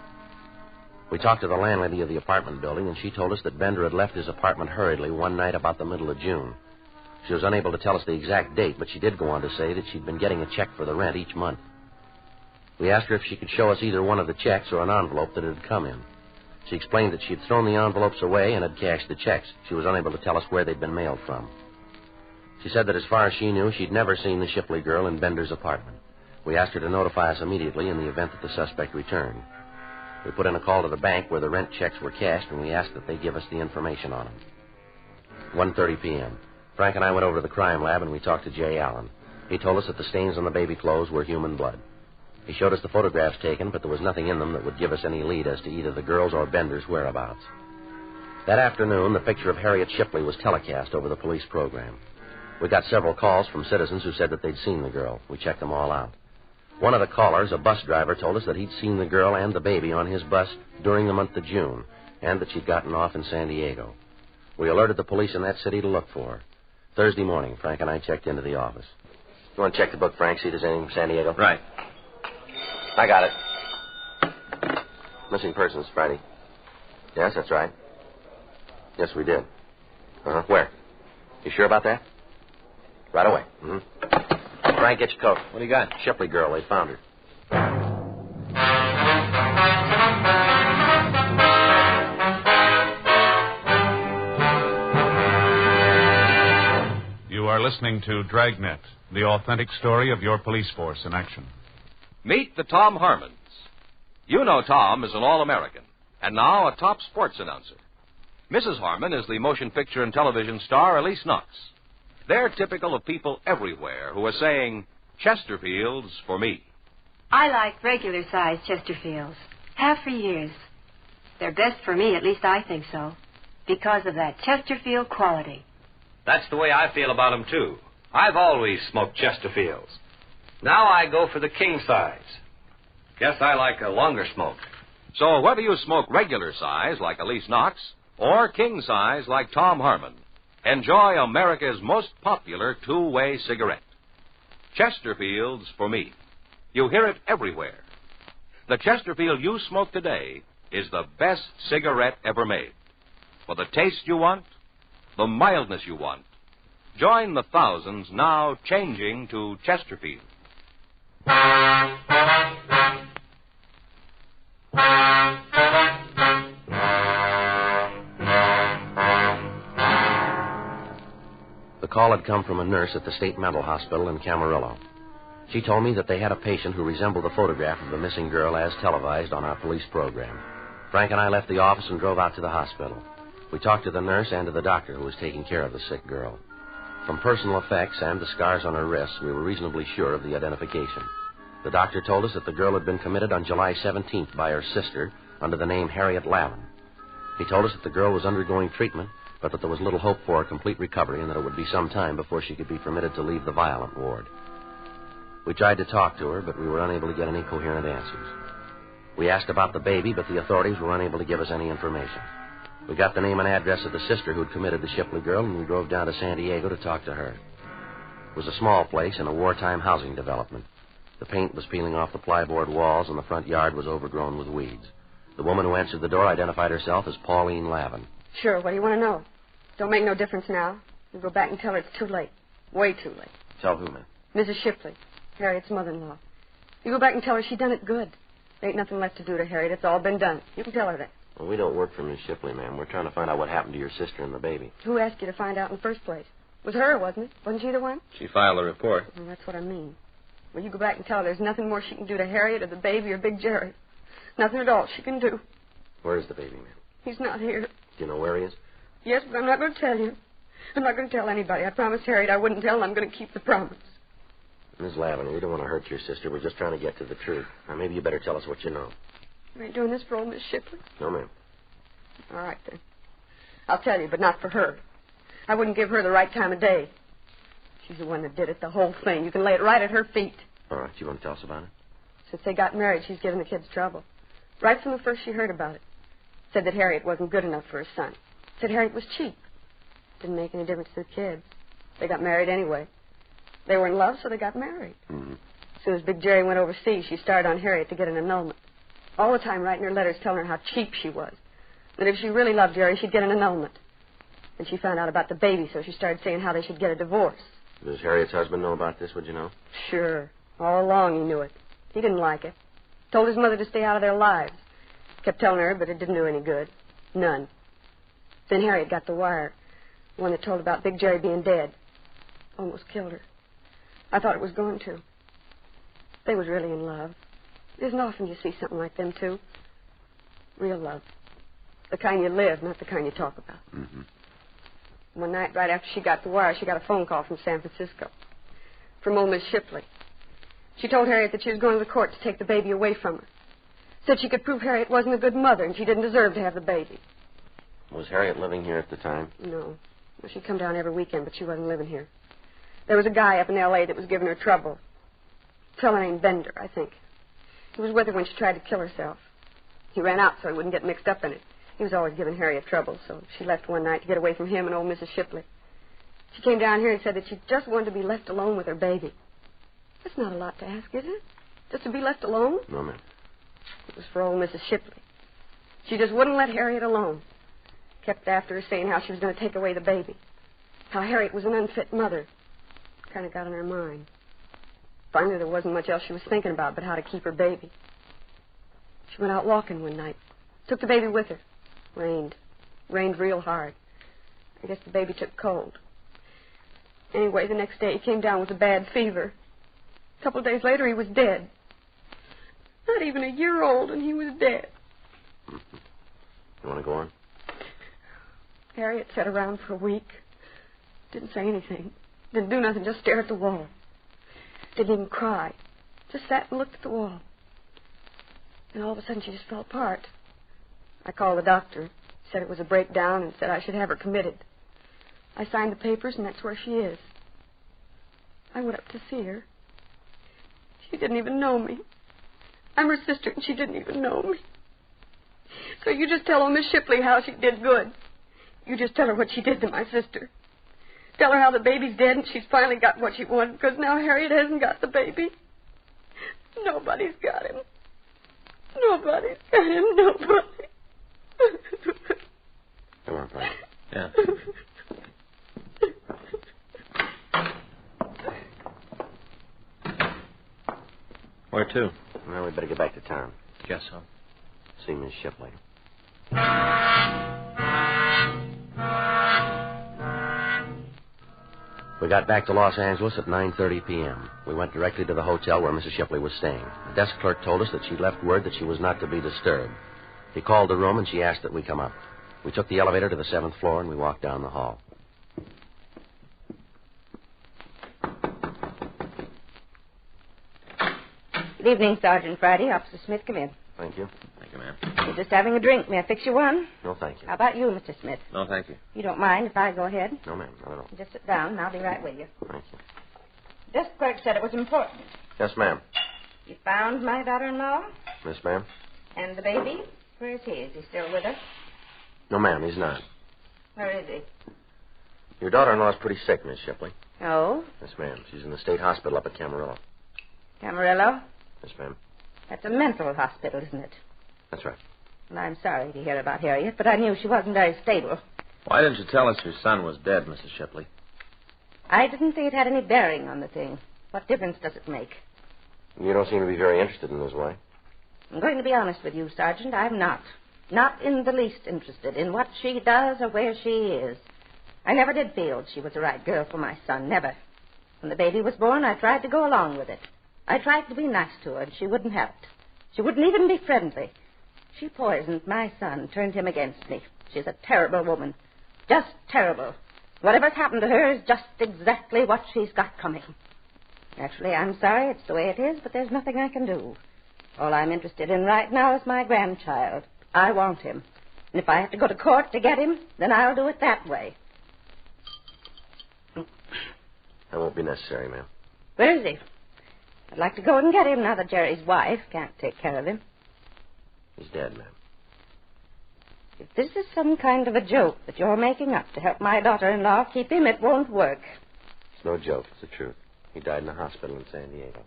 We talked to the landlady of the apartment building, and she told us that Bender had left his apartment hurriedly one night about the middle of June. She was unable to tell us the exact date, but she did go on to say that she'd been getting a check for the rent each month. We asked her if she could show us either one of the checks or an envelope that had come in. She explained that she had thrown the envelopes away and had cashed the checks. She was unable to tell us where they'd been mailed from. She said that as far as she knew, she'd never seen the Shipley girl in Bender's apartment. We asked her to notify us immediately in the event that the suspect returned. We put in a call to the bank where the rent checks were cashed, and we asked that they give us the information on them. 1:30 p.m. Frank and I went over to the crime lab, and we talked to Jay Allen. He told us that the stains on the baby clothes were human blood. He showed us the photographs taken, but there was nothing in them that would give us any lead as to either the girl's or Bender's whereabouts. That afternoon, the picture of Harriet Shipley was telecast over the police program. We got several calls from citizens who said that they'd seen the girl. We checked them all out. One of the callers, a bus driver, told us that he'd seen the girl and the baby on his bus during the month of June, and that she'd gotten off in San Diego. We alerted the police in that city to look for her. Thursday morning, Frank and I checked into the office. You want to check the book, Frank, see if there's anything from San Diego? Right. I got it. Missing persons, Friday. Yes, that's right. Yes, we did. Uh-huh. Where? You sure about that? Right away. Mm-hmm. Frank, get your coat. What do you got? Shipley girl. They found her. You are listening to Dragnet, the authentic story of your police force in action. Meet the Tom Harmons. You know Tom is an All-American, and now a top sports announcer. Mrs. Harmon is the motion picture and television star Elise Knox. They're typical of people everywhere who are saying, Chesterfields for me. I like regular-sized Chesterfields. Have for years. They're best for me, at least I think so, because of that Chesterfield quality. That's the way I feel about them, too. I've always smoked Chesterfields. Now I go for the king size. Guess I like a longer smoke. So whether you smoke regular size like Elise Knox or king size like Tom Harmon, enjoy America's most popular two-way cigarette. Chesterfields for me. You hear it everywhere. The Chesterfield you smoke today is the best cigarette ever made. For the taste you want, the mildness you want, join the thousands now changing to Chesterfield. The call had come from a nurse at the State Mental Hospital in Camarillo. She told me that they had a patient who resembled the photograph of the missing girl as televised on our police program. Frank and I left the office and drove out to the hospital. We talked to the nurse and to the doctor who was taking care of the sick girl. From personal effects and the scars on her wrists, we were reasonably sure of the identification. The doctor told us that the girl had been committed on July 17th by her sister under the name Harriet Lavin. He told us that the girl was undergoing treatment, but that there was little hope for a complete recovery and that it would be some time before she could be permitted to leave the violent ward. We tried to talk to her, but we were unable to get any coherent answers. We asked about the baby, but the authorities were unable to give us any information. We got the name and address of the sister who'd committed the Shipley girl, and we drove down to San Diego to talk to her. It was a small place in a wartime housing development. The paint was peeling off the plyboard walls, and the front yard was overgrown with weeds. The woman who answered the door identified herself as Pauline Lavin. Sure, what do you want to know? Don't make no difference now. You go back and tell her it's too late. Way too late. Tell who, man? Mrs. Shipley, Harriet's mother-in-law. You go back and tell her she done it good. There ain't nothing left to do to Harriet. It's all been done. You can tell her that. Well, we don't work for Miss Shipley, ma'am. We're trying to find out what happened to your sister and the baby. Who asked you to find out in the first place? It was her, wasn't it? Wasn't she the one? She filed a report. Well, that's what I mean. Well, you go back and tell her there's nothing more she can do to Harriet or the baby or Big Jerry. Nothing at all she can do. Where is the baby, ma'am? He's not here. Do you know where he is? Yes, but I'm not going to tell you. I'm not going to tell anybody. I promised Harriet I wouldn't tell, and I'm going to keep the promise. Miss Lavin, we don't want to hurt your sister. We're just trying to get to the truth. Now, maybe you better tell us what you know. You ain't doing this for old Miss Shipley? No, ma'am. All right, then. I'll tell you, but not for her. I wouldn't give her the right time of day. She's the one that did it, the whole thing. You can lay it right at her feet. All right, you want to tell us about it? Since they got married, she's given the kids trouble. Right from the first she heard about it. Said that Harriet wasn't good enough for her son. Said Harriet was cheap. Didn't make any difference to the kids. They got married anyway. They were in love, so they got married. Mm-hmm. As soon as Big Jerry went overseas, she started on Harriet to get an annulment. All the time writing her letters telling her how cheap she was. That if she really loved Jerry, she'd get an annulment. And she found out about the baby, so she started saying how they should get a divorce. Does Harriet's husband know about this, would you know? Sure. All along he knew it. He didn't like it. Told his mother to stay out of their lives. Kept telling her, but it didn't do any good. None. Then Harriet got the wire. The one that told about Big Jerry being dead. Almost killed her. I thought it was going to. They was really in love. It isn't often you see something like them two. Real love. The kind you live, not the kind you talk about. Mm-hmm. One night, right after she got the wire, she got a phone call from San Francisco. From old Miss Shipley. She told Harriet that she was going to the court to take the baby away from her. Said she could prove Harriet wasn't a good mother and she didn't deserve to have the baby. Was Harriet living here at the time? No. Well, she'd come down every weekend, but she wasn't living here. There was a guy up in L.A. that was giving her trouble. A fellow named Bender, I think. He was with her when she tried to kill herself. He ran out so he wouldn't get mixed up in it. He was always giving Harriet trouble, so she left one night to get away from him and old Mrs. Shipley. She came down here and said that she just wanted to be left alone with her baby. That's not a lot to ask, is it? Just to be left alone? No, ma'am. It was for old Mrs. Shipley. She just wouldn't let Harriet alone. Kept after her saying how she was going to take away the baby. How Harriet was an unfit mother. Kind of got on her mind. Finally, there wasn't much else she was thinking about but how to keep her baby. She went out walking one night. Took the baby with her. Rained. Rained real hard. I guess the baby took cold. Anyway, the next day he came down with a bad fever. A couple of days later, he was dead. Not even a year old, and he was dead. Mm-hmm. You want to go on? Harriet sat around for a week. Didn't say anything. Didn't do nothing, just stare at the wall. Didn't even cry. Just sat and looked at the wall. And all of a sudden, she just fell apart. I called the doctor. Said it was a breakdown and said I should have her committed. I signed the papers, and that's where she is. I went up to see her. She didn't even know me. I'm her sister, and she didn't even know me. So you just tell old Miss Shipley how she did good. You just tell her what she did to my sister. Tell her how the baby's dead, and she's finally got what she wanted, because now Harriet hasn't got the baby. Nobody's got him. Nobody's got him, nobody. Come on, Frank. Yeah. Where to? Well, we better get back to town. Guess so. See Miss Shipley. We got back to Los Angeles at 9:30 p.m. We went directly to the hotel where Mrs. Shipley was staying. The desk clerk told us that she left word that she was not to be disturbed. He called the room, and she asked that we come up. We took the elevator to the 7th floor, and we walked down the hall. Good evening, Sergeant Friday. Officer Smith, come in. Thank you. Thank you, ma'am. You're just having a drink. May I fix you one? No, thank you. How about you, Mr. Smith? No, thank you. You don't mind if I go ahead? No, ma'am. Not at all. Just sit down, and I'll be right with you. Thank you. Desk clerk said it was important. Yes, ma'am. You found my daughter-in-law? Yes, ma'am. And the baby? Where is he? Is he still with us? No, ma'am, he's not. Where is he? Your daughter-in-law's pretty sick, Miss Shipley. Oh? Yes, ma'am. She's in the state hospital up at Camarillo. Camarillo? Yes, ma'am. That's a mental hospital, isn't it? That's right. Well, I'm sorry to hear about Harriet, but I knew she wasn't very stable. Why didn't you tell us your son was dead, Mrs. Shipley? I didn't think it had any bearing on the thing. What difference does it make? You don't seem to be very interested in his wife. I'm going to be honest with you, Sergeant. I'm not. Not in the least interested in what she does or where she is. I never did feel she was the right girl for my son. Never. When the baby was born, I tried to go along with it. I tried to be nice to her, and she wouldn't have it. She wouldn't even be friendly. She poisoned my son, turned him against me. She's a terrible woman. Just terrible. Whatever's happened to her is just exactly what she's got coming. Actually, I'm sorry it's the way it is, but there's nothing I can do. All I'm interested in right now is my grandchild. I want him. And if I have to go to court to get him, then I'll do it that way. That won't be necessary, ma'am. Where is he? I'd like to go and get him now that Jerry's wife can't take care of him. He's dead, ma'am. If this is some kind of a joke that you're making up to help my daughter-in-law keep him, it won't work. It's no joke. It's the truth. He died in a hospital in San Diego.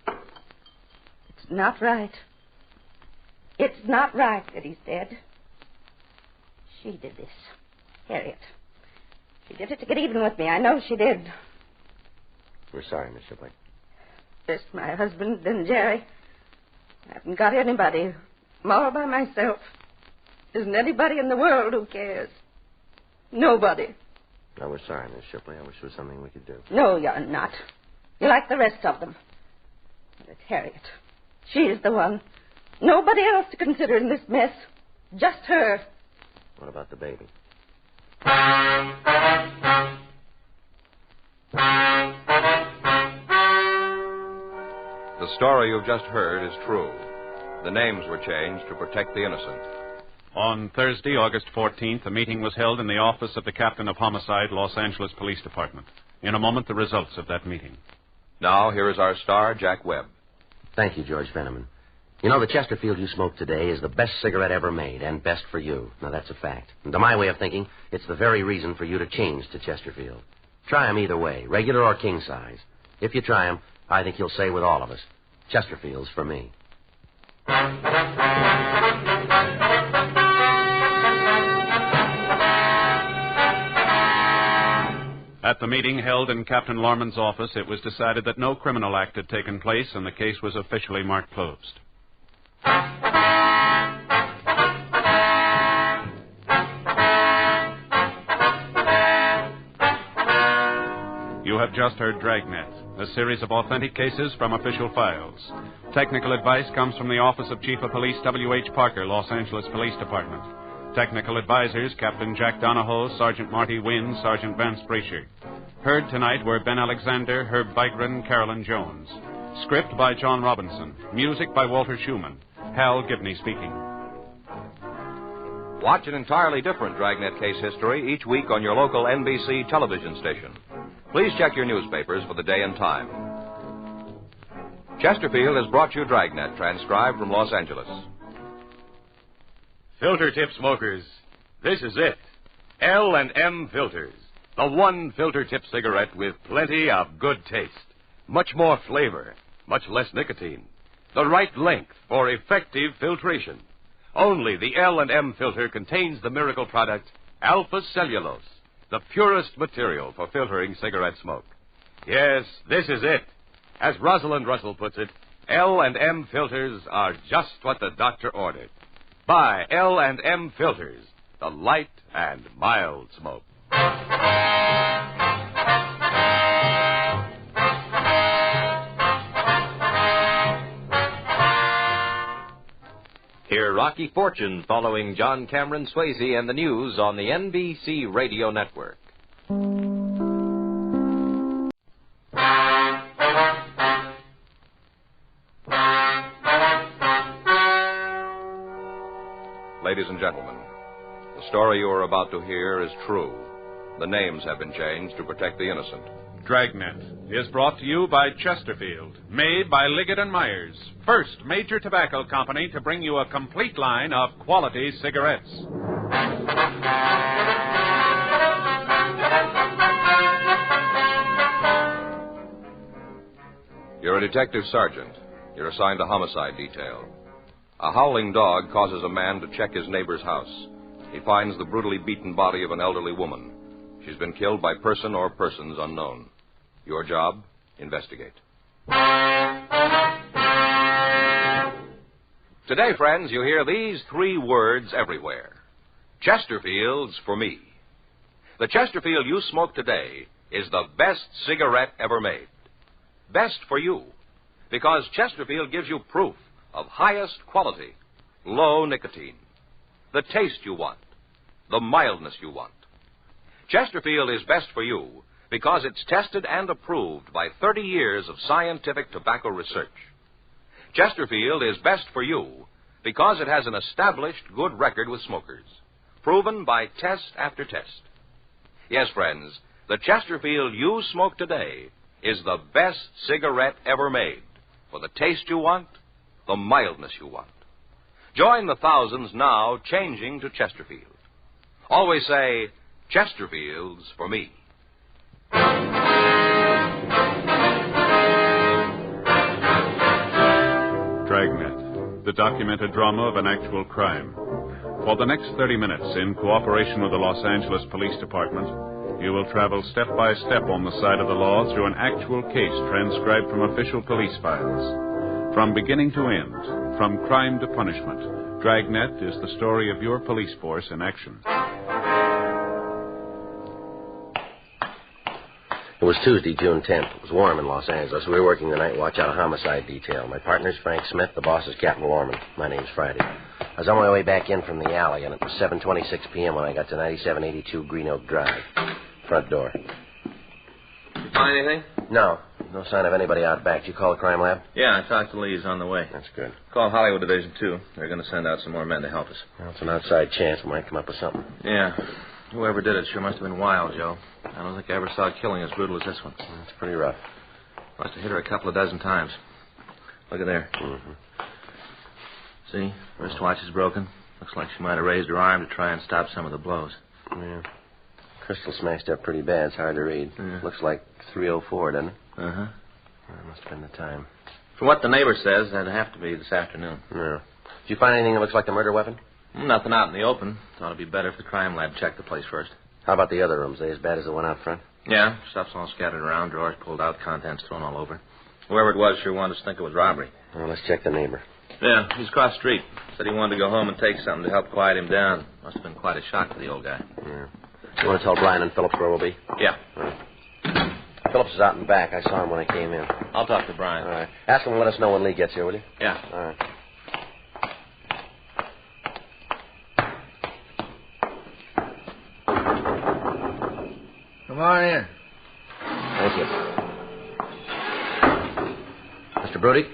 It's not right. It's not right that he's dead. She did this. Harriet. She did it to get even with me. I know she did. We're sorry, Miss Shipley. First my husband, then Jerry. I haven't got anybody. I'm all by myself. There isn't anybody in the world who cares. Nobody. No, we're sorry, Miss Shipley. I wish there was something we could do. No, you're not. You're like the rest of them. But it's Harriet. She's the one. Nobody else to consider in this mess. Just her. What about the baby? The story you've just heard is true. The names were changed to protect the innocent. On Thursday, August 14th, a meeting was held in the office of the Captain of Homicide, Los Angeles Police Department. In a moment, the results of that meeting. Now, here is our star, Jack Webb. Thank you, George Fenneman. You know, the Chesterfield you smoked today is the best cigarette ever made, and best for you. Now, that's a fact. And to my way of thinking, it's the very reason for you to change to Chesterfield. Try 'em either way, regular or king size. If you try 'em, I think you'll say with all of us, Chesterfield's for me. At the meeting held in Captain Lorman's office, it was decided that no criminal act had taken place, and the case was officially marked closed. You have just heard Dragnet, a series of authentic cases from official files. Technical advice comes from the Office of Chief of Police W.H. Parker, Los Angeles Police Department. Technical advisors, Captain Jack Donahoe, Sergeant Marty Wynn, Sergeant Vance Brasher. Heard tonight were Ben Alexander, Herb Vigran, Carolyn Jones. Script by John Robinson. Music by Walter Schumann. Hal Gibney speaking. Watch an entirely different Dragnet case history each week on your local NBC television station. Please check your newspapers for the day and time. Chesterfield has brought you Dragnet, transcribed from Los Angeles. Filter tip smokers, this is it. L&M Filters. The one filter tip cigarette with plenty of good taste. Much more flavor. Much less nicotine. The right length for effective filtration. Only the L&M filter contains the miracle product, alpha cellulose, the purest material for filtering cigarette smoke. Yes, this is it. As Rosalind Russell puts it, L&M filters are just what the doctor ordered. Buy L&M filters, the light and mild smoke. Hear Rocky Fortune following John Cameron Swayze and the news on the NBC Radio Network. Ladies and gentlemen, the story you are about to hear is true. The names have been changed to protect the innocent. Dragnet is brought to you by Chesterfield, made by Liggett & Myers, first major tobacco company to bring you a complete line of quality cigarettes. You're a detective sergeant. You're assigned to homicide detail. A howling dog causes a man to check his neighbor's house. He finds the brutally beaten body of an elderly woman. She's been killed by person or persons unknown. Your job, investigate. Today, friends, you hear these three words everywhere. Chesterfield's for me. The Chesterfield you smoke today is the best cigarette ever made. Best for you, because Chesterfield gives you proof of highest quality, low nicotine. The taste you want, the mildness you want. Chesterfield is best for you because it's tested and approved by 30 years of scientific tobacco research. Chesterfield is best for you because it has an established good record with smokers, proven by test after test. Yes, friends, the Chesterfield you smoke today is the best cigarette ever made for the taste you want, the mildness you want. Join the thousands now changing to Chesterfield. Always say, Chesterfield's for me. Dragnet, the documented drama of an actual crime. For the next 30 minutes, in cooperation with the Los Angeles Police Department, you will travel step by step on the side of the law through an actual case transcribed from official police files. From beginning to end, from crime to punishment, Dragnet is the story of your police force in action. It was Tuesday, June 10th. It was warm in Los Angeles. We were working the night watch out of homicide detail. My partner's Frank Smith. The boss is Captain Lorman. My name's Friday. I was on my way back in from the alley, and it was 7:26 p.m. when I got to 9782 Green Oak Drive. Front door. You find anything? No. No sign of anybody out back. Did you call the crime lab? Yeah, I talked to Lee. He's on the way. That's good. Call Hollywood Division, too. They're going to send out some more men to help us. Well, it's an outside chance we might come up with something. Yeah. Whoever did it sure must have been wild, Joe. I don't think I ever saw a killing as brutal as this one. It's pretty rough. Must have hit her a couple of dozen times. Look at there. Mm-hmm. See? Wristwatch is broken. Looks like she might have raised her arm to try and stop some of the blows. Yeah. Crystal smashed up pretty bad. It's hard to read. Yeah. Looks like 3:04, doesn't it? Uh-huh. That must have been the time. From what the neighbor says, that'd have to be this afternoon. Yeah. Did you find anything that looks like the murder weapon? Nothing out in the open. Thought it'd be better if the crime lab checked the place first. How about the other rooms? They as bad as the one out front? Yeah, stuff's all scattered around, drawers pulled out, contents thrown all over. Whoever it was sure wanted us to think it was robbery. Well, let's check the neighbor. Yeah, he's across the street. Said he wanted to go home and take something to help quiet him down. Must have been quite a shock to the old guy. Yeah. You want to tell Brian and Phillips where we'll be? Yeah. All right. Phillips is out in back. I saw him when I came in. I'll talk to Brian. All right. Ask him to let us know when Lee gets here, will you? Yeah. All right. Come on in. Thank you. Mr. Brody?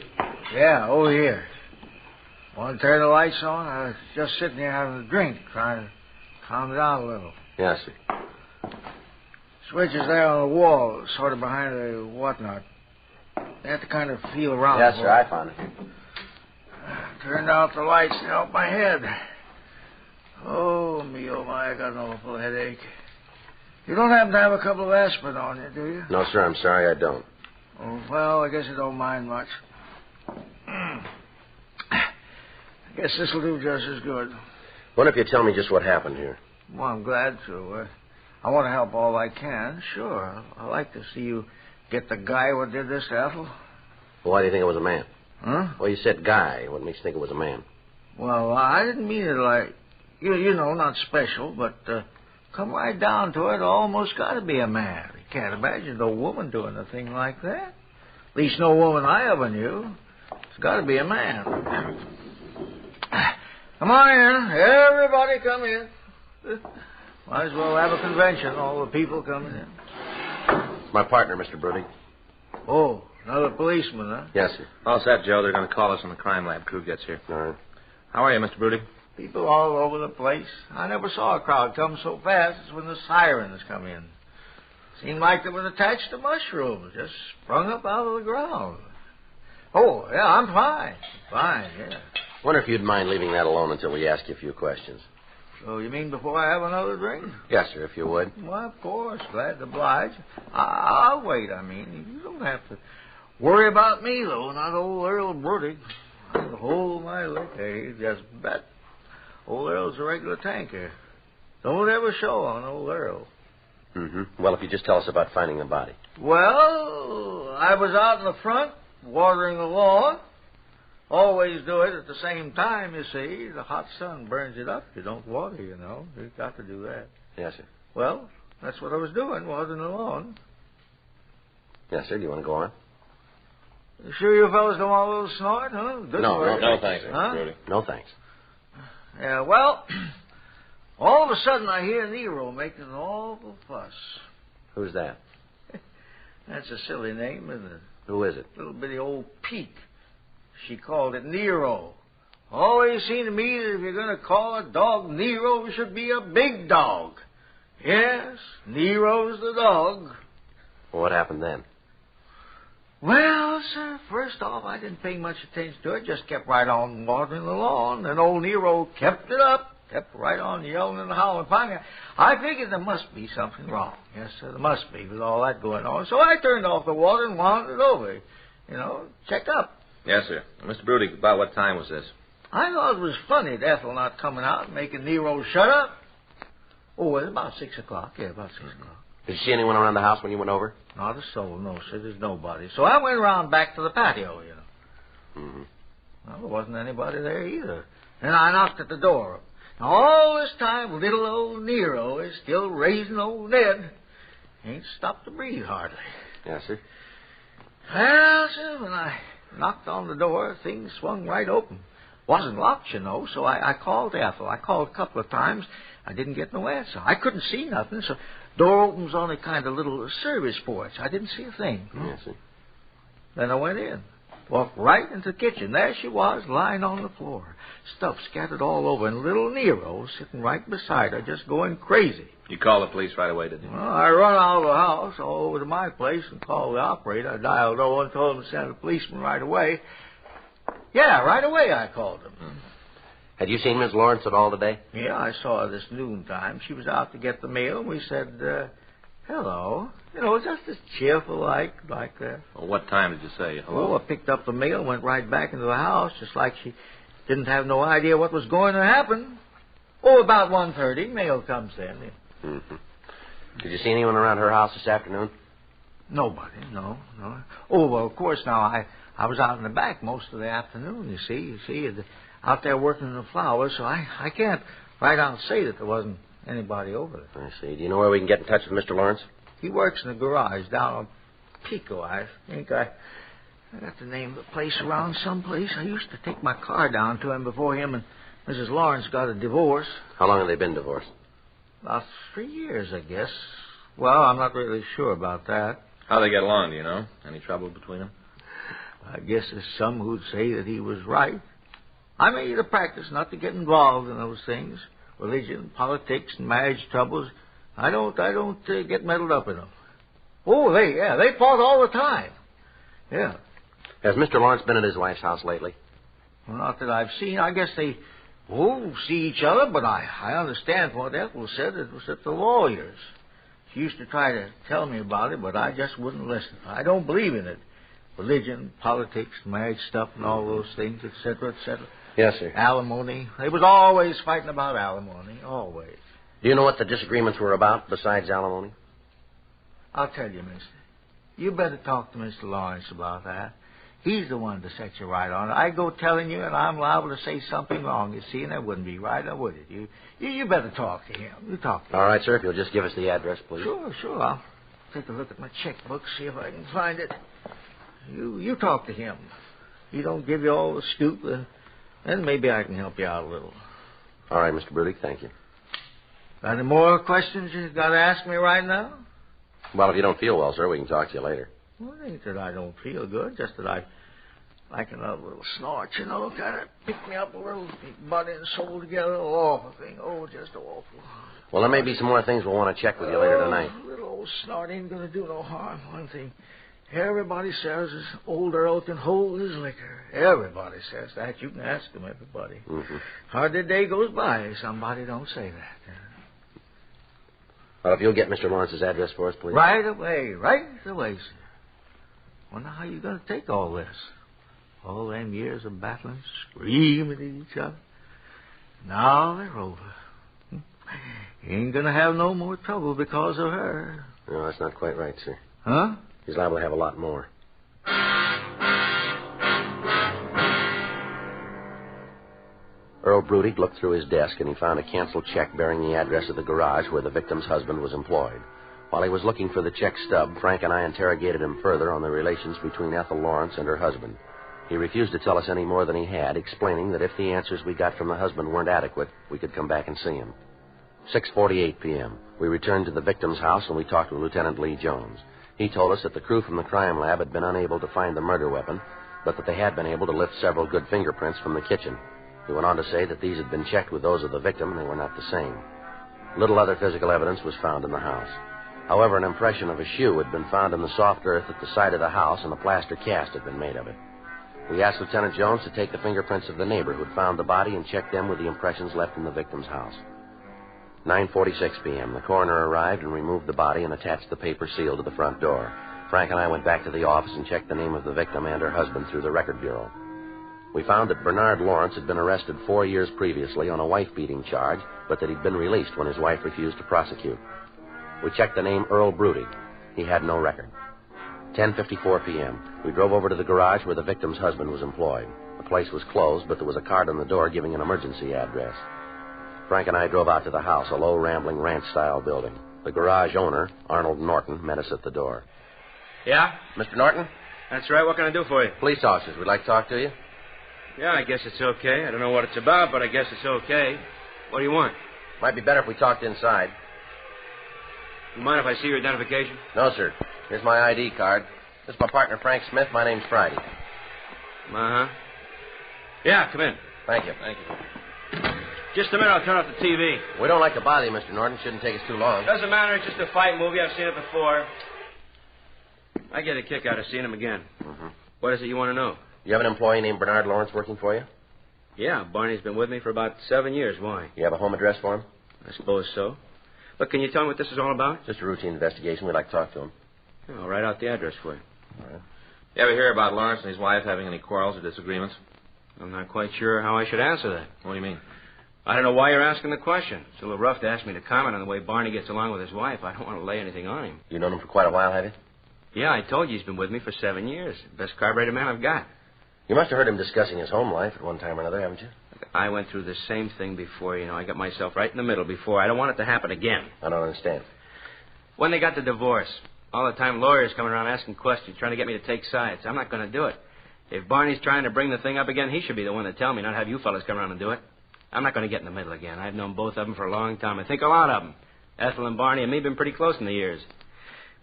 Yeah, over here. Want to turn the lights on? I was just sitting there having a drink, trying to calm down a little. Yes, sir. Switch is there on the wall, sort of behind the whatnot. You have to kind of feel around. Yes, sir, I found it. Turned out the lights to help my head. Oh, me, oh, my, I got an awful headache. You don't happen to have a couple of aspirin on you, do you? No, sir, I'm sorry, I don't. Oh, well, I guess you don't mind much. I guess this'll do just as good. Wonder if you'd tell me just what happened here. Well, I'm glad to. I want to help all I can, sure. I'd like to see you get the guy what did this to Ethel. Well, why do you think it was a man? Huh? Well, you said guy. What makes you think it was a man? Well, I didn't mean it like, you know, not special, but come right down to it, almost got to be a man. You can't imagine no woman doing a thing like that. At least no woman I ever knew. It's got to be a man. Come on in. Everybody come in. Might as well have a convention, all the people coming in. It's my partner, Mr. Brody. Oh, another policeman, huh? Yes, sir. All set, Joe. They're going to call us when the crime lab crew gets here. All right. How are you, Mr. Brody? People all over the place. I never saw a crowd come so fast as when the sirens come in. Seemed like they was attached to mushrooms, just sprung up out of the ground. Oh, yeah, I'm fine. Fine, yeah. Wonder if you'd mind leaving that alone until we ask you a few questions. So you mean before I have another drink? Yes, sir, if you would. Well, of course. Glad to oblige. I'll wait, I mean. You don't have to worry about me, though, not old Earl Brody. I'll hold my liquor. You just bet. Old Earl's a regular tanker. Don't ever show on old Earl. Mm-hmm. Well, if you just tell us about finding the body. Well, I was out in the front, watering the lawn. Always do it at the same time, you see. The hot sun burns it up. You don't water, you know. You've got to do that. Yes, sir. Well, that's what I was doing, watering the lawn. Yes, sir. Do you want to go on? You sure you fellas don't want a little snort, huh? Good work. No, thanks, huh? Rudy. No, thanks. Yeah, well, all of a sudden I hear Nero making an awful fuss. Who's that? That's a silly name, isn't it? Who is it? Little bitty old Pete. She called it Nero. Always seemed to me that if you're going to call a dog Nero, it should be a big dog. Yes, Nero's the dog. Well, what happened then? Well, sir, first off, I didn't pay much attention to it. Just kept right on watering the lawn. And old Nero kept it up. Kept right on yelling and howling. Finally, I figured there must be something wrong. Yes, sir, there must be with all that going on. So I turned off the water and wandered over. Check up. Yes, sir. Mr. Brody, about what time was this? I thought it was funny, Ethel not coming out and making Nero shut up. Oh, it was about 6 o'clock. Yeah, about 6 o'clock. Did you see anyone around the house when you went over? Not a soul, no, sir. There's nobody. So I went around back to the patio, Mm-hmm. Well, there wasn't anybody there either. Then I knocked at the door. Now, all this time, little old Nero is still raising old Ned. Ain't stopped to breathe hardly. Yes, sir. Well, sir, when I knocked on the door, things swung right open. Wasn't locked, so I called Ethel. I called a couple of times. I didn't get no answer. I couldn't see nothing, so door opens on a kind of little service porch. I didn't see a thing. Yes, sir. Then I went in. Walked right into the kitchen. There she was, lying on the floor. Stuff scattered all over, and little Nero sitting right beside her, just going crazy. You called the police right away, didn't you? Well, I run out of the house, all over to my place, and called the operator. I dialed 0 and told him to send a policeman right away. Yeah, right away I called him. Had you seen Miss Lawrence at all today? Yeah, I saw her this noontime. She was out to get the mail, and we said, hello. Just as cheerful like that. Well, what time did you say hello? Oh, I picked up the mail, went right back into the house, just like she didn't have no idea what was going to happen. Oh, about 1:30, mail comes in. Mm-hmm. Did you see anyone around her house this afternoon? Nobody, no. Oh, well, of course, now, I was out in the back most of the afternoon, you see, out there working in the flowers, so I can't right out say that there wasn't anybody over there. I see. Do you know where we can get in touch with Mr. Lawrence? He works in the garage down on Pico, I think. I got the name of the place around someplace. I used to take my car down to him before him and Mrs. Lawrence got a divorce. How long have they been divorced? About 3 years, I guess. Well, I'm not really sure about that. How they get along, do you know? Any trouble between them? I guess there's some who'd say that he was right. I made it a practice not to get involved in those things. Religion, politics, and marriage troubles. I don't get meddled up in them. Oh, they fought all the time. Yeah. Has Mr. Lawrence been at his wife's house lately? Well, not that I've seen. I guess they, see each other, but I understand from what Ethel said. It was at the lawyer's. She used to try to tell me about it, but I just wouldn't listen. I don't believe in it. Religion, politics, marriage stuff, and all those things, et cetera, et cetera. Yes, sir. Alimony. They was always fighting about alimony, always. Do you know what the disagreements were about besides alimony? I'll tell you, mister. You better talk to Mr. Lawrence about that. He's the one to set you right on it. I go telling you, and I'm liable to say something wrong, you see, and that wouldn't be right, would it? You better talk to him. You talk to him. All right, sir, if you'll just give us the address, please. Sure. I'll take a look at my checkbook, see if I can find it. You talk to him. He don't give you all the scoop, then maybe I can help you out a little. All right, Mr. Brudig, thank you. Got any more questions you got to ask me right now? Well, if you don't feel well, sir, we can talk to you later. Well, it ain't that I don't feel good, just that I like another little snort, kind of pick me up a little, body and soul together, an awful thing. Oh, just awful. Well, there may be some more things we'll want to check with you later tonight. A little old snort ain't going to do no harm. One thing, everybody says is old Earl can hold his liquor. Everybody says that. You can ask them, everybody. Mm-hmm. Hardly a day goes by somebody don't say that. Well, if you'll get Mr. Lawrence's address for us, please. Right away, sir. Wonder how you going to take all this. All them years of battling, screaming at each other. Now they're over. You ain't going to have no more trouble because of her. No, that's not quite right, sir. Huh? He's liable to have a lot more. Earl Brudig looked through his desk and he found a canceled check bearing the address of the garage where the victim's husband was employed. While he was looking for the check stub, Frank and I interrogated him further on the relations between Ethel Lawrence and her husband. He refused to tell us any more than he had, explaining that if the answers we got from the husband weren't adequate, we could come back and see him. 6:48 p.m. We returned to the victim's house and we talked with Lieutenant Lee Jones. He told us that the crew from the crime lab had been unable to find the murder weapon, but that they had been able to lift several good fingerprints from the kitchen. He went on to say that these had been checked with those of the victim and they were not the same. Little other physical evidence was found in the house. However, an impression of a shoe had been found in the soft earth at the side of the house, and a plaster cast had been made of it. We asked Lieutenant Jones to take the fingerprints of the neighbor who had found the body and check them with the impressions left in the victim's house. 9:46 p.m. The coroner arrived and removed the body and attached the paper seal to the front door. Frank and I went back to the office and checked the name of the victim and her husband through the record bureau. We found that Bernard Lawrence had been arrested 4 years previously on a wife-beating charge, but that he'd been released when his wife refused to prosecute. We checked the name Earl Broody. He had no record. 10:54 p.m. We drove over to the garage where the victim's husband was employed. The place was closed, but there was a card on the door giving an emergency address. Frank and I drove out to the house, a low, rambling ranch-style building. The garage owner, Arnold Norton, met us at the door. Yeah? Mr. Norton? That's right. What can I do for you? Police officers. We'd like to talk to you. Yeah, I guess it's okay. I don't know what it's about, but I guess it's okay. What do you want? Might be better if we talked inside. You mind if I see your identification? No, sir. Here's my ID card. This is my partner, Frank Smith. My name's Friday. Uh-huh. Yeah, come in. Thank you. Thank you. Just a minute, I'll turn off the TV. We don't like to bother you, Mr. Norton. Shouldn't take us too long. Doesn't matter. It's just a fight movie. I've seen it before. I get a kick out of seeing him again. Mm-hmm. What is it you want to know? You have an employee named Bernard Lawrence working for you? Yeah, Barney's been with me for about 7 years. Why? You have a home address for him? I suppose so. But can you tell me what this is all about? Just a routine investigation. We'd like to talk to him. I'll write out the address for you. All right. You ever hear about Lawrence and his wife having any quarrels or disagreements? I'm not quite sure how I should answer that. What do you mean? I don't know why you're asking the question. It's a little rough to ask me to comment on the way Barney gets along with his wife. I don't want to lay anything on him. You've known him for quite a while, have you? Yeah, I told you he's been with me for 7 years. Best carburetor man I've got. You must have heard him discussing his home life at one time or another, haven't you? I went through the same thing before, you know. I got myself right in the middle before. I don't want it to happen again. I don't understand. When they got the divorce, all the time lawyers coming around asking questions, trying to get me to take sides. I'm not going to do it. If Barney's trying to bring the thing up again, he should be the one to tell me, not have you fellas come around and do it. I'm not going to get in the middle again. I've known both of them for a long time. I think a lot of them. Ethel and Barney and me have been pretty close in the years.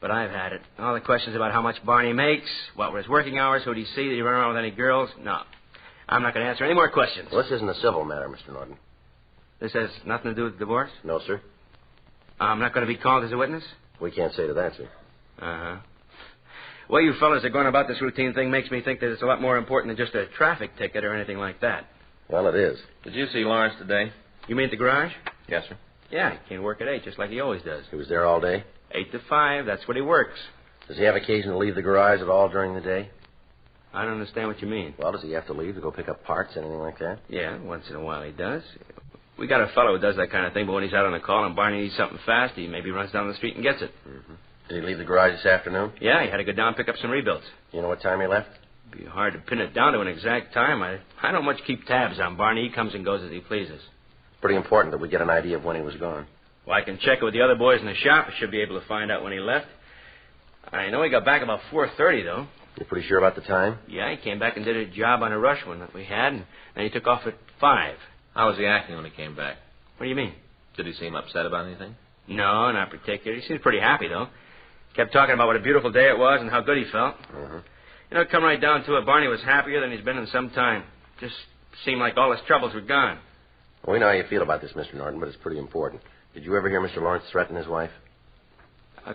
But I've had it. All the questions about how much Barney makes, what were his working hours, who'd he see, did he run around with any girls? No. I'm not going to answer any more questions. Well, this isn't a civil matter, Mr. Norton. This has nothing to do with the divorce? No, sir. I'm not going to be called as a witness? We can't say to that, sir. Uh-huh. The way you fellas are going about this routine thing makes me think that it's a lot more important than just a traffic ticket or anything like that. Well, it is. Did you see Lawrence today? You mean at the garage? Yes, sir. Yeah, he came to work at 8, just like he always does. He was there all day? 8 to 5, that's what he works. Does he have occasion to leave the garage at all during the day? I don't understand what you mean. Well, does he have to leave to go pick up parts, anything like that? Yeah, once in a while he does. We got a fellow who does that kind of thing, but when he's out on a call and Barney needs something fast, he maybe runs down the street and gets it. Mm-hmm. Did he leave the garage this afternoon? Yeah, he had to go down and pick up some rebuilds. You know what time he left? It'd be hard to pin it down to an exact time. I don't much keep tabs on Barney. He comes and goes as he pleases. It's pretty important that we get an idea of when he was gone. Well, I can check it with the other boys in the shop. I should be able to find out when he left. I know he got back about 4:30, though. You're pretty sure about the time? Yeah, he came back and did a job on a rush one that we had, and then he took off at 5. How was he acting when he came back? What do you mean? Did he seem upset about anything? No, not particularly. He seemed pretty happy, though. Kept talking about what a beautiful day it was and how good he felt. Mm-hmm. You know, it come right down to it, Barney was happier than he's been in some time. Just seemed like all his troubles were gone. Well, we know how you feel about this, Mr. Norton, but it's pretty important. Did you ever hear Mr. Lawrence threaten his wife?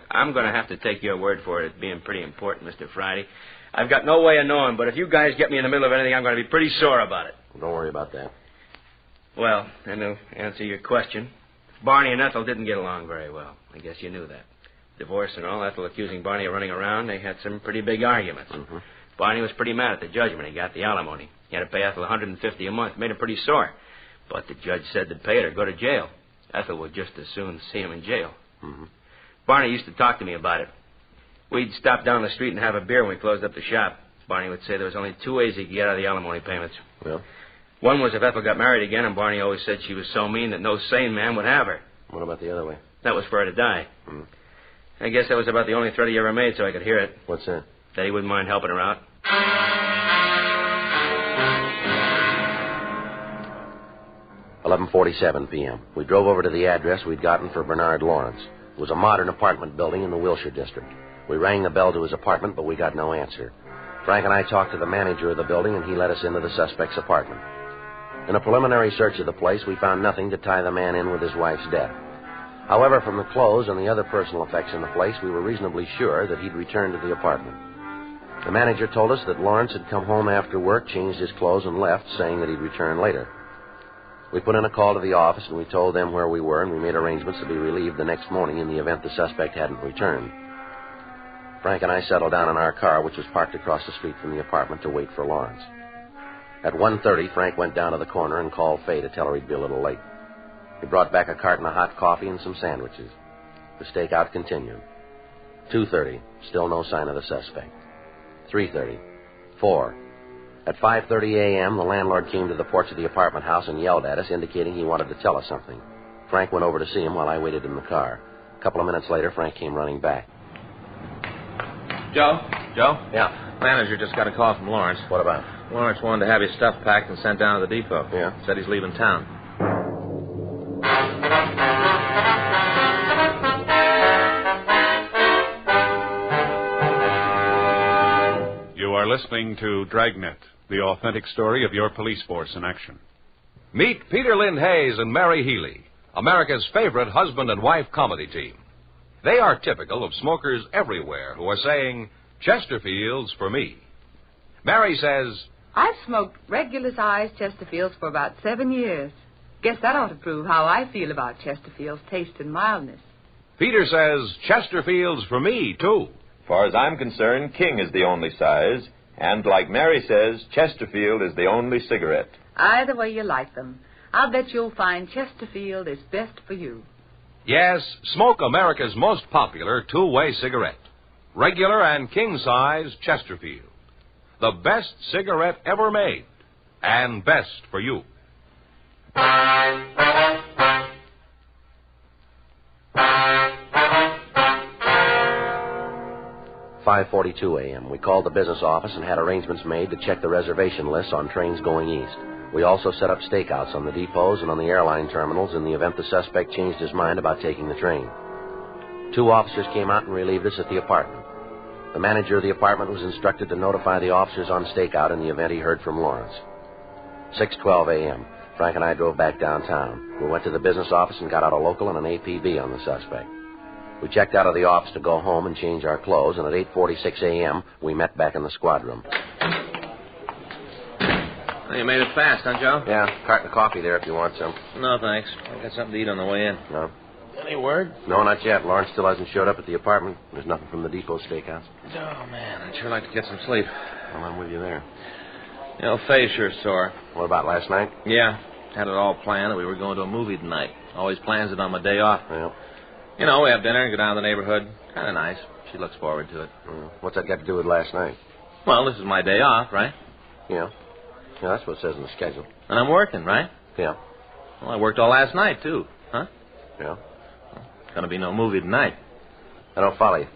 I'm going to have to take your word for it as being pretty important, Mr. Friday. I've got no way of knowing, but if you guys get me in the middle of anything, I'm going to be pretty sore about it. Well, don't worry about that. Well, and to answer your question, Barney and Ethel didn't get along very well. I guess you knew that. Divorce and all, Ethel accusing Barney of running around, they had some pretty big arguments. Mm-hmm. Barney was pretty mad at the judge when he got the alimony. He had to pay Ethel $150 a month. Made him pretty sore. But the judge said to pay it or go to jail. Ethel would just as soon see him in jail. Mm-hmm. Barney used to talk to me about it. We'd stop down the street and have a beer when we closed up the shop. Barney would say there was only 2 ways he could get out of the alimony payments. Well? One was if Ethel got married again, and Barney always said she was so mean that no sane man would have her. What about the other way? That was for her to die. Mm. I guess that was about the only threat he ever made so I could hear it. What's that? That he wouldn't mind helping her out. 11:47 p.m. We drove over to the address we'd gotten for Bernard Lawrence. It was a modern apartment building in the Wilshire district. We rang the bell to his apartment, but we got no answer. Frank and I talked to the manager of the building, and he let us into the suspect's apartment. In a preliminary search of the place, we found nothing to tie the man in with his wife's death. However, from the clothes and the other personal effects in the place, we were reasonably sure that he'd returned to the apartment. The manager told us that Lawrence had come home after work, changed his clothes, and left, saying that he'd return later. We put in a call to the office, and we told them where we were, and we made arrangements to be relieved the next morning in the event the suspect hadn't returned. Frank and I settled down in our car, which was parked across the street from the apartment, to wait for Lawrence. At 1:30, Frank went down to the corner and called Fay to tell her he'd be a little late. He brought back a carton of hot coffee and some sandwiches. The stakeout continued. 2:30, still no sign of the suspect. 3:30, 4. At 5:30 a.m., the landlord came to the porch of the apartment house and yelled at us, indicating he wanted to tell us something. Frank went over to see him while I waited in the car. A couple of minutes later, Frank came running back. Joe? Yeah? Manager just got a call from Lawrence. What about? Lawrence wanted to have his stuff packed and sent down to the depot. Yeah? Said he's leaving town. You are listening to Dragnet, the authentic story of your police force in action. Meet Peter Lynn Hayes and Mary Healy, America's favorite husband and wife comedy team. They are typical of smokers everywhere who are saying, Chesterfields for me. Mary says, I've smoked regular-sized Chesterfields for about 7 years. Guess that ought to prove how I feel about Chesterfield's taste and mildness. Peter says, Chesterfields for me, too. As far as I'm concerned, King is the only size. And like Mary says, Chesterfield is the only cigarette. Either way you like them, I'll bet you'll find Chesterfield is best for you. Yes, smoke America's most popular two-way cigarette. Regular and king-size Chesterfield. The best cigarette ever made. And best for you. 5:42 a.m. We called the business office and had arrangements made to check the reservation lists on trains going east. We also set up stakeouts on the depots and on the airline terminals in the event the suspect changed his mind about taking the train. 2 officers came out and relieved us at the apartment. The manager of the apartment was instructed to notify the officers on stakeout in the event he heard from Lawrence. 6:12 a.m. Frank and I drove back downtown. We went to the business office and got out a local and an APB on the suspect. We checked out of the office to go home and change our clothes, and at 8:46 a.m., we met back in the squad room. Well, you made it fast, huh, Joe? Yeah, carton of coffee there if you want some. No, thanks. I got something to eat on the way in. No? Any word? No, not yet. Lawrence still hasn't showed up at the apartment. There's nothing from the depot steakhouse. Oh, man, I'd sure like to get some sleep. Well, I'm with you there. You know, Faye's sure sore. What about last night? Yeah, had it all planned that we were going to a movie tonight. Always plans it on my day off. Yeah. You know, we have dinner and go down to the neighborhood. Kind of nice. She looks forward to it. What's that got to do with last night? Well, this is my day off, right? Yeah. Yeah, that's what it says in the schedule. And I'm working, right? Yeah. Well, I worked all last night, too. Huh? Yeah. Going to be no movie tonight. I don't follow you.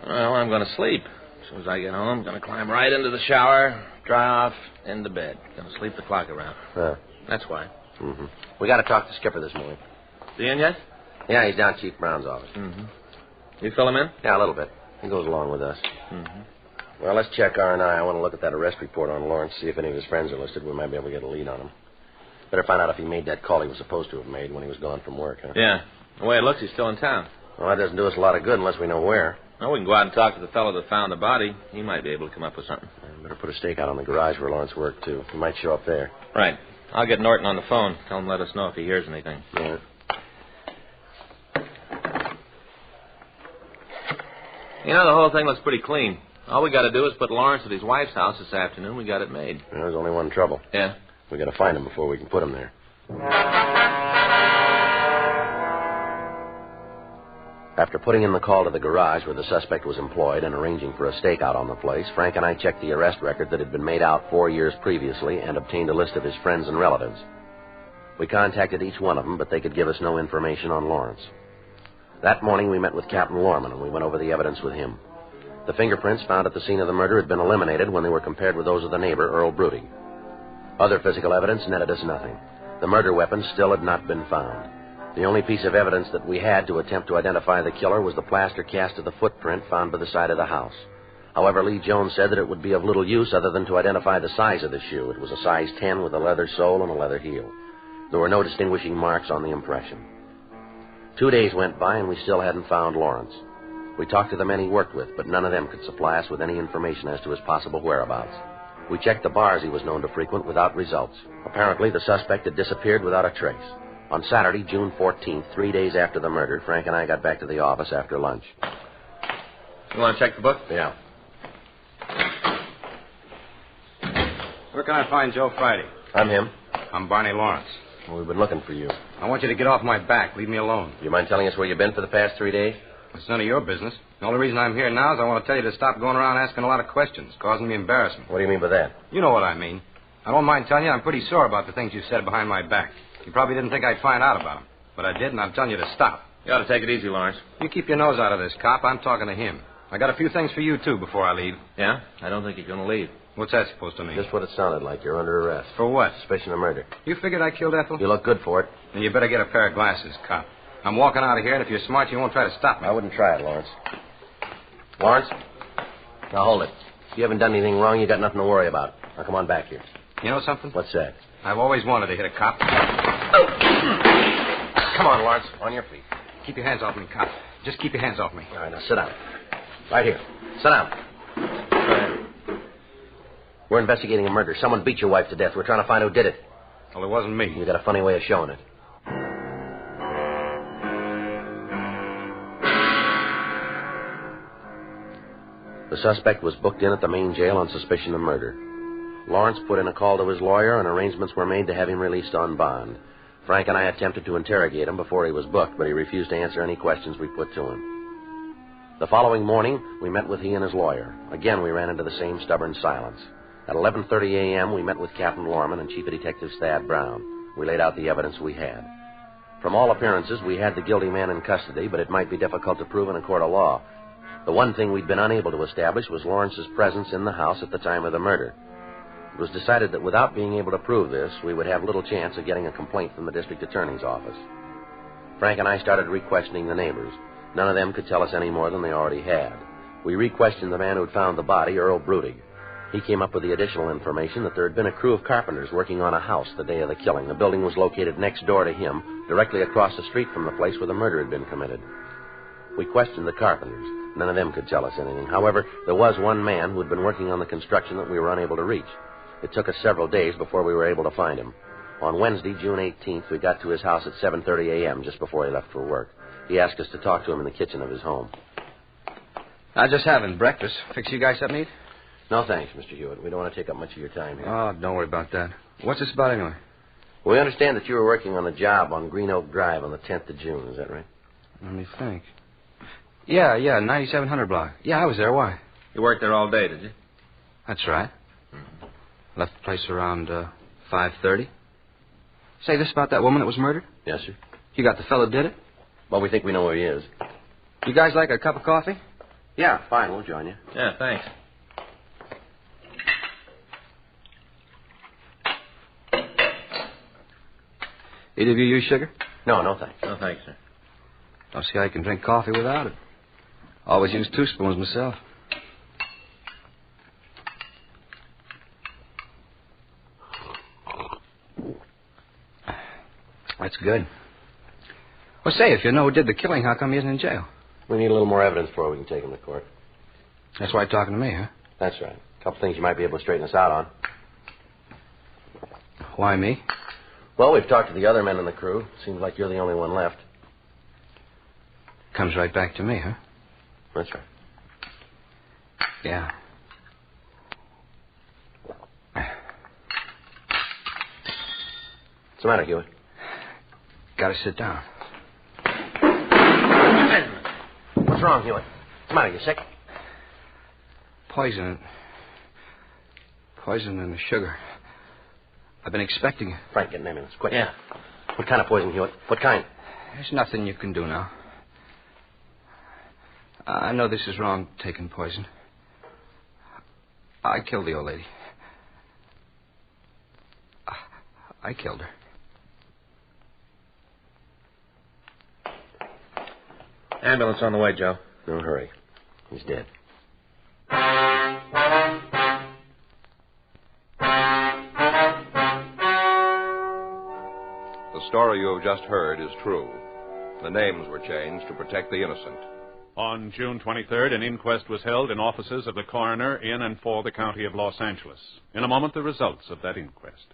Well, I'm going to sleep. As soon as I get home, I'm going to climb right into the shower, dry off, into bed. Going to sleep the clock around. That's why. Mm-hmm. We got to talk to Skipper this morning. Is he in yet? Yeah, he's down at Chief Brown's office. Mm-hmm. You fill him in? Yeah, a little bit. He goes along with us. Mm-hmm. Well, let's check R&I. I want to look at that arrest report on Lawrence, see if any of his friends are listed. We might be able to get a lead on him. Better find out if he made that call he was supposed to have made when he was gone from work, huh? Yeah. The way it looks, he's still in town. Well, that doesn't do us a lot of good unless we know where. Well, we can go out and talk to the fellow that found the body. He might be able to come up with something. Better put a stakeout on the garage where Lawrence worked, too. He might show up there. Right. I'll get Norton on the phone. Tell him to let us know if he hears anything. Yeah. You know, the whole thing looks pretty clean. All we got to do is put Lawrence at his wife's house this afternoon. We got it made. Yeah, there's only one trouble. Yeah? We got to find him before we can put him there. After putting in the call to the garage where the suspect was employed and arranging for a stakeout on the place, Frank and I checked the arrest record that had been made out 4 years previously and obtained a list of his friends and relatives. We contacted each one of them, but they could give us no information on Lawrence. That morning, we met with Captain Lorman, and we went over the evidence with him. The fingerprints found at the scene of the murder had been eliminated when they were compared with those of the neighbor, Earl Brutig. Other physical evidence netted us nothing. The murder weapon still had not been found. The only piece of evidence that we had to attempt to identify the killer was the plaster cast of the footprint found by the side of the house. However, Lee Jones said that it would be of little use other than to identify the size of the shoe. It was a size 10 with a leather sole and a leather heel. There were no distinguishing marks on the impression. 2 days went by, and we still hadn't found Lawrence. We talked to the men he worked with, but none of them could supply us with any information as to his possible whereabouts. We checked the bars he was known to frequent without results. Apparently, the suspect had disappeared without a trace. On Saturday, June 14th, 3 days after the murder, Frank and I got back to the office after lunch. You want to check the book? Yeah. Where can I find Joe Friday? I'm him. I'm Barney Lawrence. Well, we've been looking for you. I want you to get off my back. Leave me alone. You mind telling us where you've been for the past 3 days? It's none of your business. The only reason I'm here now is I want to tell you to stop going around asking a lot of questions, causing me embarrassment. What do you mean by that? You know what I mean. I don't mind telling you I'm pretty sore about the things you said behind my back. You probably didn't think I'd find out about them. But I did, and I'm telling you to stop. You ought to take it easy, Lawrence. You keep your nose out of this, cop. I'm talking to him. I got a few things for you, too, before I leave. Yeah? I don't think you're going to leave. What's that supposed to mean? Just what it sounded like. You're under arrest. For what? Suspicion of murder. You figured I killed Ethel? You look good for it. Then you better get a pair of glasses, cop. I'm walking out of here, and if you're smart, you won't try to stop me. I wouldn't try it, Lawrence. Lawrence? Now, hold it. If you haven't done anything wrong, you got nothing to worry about. Now, come on back here. You know something? What's that? I've always wanted to hit a cop. Come on, Lawrence. On your feet. Keep your hands off me, cop. Just keep your hands off me. All right, now sit down. Right here. Sit down. Go ahead. We're investigating a murder. Someone beat your wife to death. We're trying to find who did it. Well, it wasn't me. You got a funny way of showing it. The suspect was booked in at the main jail on suspicion of murder. Lawrence put in a call to his lawyer, and arrangements were made to have him released on bond. Frank and I attempted to interrogate him before he was booked, but he refused to answer any questions we put to him. The following morning, we met with he and his lawyer. Again, we ran into the same stubborn silence. At 11:30 a.m., we met with Captain Lorman and Chief of Detectives Thad Brown. We laid out the evidence we had. From all appearances, we had the guilty man in custody, but it might be difficult to prove in a court of law. The one thing we'd been unable to establish was Lawrence's presence in the house at the time of the murder. It was decided that without being able to prove this, we would have little chance of getting a complaint from the district attorney's office. Frank and I started re-questioning the neighbors. None of them could tell us any more than they already had. We re-questioned the man who had found the body, Earl Brutig. He came up with the additional information that there had been a crew of carpenters working on a house the day of the killing. The building was located next door to him, directly across the street from the place where the murder had been committed. We questioned the carpenters. None of them could tell us anything. However, there was one man who had been working on the construction that we were unable to reach. It took us several days before we were able to find him. On Wednesday, June 18th, we got to his house at 7:30 a.m., just before he left for work. He asked us to talk to him in the kitchen of his home. I'm just having breakfast. Fix you guys something to eat? No, thanks, Mr. Hewitt. We don't want to take up much of your time here. Oh, don't worry about that. What's this about anyway? We understand that you were working on a job on Green Oak Drive on the 10th of June. Is that right? Let me think. Yeah, 9700 block. Yeah, I was there. Why? You worked there all day, did you? That's right. Left the place around 5:30. Say, this about that woman that was murdered? Yes, sir. You got the fellow that did it? Well, we think we know where he is. You guys like a cup of coffee? Yeah, fine. We'll join you. Yeah, thanks. Either of you use sugar? No, thanks. No, thanks, sir. I'll see how you can drink coffee without it. Always use 2 spoons myself. That's good. Well, say, if you know who did the killing, how come he isn't in jail? We need a little more evidence before we can take him to court. That's why you're talking to me, huh? That's right. A couple things you might be able to straighten us out on. Why me? Well, we've talked to the other men in the crew. Seems like you're the only one left. Comes right back to me, huh? That's right. Yeah. What's the matter, Hewitt? Gotta sit down. What's wrong, Hewitt? What's the matter? You sick? Poison in the sugar. I've been expecting it. Frank, get an ambulance, quick. Yeah. What kind of poison, Hewitt? What kind? There's nothing you can do now. I know this is wrong, taking poison. I killed the old lady. I killed her. Ambulance on the way, Joe. No hurry. He's dead. The story you have just heard is true. The names were changed to protect the innocent. On June 23rd, an inquest was held in offices of the coroner in and for the county of Los Angeles. In a moment, the results of that inquest.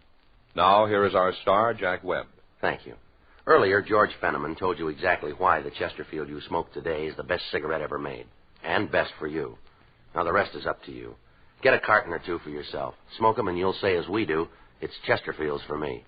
Now, here is our star, Jack Webb. Thank you. Earlier, George Fenneman told you exactly why the Chesterfield you smoke today is the best cigarette ever made. And best for you. Now, the rest is up to you. Get a carton or two for yourself. Smoke them and you'll say as we do, it's Chesterfields for me.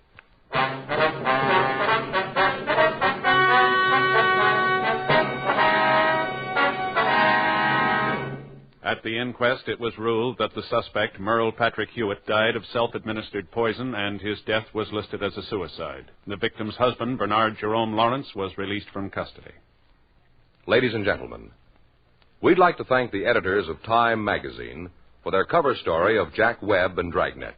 At the inquest, it was ruled that the suspect, Merle Patrick Hewitt, died of self-administered poison, and his death was listed as a suicide. The victim's husband, Bernard Jerome Lawrence, was released from custody. Ladies and gentlemen, we'd like to thank the editors of Time magazine for their cover story of Jack Webb and Dragnet.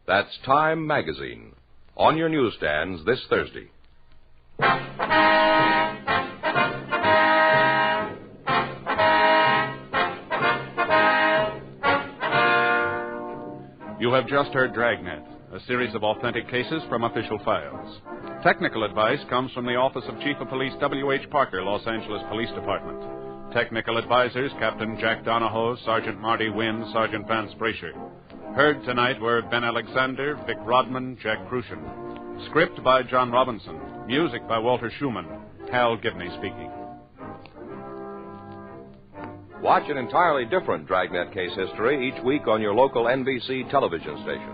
That's Time magazine, on your newsstands this Thursday. You have just heard Dragnet, a series of authentic cases from official files. Technical advice comes from the Office of Chief of Police W.H. Parker, Los Angeles Police Department. Technical advisors, Captain Jack Donahoe, Sergeant Marty Wynn, Sergeant Vance Brasher. Heard tonight were Ben Alexander, Vic Rodman, Jack Crucian. Script by John Robinson. Music by Walter Schumann. Hal Gibney speaking. Watch an entirely different Dragnet case history each week on your local NBC television station.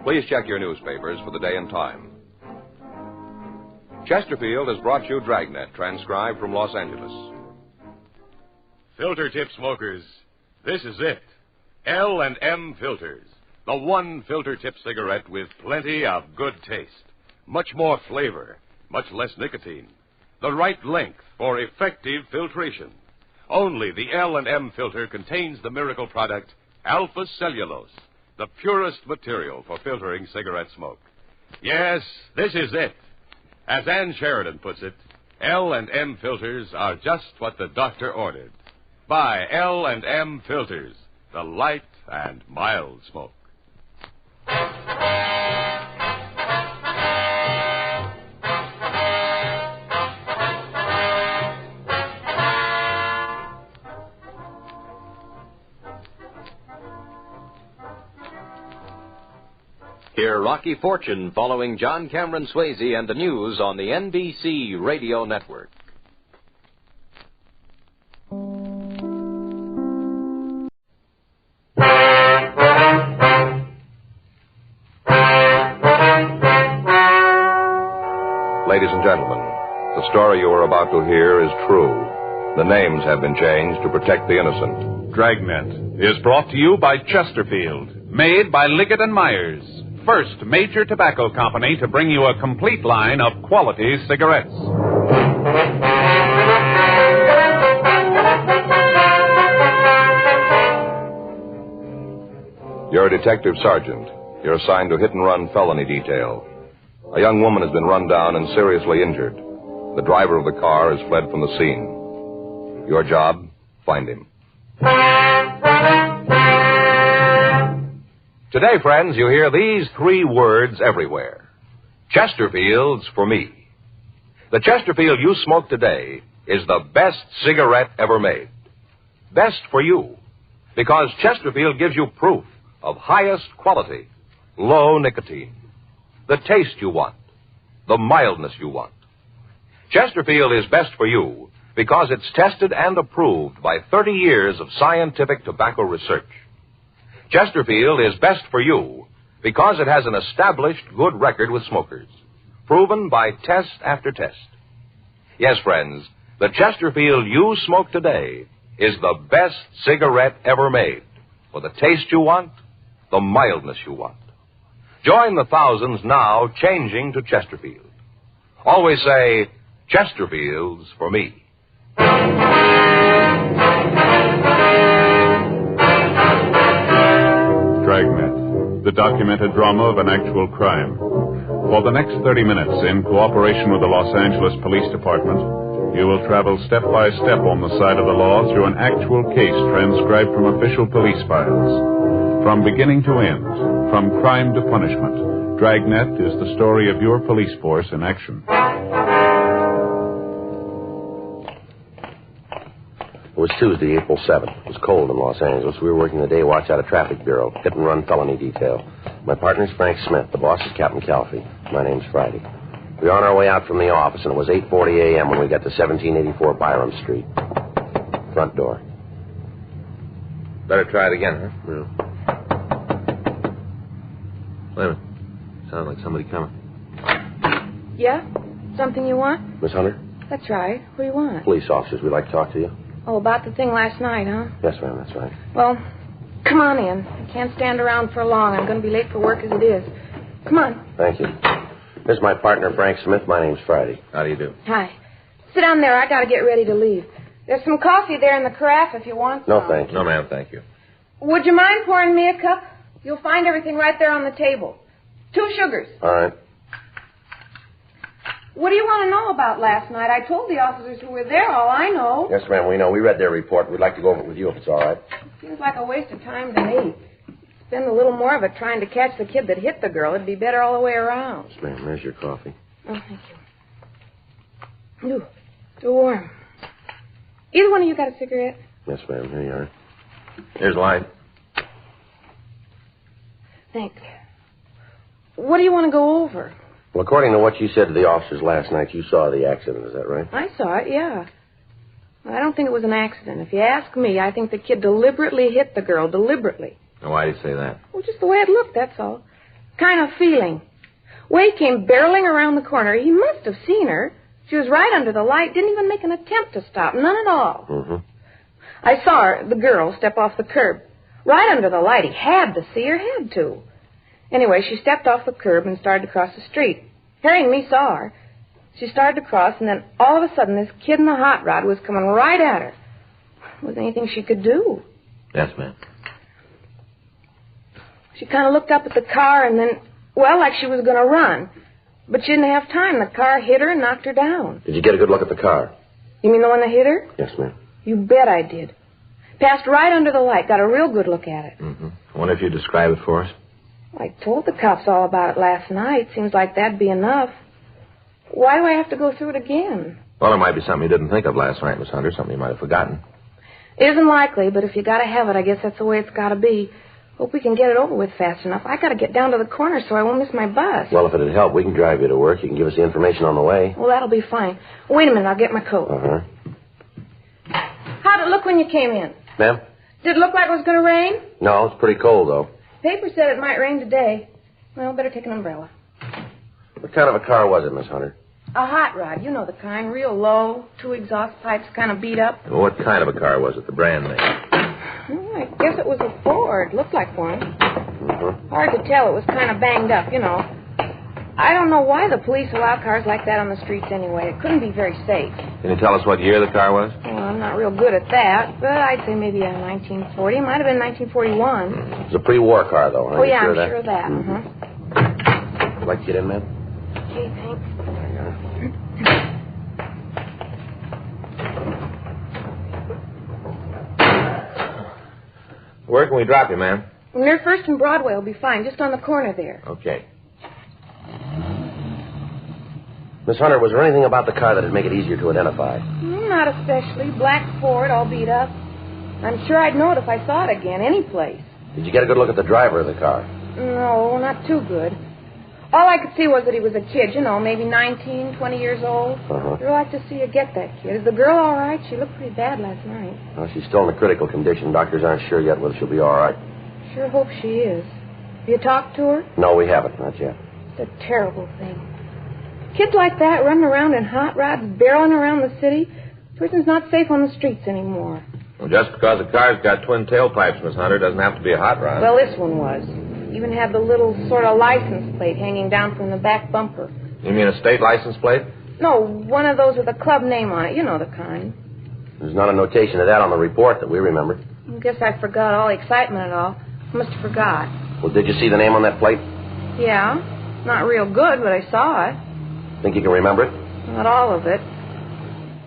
Please check your newspapers for the day and time. Chesterfield has brought you Dragnet, transcribed from Los Angeles. Filter tip smokers, this is it. L&M Filters, the one filter tip cigarette with plenty of good taste, much more flavor, much less nicotine, the right length for effective filtration. Only the L&M filter contains the miracle product, alpha cellulose, the purest material for filtering cigarette smoke. Yes, this is it. As Ann Sheridan puts it, L&M filters are just what the doctor ordered. Buy L&M filters, the light and mild smoke. Hear Rocky Fortune following John Cameron Swayze and the news on the NBC Radio Network. Ladies and gentlemen, the story you are about to hear is true. The names have been changed to protect the innocent. Dragnet is brought to you by Chesterfield, made by Liggett & Myers, first major tobacco company to bring you a complete line of quality cigarettes. You're a detective sergeant. You're assigned to hit-and-run felony detail. A young woman has been run down and seriously injured. The driver of the car has fled from the scene. Your job, find him. Today, friends, you hear these three words everywhere. Chesterfields for me. The Chesterfield you smoke today is the best cigarette ever made. Best for you, because Chesterfield gives you proof of highest quality, low nicotine, the taste you want, the mildness you want. Chesterfield is best for you because it's tested and approved by 30 years of scientific tobacco research. Chesterfield is best for you because it has an established good record with smokers, proven by test after test. Yes, friends, the Chesterfield you smoke today is the best cigarette ever made for the taste you want, the mildness you want. Join the thousands now changing to Chesterfield. Always say, Chesterfields for me. Dragnet, the documented drama of an actual crime. For the next 30 minutes, in cooperation with the Los Angeles Police Department, you will travel step by step on the side of the law through an actual case transcribed from official police files. From beginning to end, from crime to punishment, Dragnet is the story of your police force in action. It was Tuesday, April 7th. It was cold in Los Angeles. We were working the day watch out of traffic bureau, hit-and-run felony detail. My partner's Frank Smith. The boss is Captain Calfee. My name's Friday. We were on our way out from the office, and it was 8:40 a.m. when we got to 1784 Byram Street. Front door. Better try it again, huh? Yeah. Wait a minute. Sounds like somebody coming. Yeah? Something you want? Miss Hunter? That's right. Who do you want? Police officers. We'd like to talk to you. Oh, about the thing last night, huh? Yes, ma'am. That's right. Well, come on in. I can't stand around for long. I'm going to be late for work as it is. Come on. Thank you. This is my partner, Frank Smith. My name's Friday. How do you do? Hi. Sit down there. I got to get ready to leave. There's some coffee there in the carafe if you want some. No, thank you. No, ma'am, thank you. Would you mind pouring me a cup? You'll find everything right there on the table. 2 sugars. All right. What do you want to know about last night? I told the officers who were there all I know. Yes, ma'am, we know. We read their report. We'd like to go over it with you if it's all right. Seems like a waste of time to me. Spend a little more of it trying to catch the kid that hit the girl. It'd be better all the way around. Yes, ma'am. There's your coffee. Oh, thank you. Ooh, too warm. Either one of you got a cigarette? Yes, ma'am. Here you are. Here's light. Thanks. What do you want to go over? Well, according to what you said to the officers last night, you saw the accident. Is that right? I saw it, yeah. I don't think it was an accident. If you ask me, I think the kid deliberately hit the girl, deliberately. Now, why do you say that? Well, just the way it looked, that's all. Kind of feeling. Way he came barreling around the corner. He must have seen her. She was right under the light, didn't even make an attempt to stop, none at all. Mm-hmm. I saw her, the girl, step off the curb. Right under the light. He had to see her, had to. Anyway, she stepped off the curb and started to cross the street. Hearing me saw her. She started to cross, and then all of a sudden, this kid in the hot rod was coming right at her. There wasn't anything she could do. Yes, ma'am. She kind of looked up at the car and then, well, like she was going to run. But she didn't have time. The car hit her and knocked her down. Did you get a good look at the car? You mean the one that hit her? Yes, ma'am. You bet I did. Passed right under the light. Got a real good look at it. Mm-hmm. I wonder if you'd describe it for us. I told the cops all about it last night. Seems like that'd be enough. Why do I have to go through it again? Well, there might be something you didn't think of last night, Miss Hunter, something you might have forgotten. Isn't likely, but if you got to have it, I guess that's the way it's got to be. Hope we can get it over with fast enough. I got to get down to the corner so I won't miss my bus. Well, if it'd help, we can drive you to work. You can give us the information on the way. Well, that'll be fine. Wait a minute, I'll get my coat. Uh-huh. How'd it look when you came in? Ma'am? Did it look like it was going to rain? No, it's pretty cold, though. Paper said it might rain today. Well, better take an umbrella. What kind of a car was it, Miss Hunter? A hot rod. You know the kind. Real low. 2 exhaust pipes kind of beat up. Well, what kind of a car was it, the brand name? I guess it was a Ford. Looked like one. Mm-hmm. Hard to tell. It was kind of banged up, you know. I don't know why the police allow cars like that on the streets anyway. It couldn't be very safe. Can you tell us what year the car was? Well, I'm not real good at that, but I'd say maybe a 1940. It might have been 1941. It was a pre-war car, though, huh? Oh, yeah, sure I'm sure of that. Mm-hmm. Would you like to get in, ma'am? Okay, thanks. Where can we drop you, ma'am? Near First and Broadway will be fine, just on the corner there. Okay. Miss Hunter, was there anything about the car that'd make it easier to identify? Not especially. Black Ford, all beat up. I'm sure I'd know it if I saw it again, any place. Did you get a good look at the driver of the car? No, not too good. All I could see was that he was a kid, you know, maybe 19, 20 years old. Uh-huh. I'd like to see you get that kid. Is the girl all right? She looked pretty bad last night. Well, she's still in a critical condition. Doctors aren't sure yet whether she'll be all right. Sure hope she is. Have you talked to her? No, we haven't. Not yet. It's a terrible thing. Kids like that running around in hot rods, barreling around the city. A person's not safe on the streets anymore. Well, just because a car's got twin tailpipes, Miss Hunter, doesn't have to be a hot rod. Well, this one was. Even had the little sort of license plate hanging down from the back bumper. You mean a state license plate? No, one of those with a club name on it. You know the kind. There's not a notation of that on the report that we remember. I guess I forgot all the excitement and all. I must have forgot. Well, did you see the name on that plate? Yeah. Not real good, but I saw it. Think you can remember it? Not all of it.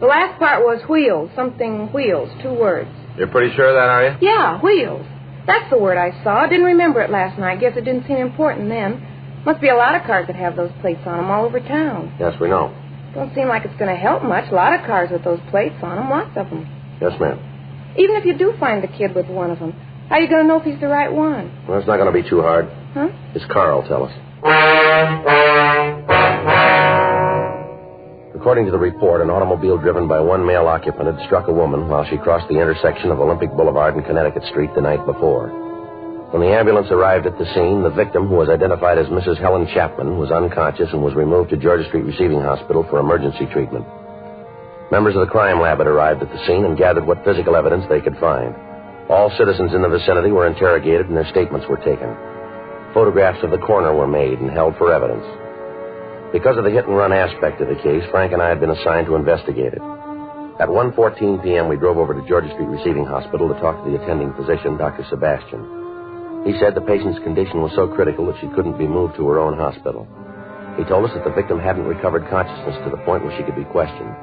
The last part was wheels. Something wheels. 2 words. You're pretty sure of that, are you? Yeah, wheels. That's the word I saw. Didn't remember it last night. Guess it didn't seem important then. Must be a lot of cars that have those plates on them all over town. Yes, we know. Don't seem like it's going to help much. A lot of cars with those plates on them. Lots of them. Yes, ma'am. Even if you do find the kid with one of them, how are you going to know if he's the right one? Well, it's not going to be too hard. Huh? His car will tell us. According to the report, an automobile driven by one male occupant had struck a woman while she crossed the intersection of Olympic Boulevard and Connecticut Street the night before. When the ambulance arrived at the scene, the victim, who was identified as Mrs. Helen Chapman, was unconscious and was removed to Georgia Street Receiving Hospital for emergency treatment. Members of the crime lab had arrived at the scene and gathered what physical evidence they could find. All citizens in the vicinity were interrogated and their statements were taken. Photographs of the coroner were made and held for evidence. Because of the hit-and-run aspect of the case, Frank and I had been assigned to investigate it. At 1:14 p.m., we drove over to Georgia Street Receiving Hospital to talk to the attending physician, Dr. Sebastian. He said the patient's condition was so critical that she couldn't be moved to her own hospital. He told us that the victim hadn't recovered consciousness to the point where she could be questioned.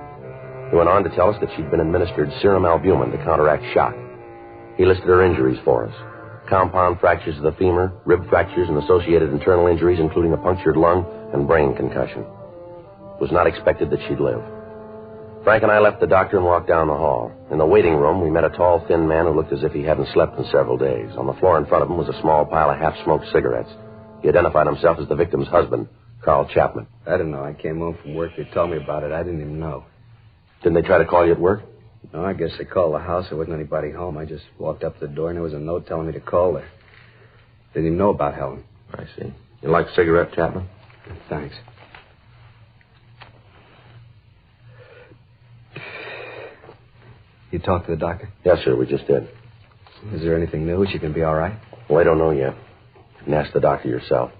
He went on to tell us that she'd been administered serum albumin to counteract shock. He listed her injuries for us. Compound fractures of the femur, rib fractures, and associated internal injuries, including a punctured lung and brain concussion. It was not expected that she'd live. Frank and I left the doctor and walked down the hall. In the waiting room, we met a tall, thin man who looked as if he hadn't slept in several days. On the floor in front of him was a small pile of half-smoked cigarettes. He identified himself as the victim's husband, Carl Chapman. I didn't know. I came home from work. They told me about it. I didn't even know. Didn't they try to call you at work? No, I guess they called the house. There wasn't anybody home. I just walked up to the door, and there was a note telling me to call her. Didn't even know about Helen. I see. You like a cigarette, Chapman? Thanks. You talked to the doctor? Yes, sir, we just did. Is there anything new? Is she going to be all right? Well, I don't know yet. You can ask the doctor yourself.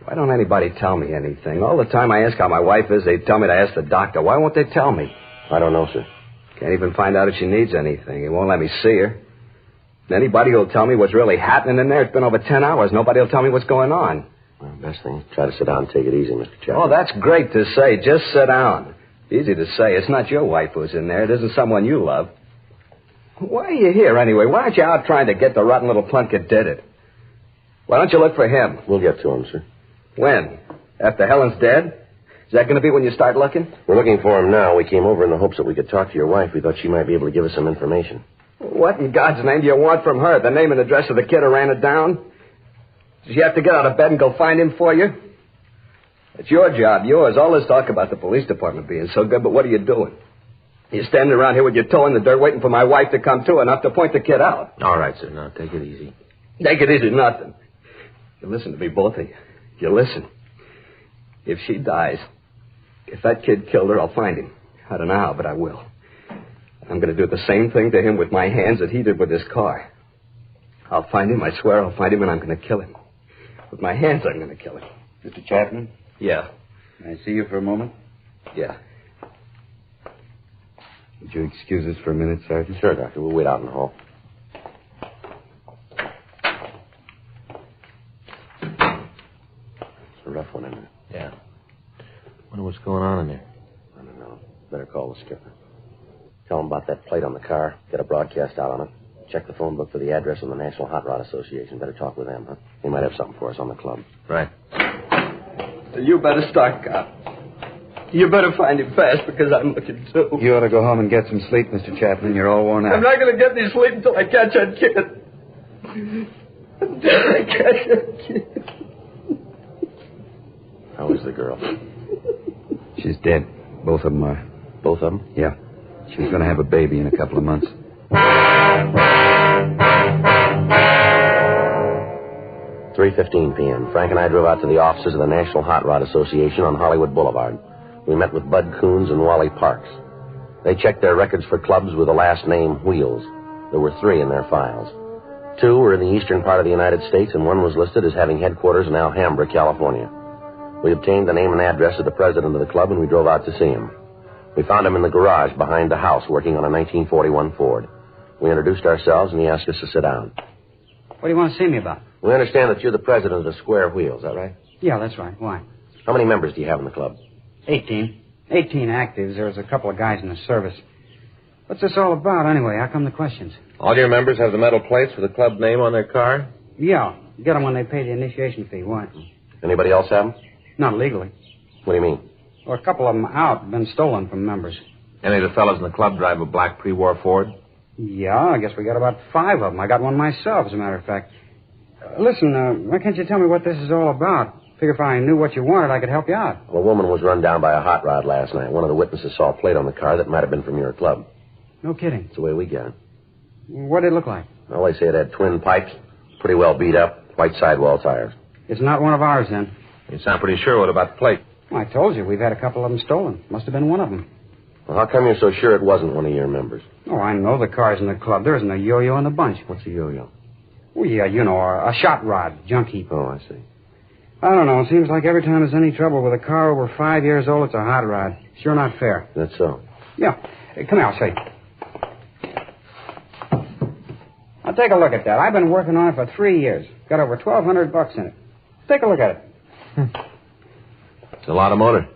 Why don't anybody tell me anything? All the time I ask how my wife is, they tell me to ask the doctor. Why won't they tell me? I don't know, sir. Can't even find out if she needs anything. He won't let me see her. Anybody will tell me what's really happening in there. It's been over 10 hours. Nobody will tell me what's going on. Well, best thing, try to sit down and take it easy, Mr. Chapman. Oh, that's great to say. Just sit down. Easy to say. It's not your wife who's in there. It isn't someone you love. Why are you here, anyway? Why aren't you out trying to get the rotten little punk that did it? Why don't you look for him? We'll get to him, sir. When? After Helen's dead? Is that going to be when you start looking? We're looking for him now. We came over in the hopes that we could talk to your wife. We thought she might be able to give us some information. What in God's name do you want from her? The name and address of the kid who ran it down? Does she have to get out of bed and go find him for you? It's your job, yours. All this talk about the police department being so good, but what are you doing? You're standing around here with your toe in the dirt waiting for my wife to come to enough to point the kid out. All right, sir. Now, take it easy. Take it easy, nothing. You listen to me, both of you. You listen. If she dies, if that kid killed her, I'll find him. I don't know how, but I will. I'm going to do the same thing to him with my hands that he did with his car. I'll find him, I swear I'll find him, and I'm going to kill him. With my hands, I'm going to kill him. Mr. Chapman? Yeah. Can I see you for a moment? Yeah. Would you excuse us for a minute, Sergeant? Sure, Doctor. We'll wait out in the hall. It's a rough one, isn't it? Yeah. Wonder what's going on in there. I don't know. Better call the skipper. Tell him about that plate on the car. Get a broadcast out on it. Check the phone book for the address of the National Hot Rod Association. Better talk with them, huh? They might have something for us on the club. Right. You better start, cop. You better find him fast because I'm looking too. You ought to go home and get some sleep, Mr. Chapman. You're all worn out. I'm not going to get any sleep until I catch that kid. Until I catch that kid. How is the girl? She's dead. Both of them are. Both of them? Yeah. She's going to have a baby in a couple of months. 3:15 p.m. Frank and I drove out to the offices of the National Hot Rod Association on Hollywood Boulevard. We met with Bud Coons and Wally Parks. They checked their records for clubs with the last name Wheels. There were 3 in their files. 2 were in the eastern part of the United States, and 1 was listed as having headquarters in Alhambra, California. We obtained the name and address of the president of the club, and we drove out to see him. We found him in the garage behind the house working on a 1941 Ford. We introduced ourselves, and he asked us to sit down. What do you want to see me about? We understand that you're the president of the Square Wheel, is that right? Yeah, that's right. Why? How many members do you have in the club? 18. 18 actives. There's a couple of guys in the service. What's this all about, anyway? How come the questions? All your members have the metal plates with the club name on their car? Yeah. Get them when they pay the initiation fee. Why? Anybody else have them? Not legally. What do you mean? Well, a couple of them out. Been stolen from members. Any of the fellows in the club drive a black pre-war Ford? Yeah, I guess we got about 5 of them. I got one myself, as a matter of fact. Listen, why can't you tell me what this is all about? Figure if I knew what you wanted, I could help you out. Well, a woman was run down by a hot rod last night. One of the witnesses saw a plate on the car that might have been from your club. No kidding. That's the way we got it. What did it look like? Well, they say it had twin pipes, pretty well beat up, white sidewall tires. It's not one of ours, then. You sound pretty sure. What about the plate? Well, I told you, we've had a couple of them stolen. Must have been one of them. Well, how come you're so sure it wasn't one of your members? Oh, I know the car's in the club. There isn't a yo-yo in the bunch. What's a yo-yo? Well, yeah, you know, a shot rod, junk heap. Oh, I see. I don't know. It seems like every time there's any trouble with a car over 5 years old, it's a hot rod. Sure not fair. That's so. Yeah. Hey, come here, I'll show you. Now, take a look at that. I've been working on it for 3 years. Got over $1,200 in it. Take a look at it. It's a lot of motor.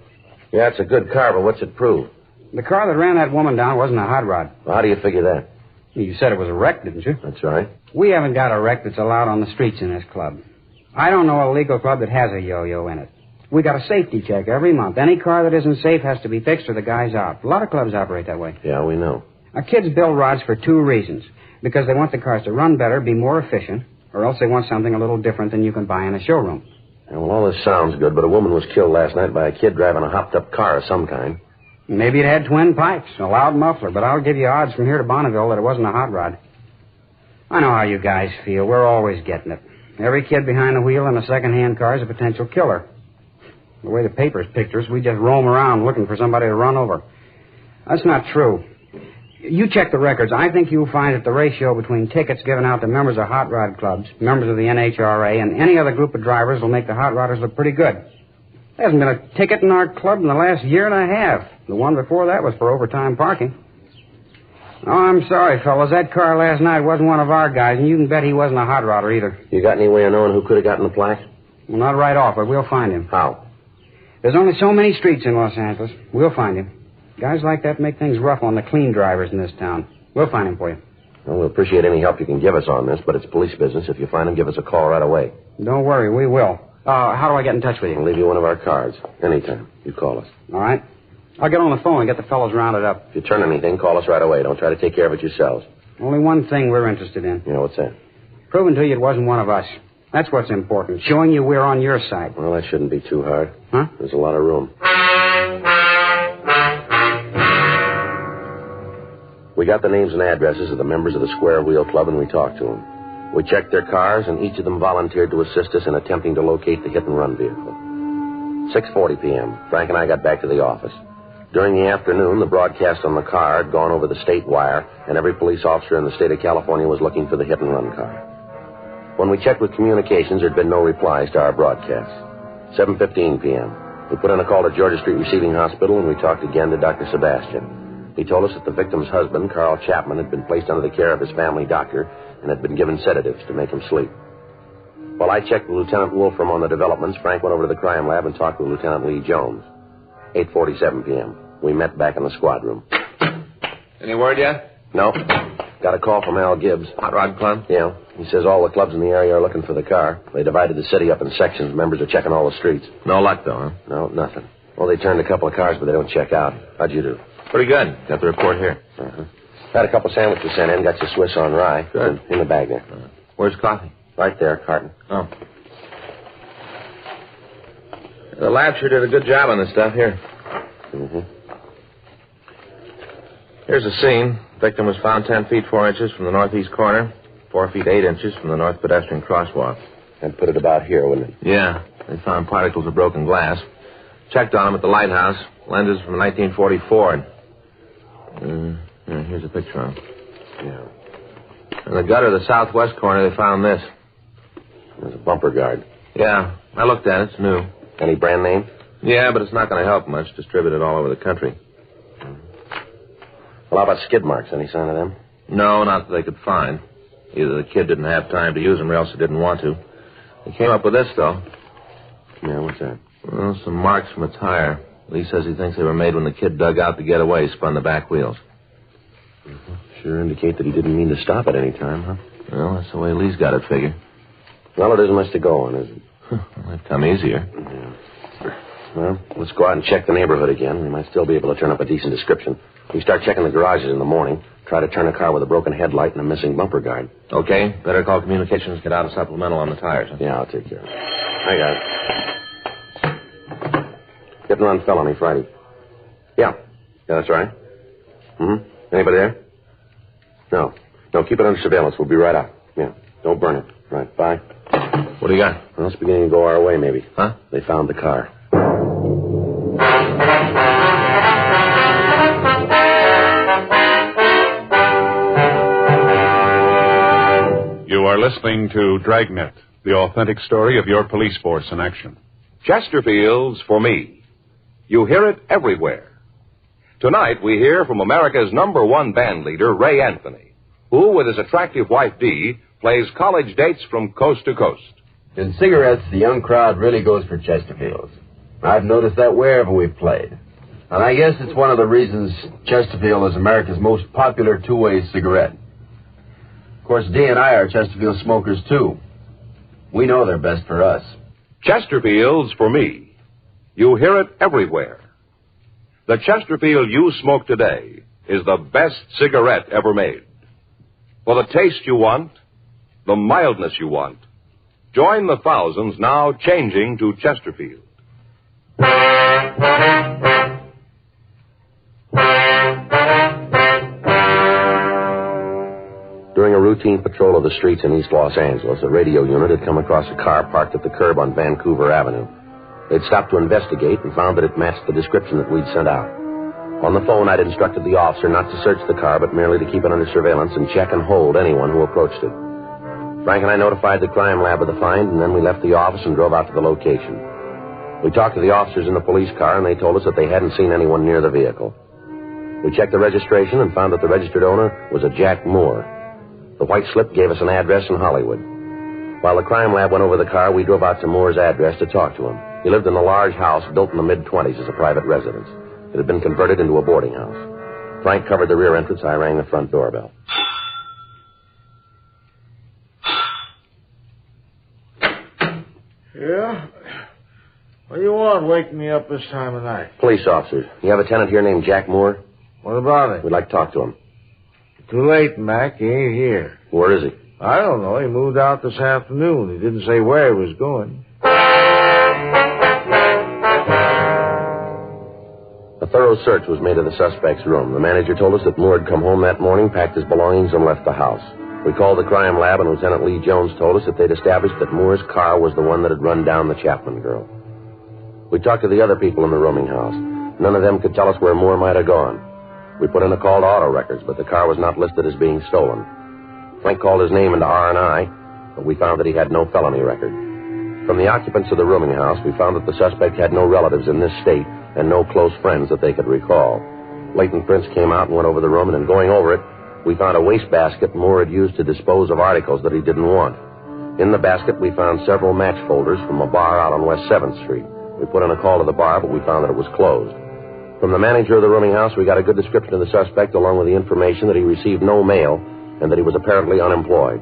Yeah, it's a good car, but what's it prove? The car that ran that woman down wasn't a hot rod. Well, how do you figure that? You said it was a wreck, didn't you? That's right. We haven't got a wreck that's allowed on the streets in this club. I don't know a legal club that has a yo-yo in it. We got a safety check every month. Any car that isn't safe has to be fixed or the guy's out. A lot of clubs operate that way. Yeah, we know. Our kids build rods for 2 reasons. Because they want the cars to run better, be more efficient, or else they want something a little different than you can buy in a showroom. Yeah, well, all this sounds good, but a woman was killed last night by a kid driving a hopped-up car of some kind. Maybe it had twin pipes, a loud muffler, but I'll give you odds from here to Bonneville that it wasn't a hot rod. I know how you guys feel. We're always getting it. Every kid behind the wheel in a second-hand car is a potential killer. The way the papers picture us, we just roam around looking for somebody to run over. That's not true. You check the records. I think you'll find that the ratio between tickets given out to members of hot rod clubs, members of the NHRA, and any other group of drivers will make the hot rodders look pretty good. There hasn't been a ticket in our club in the last year and a half. The one before that was for overtime parking. Oh, I'm sorry, fellas. That car last night wasn't one of our guys, and you can bet he wasn't a hot rodder either. You got any way of knowing who could have gotten the plaque? Well, not right off, but we'll find him. How? There's only so many streets in Los Angeles. We'll find him. Guys like that make things rough on the clean drivers in this town. We'll find him for you. Well, we'll appreciate any help you can give us on this, but it's police business. If you find him, give us a call right away. Don't worry, we will. How do I get in touch with you? I'll leave you one of our cards. Anytime. You call us. All right. I'll get on the phone and get the fellows rounded up. If you turn anything, call us right away. Don't try to take care of it yourselves. Only one thing we're interested in. Yeah, what's that? Proving to you it wasn't one of us. That's what's important. Showing you we're on your side. Well, that shouldn't be too hard. Huh? There's a lot of room. We got the names and addresses of the members of the Square Wheel Club, and we talked to them. We checked their cars, and each of them volunteered to assist us in attempting to locate the hit-and-run vehicle. 6:40 p.m., Frank and I got back to the office. During the afternoon, the broadcast on the car had gone over the state wire, and every police officer in the state of California was looking for the hit-and-run car. When we checked with communications, there had been no replies to our broadcast. 7:15 p.m., we put in a call to Georgia Street Receiving Hospital, and we talked again to Dr. Sebastian. He told us that the victim's husband, Carl Chapman, had been placed under the care of his family doctor and had been given sedatives to make him sleep. While I checked with Lieutenant Wolfram on the developments, Frank went over to the crime lab and talked with Lieutenant Lee Jones. 8:47 p.m. We met back in the squad room. Any word yet? No. Got a call from Al Gibbs. Hot Rod Club? Yeah. He says all the clubs in the area are looking for the car. They divided the city up in sections. Members are checking all the streets. No luck, though, huh? No, nothing. Well, they turned a couple of cars, but they don't check out. How'd you do? Pretty good. Got the report here. Uh-huh. Had a couple sandwiches sent in. Got your Swiss on rye. Good. In the bag there. Where's coffee? Right there, carton. Oh. The lab sure did a good job on this stuff. Here. Mm-hmm. Here's the scene. Victim was found 10 feet 4 inches from the northeast corner, 4 feet 8 inches from the north pedestrian crosswalk. And put it about here, wouldn't it? Yeah. They found particles of broken glass. Checked on them at the lighthouse. Lenses from 1944. Here's a picture of them. Yeah. In the gutter of the southwest corner, they found this. There's a bumper guard. Yeah. I looked at it. It's new. Any brand name? Yeah, but it's not going to help much. Distributed all over the country. Well, how about skid marks? Any sign of them? No, not that they could find. Either the kid didn't have time to use them or else he didn't want to. He came up with this, though. Yeah, what's that? Well, some marks from a tire. Lee says he thinks they were made when the kid dug out to get away, spun the back wheels. Sure indicate that he didn't mean to stop at any time, huh? Well, that's the way Lee's got it figured. Well, it isn't much to go on, is it? Well, it'd come easier. Yeah. Well, let's go out and check the neighborhood again. We might still be able to turn up a decent description. We start checking the garages in the morning. Try to turn a car with a broken headlight and a missing bumper guard. Okay. Better call communications, get out a supplemental on the tires. Huh? Yeah, I'll take care of it. I got it. Getting on felony Friday. Yeah, that's right. Anybody there? No, keep it under surveillance. We'll be right out. Yeah, don't burn it. Right, bye. What do you got? Well, it's beginning to go our way, maybe. Huh? They found the car. You are listening to Dragnet, the authentic story of your police force in action. Chesterfield's For Me. You hear it everywhere. Tonight, we hear from America's #1 band leader, Ray Anthony, who, with his attractive wife, Dee, plays college dates from coast to coast. In cigarettes, the young crowd really goes for Chesterfields. I've noticed that wherever we've played. And I guess it's one of the reasons Chesterfield is America's most popular two-way cigarette. Of course, Dee and I are Chesterfield smokers, too. We know they're best for us. Chesterfield's For Me. You hear it everywhere. The Chesterfield you smoke today is the best cigarette ever made. For the taste you want, the mildness you want, join the thousands now changing to Chesterfield. During a routine patrol of the streets in East Los Angeles, a radio unit had come across a car parked at the curb on Vancouver Avenue. They'd stopped to investigate and found that it matched the description that we'd sent out. On the phone, I'd instructed the officer not to search the car, but merely to keep it under surveillance and check and hold anyone who approached it. Frank and I notified the crime lab of the find, and then we left the office and drove out to the location. We talked to the officers in the police car, and they told us that they hadn't seen anyone near the vehicle. We checked the registration and found that the registered owner was a Jack Moore. The white slip gave us an address in Hollywood. While the crime lab went over the car, we drove out to Moore's address to talk to him. He lived in a large house built in the mid-20s as a private residence. It had been converted into a boarding house. Frank covered the rear entrance. I rang the front doorbell. Yeah? What do you want waking me up this time of night? Police officers. You have a tenant here named Jack Moore? What about it? We'd like to talk to him. Too late, Mac. He ain't here. Where is he? I don't know. He moved out this afternoon. He didn't say where he was going. A thorough search was made of the suspect's room. The manager told us that Moore had come home that morning, packed his belongings, and left the house. We called the crime lab, and Lieutenant Lee Jones told us that they'd established that Moore's car was the one that had run down the Chapman girl. We talked to the other people in the rooming house. None of them could tell us where Moore might have gone. We put in a call to auto records, but the car was not listed as being stolen. Frank called his name into R&I, but we found that he had no felony record. From the occupants of the rooming house, we found that the suspect had no relatives in this state and no close friends that they could recall. Leighton Prince came out and went over the room, and in going over it, we found a wastebasket Moore had used to dispose of articles that he didn't want. In the basket, we found several match folders from a bar out on West 7th Street. We put in a call to the bar, but we found that it was closed. From the manager of the rooming house, we got a good description of the suspect, along with the information that he received no mail and that he was apparently unemployed.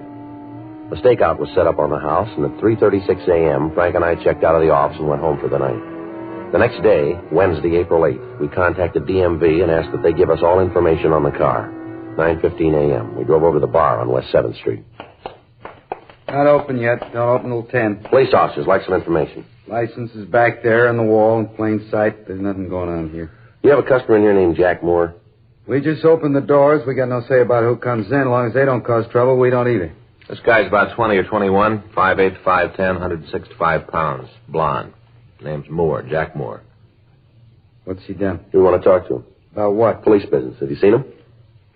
A stakeout was set up on the house, and at 3:36 a.m., Frank and I checked out of the office and went home for the night. The next day, Wednesday, April 8th, we contacted DMV and asked that they give us all information on the car. 9:15 a.m., we drove over to the bar on West 7th Street. Not open yet. Don't open till 10. Police officers like some information. License is back there on the wall in plain sight. There's nothing going on here. You have a customer in here named Jack Moore? We just opened the doors. We got no say about who comes in. As long as they don't cause trouble, we don't either. This guy's about 20 or 21, 5'8", 5'10", 165 pounds, blonde. Name's Moore, Jack Moore. What's he done? We want to talk to him. About what? Police business. Have you seen him?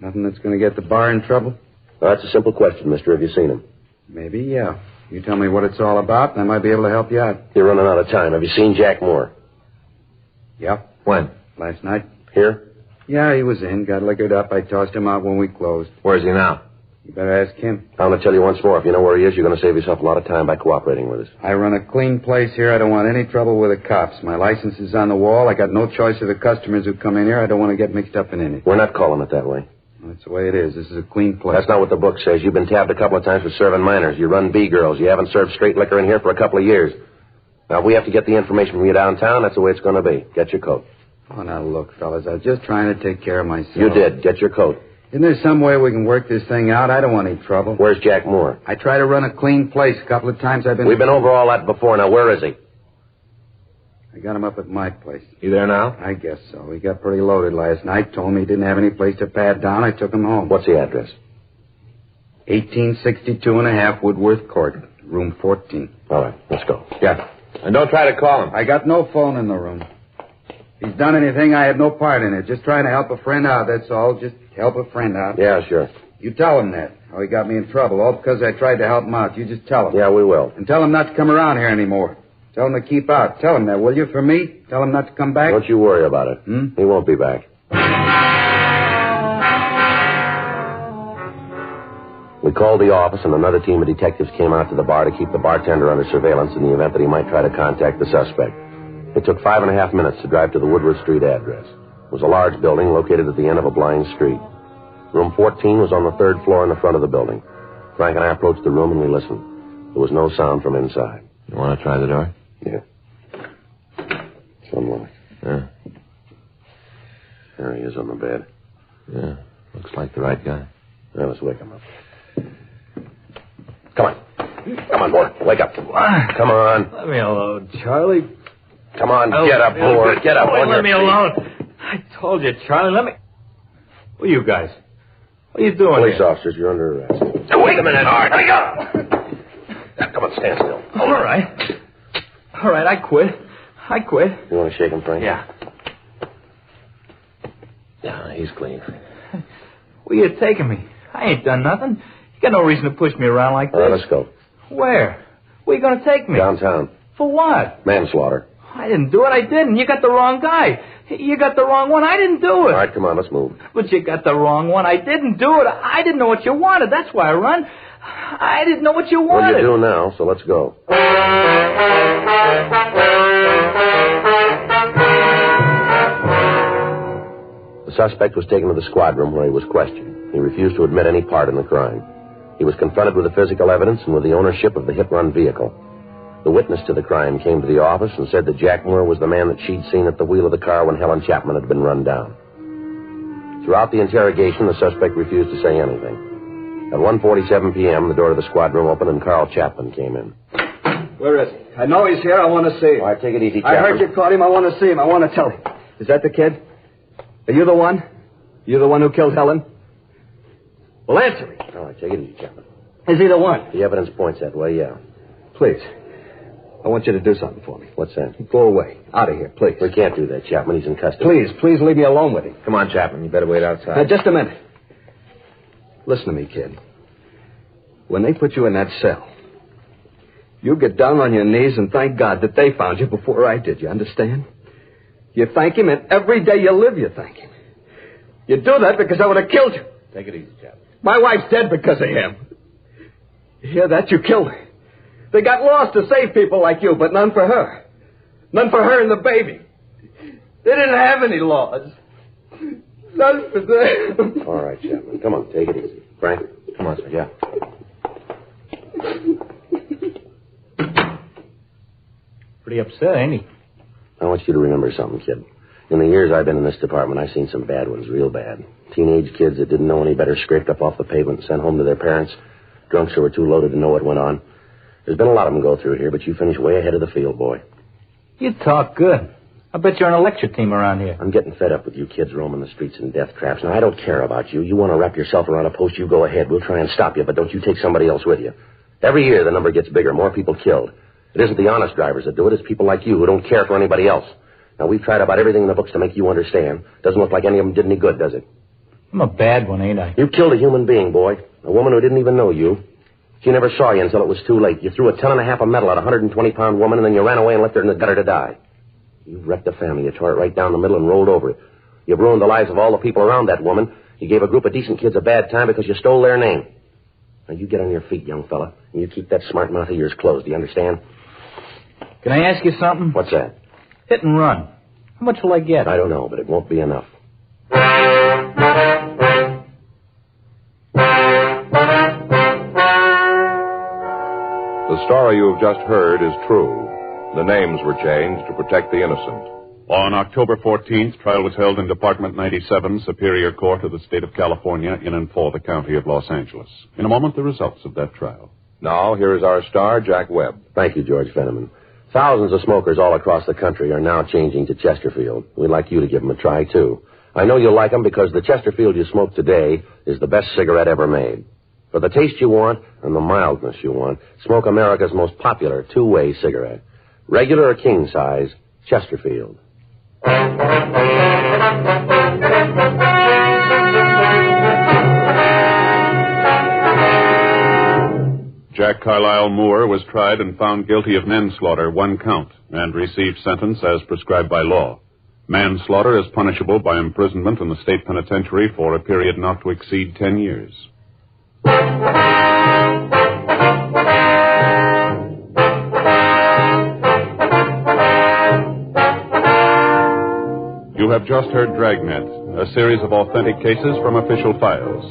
Nothing that's going to get the bar in trouble? Well, that's a simple question, mister. Have you seen him? Maybe, yeah. You tell me what it's all about, and I might be able to help you out. You're running out of time. Have you seen Jack Moore? Yep. When? Last night. Here? Yeah, he was in. Got liquored up. I tossed him out when we closed. Where's he now? You better ask him. I'm going to tell you once more. If you know where he is, you're going to save yourself a lot of time by cooperating with us. I run a clean place here. I don't want any trouble with the cops. My license is on the wall. I got no choice of the customers who come in here. I don't want to get mixed up in anything. We're not calling it that way. That's the way it is. This is a clean place. That's not what the book says. You've been tabbed a couple of times for serving minors. You run B-girls. You haven't served straight liquor in here for a couple of years. Now, if we have to get the information from you downtown, that's the way it's going to be. Get your coat. Oh, now, look, fellas, I was just trying to take care of myself. You did. Get your coat. Isn't there some way we can work this thing out? I don't want any trouble. Where's Jack Moore? I try to run a clean place. A couple of times I've been... We've been over all that before. Now, where is he? I got him up at my place. You there now? I guess so. He got pretty loaded last night. Told me he didn't have any place to pad down. I took him home. What's the address? 1862 and a half Woodworth Court, room 14. All right, let's go. Yeah. And don't try to call him. I got no phone in the room. If he's done anything, I had no part in it. Just trying to help a friend out, that's all. Just help a friend out. Yeah, sure. You tell him that. How he got me in trouble. All because I tried to help him out. You just tell him. Yeah, we will. And tell him not to come around here anymore. Tell him to keep out. Tell him that, will you, for me? Tell him not to come back? Don't you worry about it. He won't be back. We called the office, and another team of detectives came out to the bar to keep the bartender under surveillance in the event that he might try to contact the suspect. It took 5.5 minutes to drive to the Woodward Street address. It was a large building located at the end of a blind street. Room 14 was on the third floor in the front of the building. Frank and I approached the room, and we listened. There was no sound from inside. You want to try the door? Yeah. It's unlocked. Yeah. There he is on the bed. Yeah. Looks like the right guy. Now, let's wake him up. Come on. Come on, boy. Wake up. Come on. Let me alone, Charlie. Come on, get up, boy. Get up. Boy, let me alone. I told you, Charlie, let me... Who are you guys? What are you doing Police here? officers, you're under arrest. Now, wait a minute. All right. Let me go. Now, come on, stand still. All right. All right, I quit. You want to shake him, Frank? Yeah. Yeah, he's clean. Where you taking me? I ain't done nothing. You got no reason to push me around like this. All right, let's go. Where? Where you going to take me? Downtown. For what? Manslaughter. I didn't do it. I didn't. You got the wrong guy. You got the wrong one. I didn't do it. All right, come on, let's move. But you got the wrong one. I didn't do it. I didn't know what you wanted. That's why I run. I didn't know what you wanted. Well, you do now, so let's go. The suspect was taken to the squad room where he was questioned. He refused to admit any part in the crime. He was confronted with the physical evidence and with the ownership of the hit-run vehicle. The witness to the crime came to the office and said that Jack Moore was the man that she'd seen at the wheel of the car when Helen Chapman had been run down. Throughout the interrogation, the suspect refused to say anything. At 1:47 p.m., the door to the squad room opened and Carl Chapman came in. Where is he? I know he's here. I want to see him. All right, take it easy, Chapman. I heard you called him. I want to see him. I want to tell him. Is that the kid? Are you the one? You the one who killed Helen? Well, answer me. All right, take it easy, Chapman. Is he the one? The evidence points that way, yeah. Please. I want you to do something for me. What's that? Go away. Out of here, please. We can't do that, Chapman. He's in custody. Please leave me alone with him. Come on, Chapman. You better wait outside. Now, just a minute. Listen to me, kid. When they put you in that cell, you get down on your knees and thank God that they found you before I did. You understand? You thank him, and every day you live, you thank him. You do that because I would have killed you. Take it easy, Chapman. My wife's dead because of him. You hear that? You killed her. They got lost to save people like you, but none for her. None for her and the baby. They didn't have any laws. None for them. All right, Chapman. Come on, take it easy. Frank? Come on, sir. Yeah. Pretty upset, ain't he? I want you to remember something, kid. In the years I've been in this department, I've seen some bad ones, real bad. Teenage kids that didn't know any better scraped up off the pavement and sent home to their parents. Drunks who were too loaded to know what went on. There's been a lot of them go through here, but you finished way ahead of the field, boy. You talk good. I bet you're on a lecture team around here. I'm getting fed up with you kids roaming the streets in death traps. Now, I don't care about you. You want to wrap yourself around a post, you go ahead. We'll try and stop you, but don't you take somebody else with you. Every year, the number gets bigger, more people killed. It isn't the honest drivers that do it. It's people like you who don't care for anybody else. Now, we've tried about everything in the books to make you understand. Doesn't look like any of them did any good, does it? I'm a bad one, ain't I? You killed a human being, boy. A woman who didn't even know you. She never saw you until it was too late. You threw a 1.5 ton of metal at a 120-pound woman, and then you ran away and left her in the gutter to die. You wrecked a family. You tore it right down the middle and rolled over it. You've ruined the lives of all the people around that woman. You gave a group of decent kids a bad time because you stole their name. Now, you get on your feet, young fella, and you keep that smart mouth of yours closed. Do you understand? Can I ask you something? What's that? Hit and run. How much will I get? I don't know, but it won't be enough. The story you have just heard is true. The names were changed to protect the innocent. On October 14th, trial was held in Department 97, Superior Court of the State of California, in and for the County of Los Angeles. In a moment, the results of that trial. Now, here is our star, Jack Webb. Thank you, George Fenneman. Thousands of smokers all across the country are now changing to Chesterfield. We'd like you to give them a try, too. I know you'll like them because the Chesterfield you smoke today is the best cigarette ever made. For the taste you want and the mildness you want, smoke America's most popular two-way cigarette. Regular or king size, Chesterfield. Jack Carlisle Moore was tried and found guilty of manslaughter, 1 count, and received sentence as prescribed by law. Manslaughter is punishable by imprisonment in the state penitentiary for a period not to exceed 10 years. You have just heard Dragnet, a series of authentic cases from official files.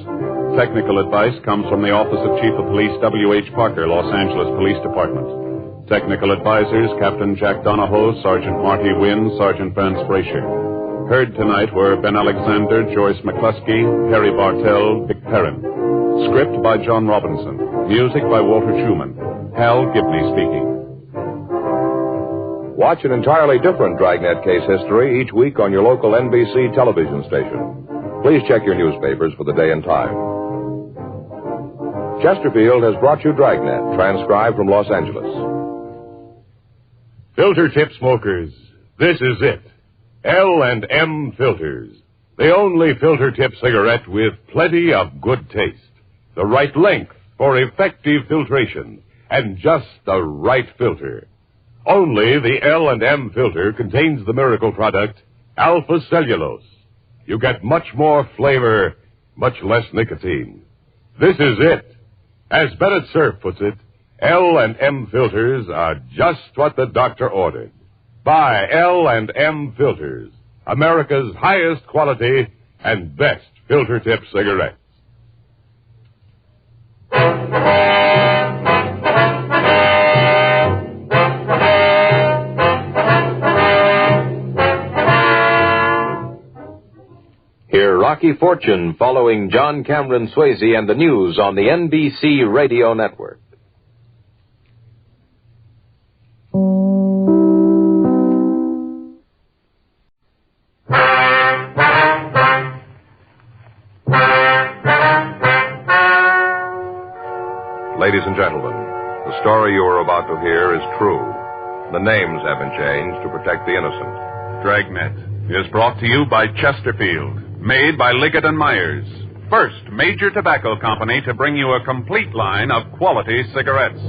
Technical advice comes from the Office of Chief of Police W.H. Parker, Los Angeles Police Department. Technical advisors, Captain Jack Donahoe, Sergeant Marty Wynn, Sergeant Vance Frazier. Heard tonight were Ben Alexander, Joyce McCluskey, Harry Bartell, Dick Perrin. Script by John Robinson. Music by Walter Schumann. Hal Gibney speaking. Watch an entirely different Dragnet case history each week on your local NBC television station. Please check your newspapers for the day and time. Chesterfield has brought you Dragnet, transcribed from Los Angeles. Filter tip smokers, this is it. L&M Filters. The only filter tip cigarette with plenty of good taste. The right length for effective filtration. And just the right filter. Only the L&M filter contains the miracle product, alpha cellulose. You get much more flavor, much less nicotine. This is it. As Bennett Cerf puts it, L&M filters are just what the doctor ordered. Buy L&M filters, America's highest quality and best filter tip cigarettes. Hear Rocky Fortune following John Cameron Swayze and the news on the NBC Radio Network. Ladies and gentlemen, the story you are about to hear is true. The names have been changed to protect the innocent. Dragnet is brought to you by Chesterfield, made by Liggett & Myers. First major tobacco company to bring you a complete line of quality cigarettes.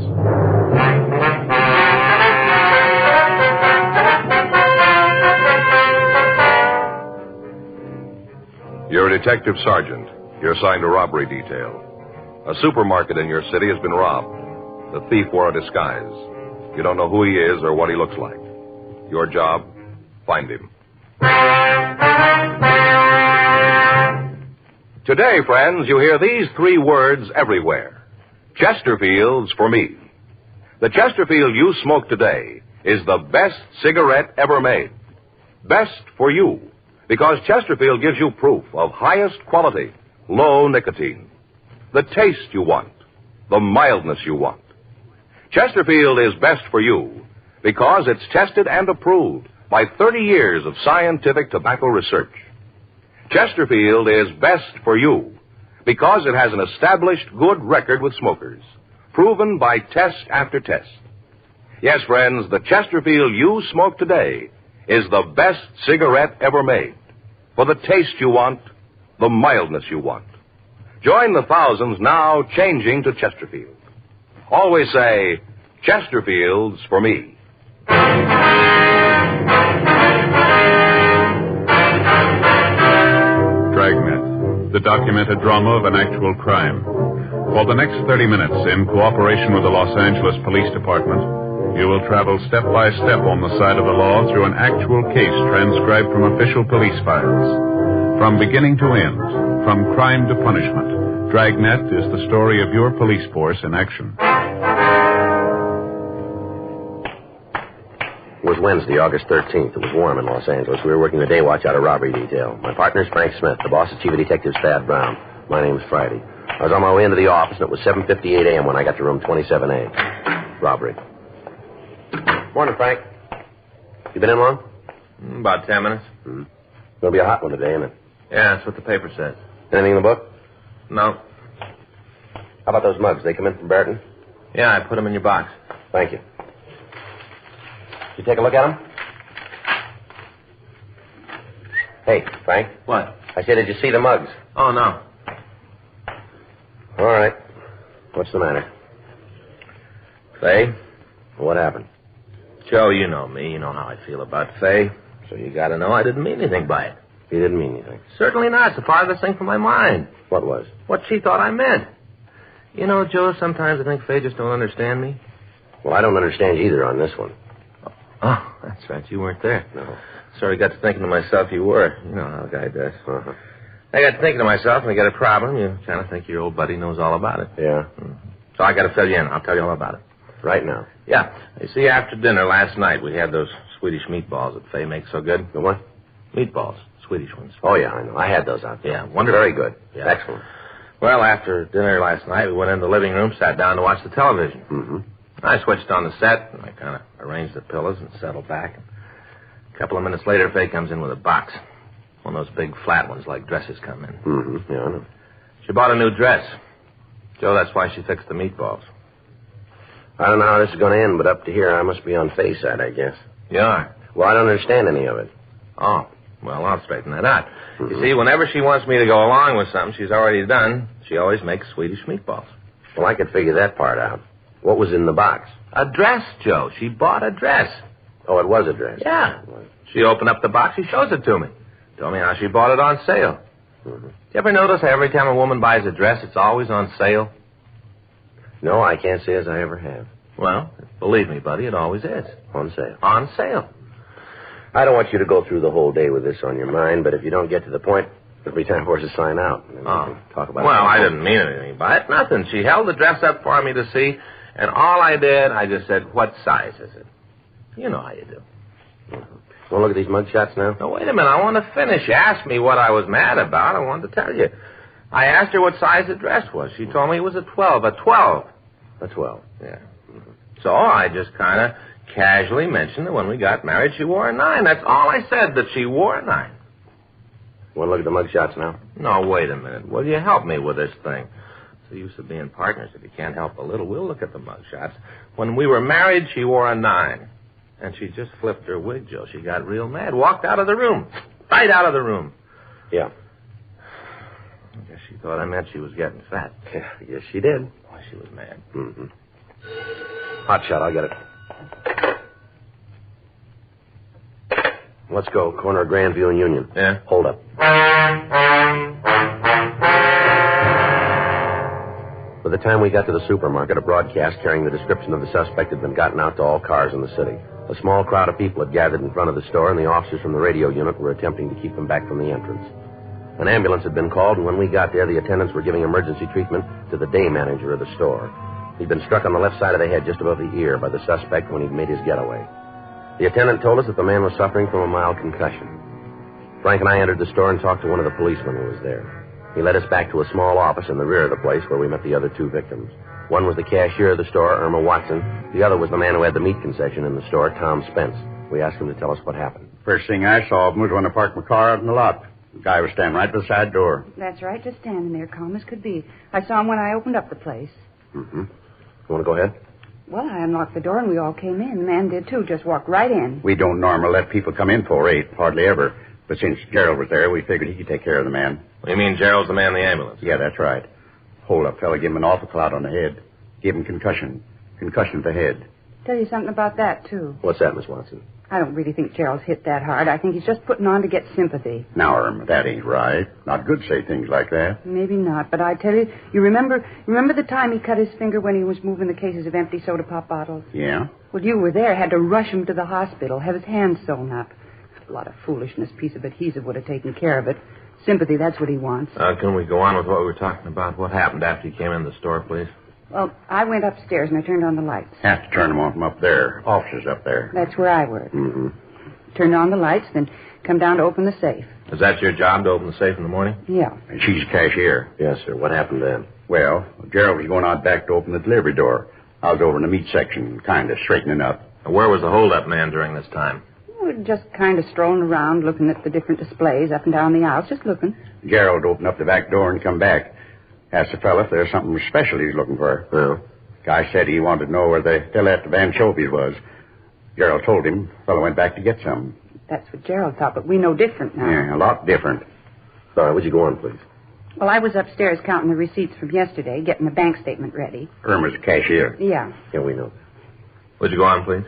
You're a detective sergeant. You're assigned to robbery detail. A supermarket in your city has been robbed. The thief wore a disguise. You don't know who he is or what he looks like. Your job, find him. Today, friends, you hear these 3 words everywhere. Chesterfield's for me. The Chesterfield you smoke today is the best cigarette ever made. Best for you, because Chesterfield gives you proof of highest quality, low nicotine. The taste you want, the mildness you want. Chesterfield is best for you because it's tested and approved by 30 years of scientific tobacco research. Chesterfield is best for you because it has an established good record with smokers, proven by test after test. Yes, friends, the Chesterfield you smoke today is the best cigarette ever made. For the taste you want, the mildness you want. Join the thousands now changing to Chesterfield. Always say, Chesterfield's for me. Dragnet, the documented drama of an actual crime. For the next 30 minutes, in cooperation with the Los Angeles Police Department, you will travel step by step on the side of the law through an actual case transcribed from official police files. From beginning to end, from crime to punishment, Dragnet is the story of your police force in action. It was Wednesday, August 13th. It was warm in Los Angeles. We were working the day watch out of robbery detail. My partner's Frank Smith. The boss is Chief of Detectives Thad Brown. My name's Friday. I was on my way into the office, and it was 7:58 a.m. when I got to room 27A. Robbery. Morning, Frank. You been in long? About 10 minutes. Mm-hmm. It'll be a hot one today, isn't it? Yeah, that's what the paper says. Anything in the book? No. How about those mugs? They come in from Barton? Yeah, I put them in your box. Thank you. Did you take a look at them? Hey, Frank. What? I said, did you see the mugs? Oh, no. All right. What's the matter? Faye? What happened? Joe, you know me. You know how I feel about Faye. So you got to know I didn't mean anything by it. You didn't mean anything? Certainly not. It's the farthest thing from my mind. What was? What she thought I meant. You know, Joe, sometimes I think Faye just don't understand me. Well, I don't understand you either on this one. Oh, that's right. You weren't there. No. Sorry, got to thinking to myself you were. You know how a guy does. Uh-huh. I got to thinking to myself, when you got a problem, you kind of think your old buddy knows all about it. Yeah. So I got to fill you in. I'll tell you all about it. Right now? Yeah. You see, after dinner last night, we had those Swedish meatballs that Faye makes so good. The what? Meatballs. Swedish ones. Oh, yeah, I know. I had those out there. Yeah, wonderful. Very good. Yeah. Excellent. Well, after dinner last night, we went in the living room, sat down to watch the television. Mm-hmm. I switched on the set, and I kind of arranged the pillows and settled back. A couple of minutes later, Faye comes in with a box. One of those big flat ones like dresses come in. Mm-hmm. Yeah, I know. She bought a new dress. Joe, that's why she fixed the meatballs. I don't know how this is going to end, but up to here, I must be on Faye's side, I guess. You are? Well, I don't understand any of it. Oh, well, I'll straighten that out. Mm-hmm. You see, whenever she wants me to go along with something she's already done, she always makes Swedish meatballs. Well, I could figure that part out. What was in the box? A dress, Joe. She bought a dress. Oh, it was a dress? Yeah. She opened up the box. She shows it to me. Told me how she bought it on sale. Mm-hmm. You ever notice how every time a woman buys a dress, it's always on sale? No, I can't say as I ever have. Well, believe me, buddy, it always is. On sale? On sale. I don't want you to go through the whole day with this on your mind, but if you don't get to the point, it'll be time for us to sign out. And then we can talk about it. Well, I didn't mean anything by it. Nothing. She held the dress up for me to see, and all I did, I just said, what size is it? You know how you do. Mm-hmm. Want to look at these mug shots now? No, wait a minute. I want to finish. You asked me what I was mad about. I wanted to tell you. I asked her what size the dress was. She told me it was a 12. A 12. A 12? Yeah. Mm-hmm. So I just kind of casually mentioned that when we got married, she wore a 9. That's all I said, that she wore a 9. Want to look at the mug shots now? No, wait a minute. Will you help me with this thing? It's the use of being partners. If you can't help a little, we'll look at the mug shots. When we were married, she wore a 9. And she just flipped her wig, Joe. She got real mad. Walked out of the room. Right out of the room. Yeah. I guess she thought I meant she was getting fat. Yeah, I guess she did. Why, she was mad. Mm-hmm. Hot shot, I'll get it. Let's go. Corner of Grandview and Union. Yeah? Hold up. By the time we got to the supermarket, a broadcast carrying the description of the suspect had been gotten out to all cars in the city. A small crowd of people had gathered in front of the store, and the officers from the radio unit were attempting to keep them back from the entrance. An ambulance had been called, and when we got there, the attendants were giving emergency treatment to the day manager of the store. He'd been struck on the left side of the head, just above the ear, by the suspect when he'd made his getaway. The attendant told us that the man was suffering from a mild concussion. Frank and I entered the store and talked to one of the policemen who was there. He led us back to a small office in the rear of the place where we met the other two victims. One was the cashier of the store, Irma Watson. The other was the man who had the meat concession in the store, Tom Spence. We asked him to tell us what happened. First thing I saw of him was when I parked my car out in the lot. The guy was standing right beside the side door. That's right, just standing there, calm as could be. I saw him when I opened up the place. Mm-hmm. You want to go ahead? Well, I unlocked the door and we all came in. The man did, too, just walked right in. We don't normally let people come in for 8, hardly ever. But since Gerald was there, we figured he could take care of the man. You mean Gerald's the man in the ambulance? Yeah, that's right. Hold-up fella gave him an awful clout on the head. Gave him concussion. Concussion to the head. Tell you something about that, too. What's that, Miss Watson? I don't really think Gerald's hit that hard. I think he's just putting on to get sympathy. Now, Irma, that ain't right. Not good to say things like that. Maybe not, but I tell you, you remember the time he cut his finger when he was moving the cases of empty soda pop bottles? Yeah? Well, you were there, had to rush him to the hospital, have his hand sewn up. A lot of foolishness, piece of adhesive would have taken care of it. Sympathy, that's what he wants. Can we go on with what we were talking about? What happened after you came in the store, please? Well, I went upstairs and I turned on the lights. Have to turn them on from up there. Officers up there. That's where I work. Mm-hmm. Turned on the lights, then come down to open the safe. Is that your job, to open the safe in the morning? Yeah. And she's a cashier. Yes, sir. What happened then? Well, Gerald was going out back to open the delivery door. I was over in the meat section, kind of straightening up. Where was the hold-up man during this time? We were just kind of strolling around, looking at the different displays up and down the aisles, just looking. Gerald opened up the back door and come back. Asked the fella if there's something special he's looking for. Well? Guy said he wanted to know where the fillet of anchovies was. Gerald told him. The fella went back to get some. That's what Gerald thought, but we know different now. Yeah, a lot different. All right, would you go on, please? Well, I was upstairs counting the receipts from yesterday, getting the bank statement ready. Irma's a cashier. Yeah. Yeah, we know. Would you go on, please?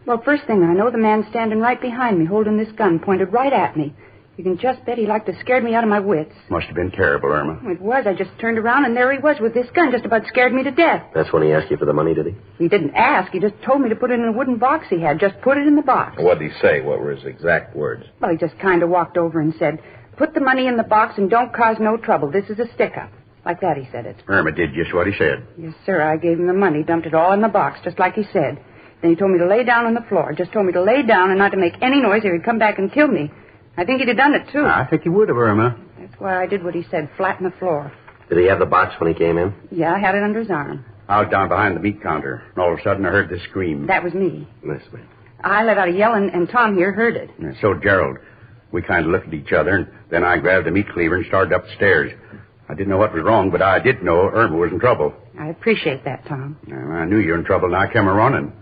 Well, first thing I know, the man's standing right behind me, holding this gun pointed right at me. You can just bet he like to scared me out of my wits. Must have been terrible, Irma. It was. I just turned around, and there he was with this gun, just about scared me to death. That's when he asked you for the money, did he? He didn't ask. He just told me to put it in a wooden box he had. Just put it in the box. What did he say? What were his exact words? Well, he just kind of walked over and said, "Put the money in the box and don't cause no trouble. This is a stick-up." Like that, he said it. Irma did just what he said. Yes, sir. I gave him the money, dumped it all in the box, just like he said. Then he told me to lay down on the floor. Just told me to lay down and not to make any noise or he'd come back and kill me. I think he'd have done it, too. I think he would have, Irma. That's why I did what he said, flat on the floor. Did he have the box when he came in? Yeah, I had it under his arm. I was down behind the meat counter, and all of a sudden I heard this scream. That was me. Yes, ma'am. I let out a yell, and Tom here heard it. And so did Gerald. We kind of looked at each other, and then I grabbed the meat cleaver and started up the stairs. I didn't know what was wrong, but I did know Irma was in trouble. I appreciate that, Tom. I knew you were in trouble, and I came running.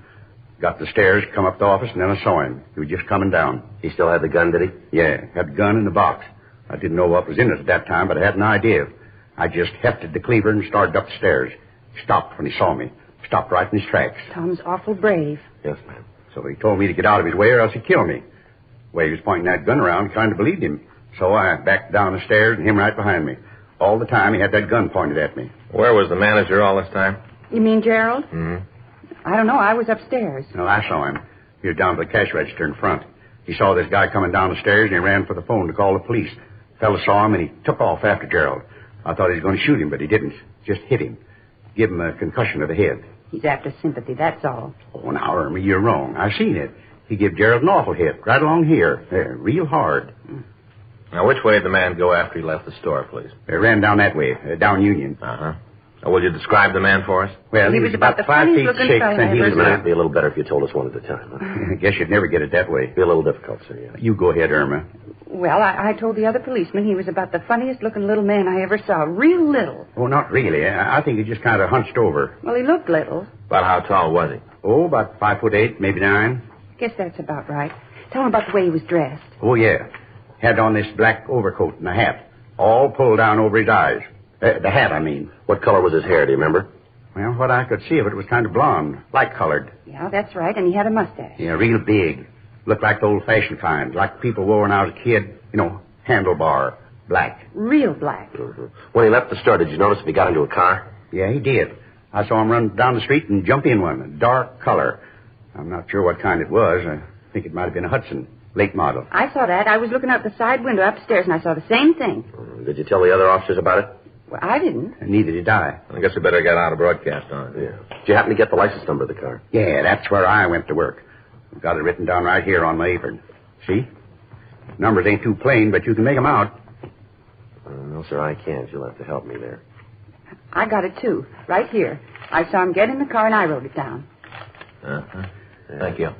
Got the stairs, come up the office, and then I saw him. He was just coming down. He still had the gun, did he? Yeah, had the gun in the box. I didn't know what was in it at that time, but I had an idea. I just hefted the cleaver and started up the stairs. He stopped when he saw me. Stopped right in his tracks. Tom's awful brave. Yes, ma'am. So he told me to get out of his way or else he'd kill me. The way he was pointing that gun around, I kind of believed him. So I backed down the stairs and him right behind me. All the time he had that gun pointed at me. Where was the manager all this time? You mean Gerald? Mm-hmm. I don't know. I was upstairs. No, I saw him. He was down to the cash register in front. He saw this guy coming down the stairs, and he ran for the phone to call the police. The fellow saw him, and he took off after Gerald. I thought he was going to shoot him, but he didn't. Just hit him. Give him a concussion of the head. He's after sympathy, that's all. Oh, now, Irma, you're wrong. I've seen it. He gave Gerald an awful hit, right along here. There, real hard. Now, which way did the man go after he left the store, please? He ran down that way, down Union. Uh-huh. Will you describe the man for us? Well, he was about 5 feet 6, and he was... It'd be a little better if you told us one at a time. Huh? I guess you'd never get it that way. Be a little difficult, sir, yeah. You go ahead, Irma. Well, I told the other policeman he was about the funniest-looking little man I ever saw. Real little. Oh, not really. I think he just kind of hunched over. Well, he looked little. About how tall was he? Oh, about 5'8", maybe 9. Guess that's about right. Tell him about the way he was dressed. Oh, yeah. Had on this black overcoat and a hat, all pulled down over his eyes. The hat, I mean. What color was his hair, do you remember? Well, what I could see of it was kind of blonde, light-colored. Yeah, that's right, and he had a mustache. Yeah, real big. Looked like the old-fashioned kind, like people wore when I was a kid. You know, handlebar, black. Real black. Mm-hmm. When he left the store, did you notice if he got into a car? Yeah, he did. I saw him run down the street and jump in one, a dark color. I'm not sure what kind it was. I think it might have been a Hudson, late model. I saw that. I was looking out the side window upstairs, and I saw the same thing. Did you tell the other officers about it? Well, I didn't. And neither did I. I guess we better get out a broadcast on it. Yeah. Did you happen to get the license number of the car? Yeah, that's where I went to work. I've got it written down right here on my apron. See? Numbers ain't too plain, but you can make them out. No, sir, I can't. You'll have to help me there. I got it, too. Right here. I saw him get in the car, and I wrote it down. Uh-huh. Thank you.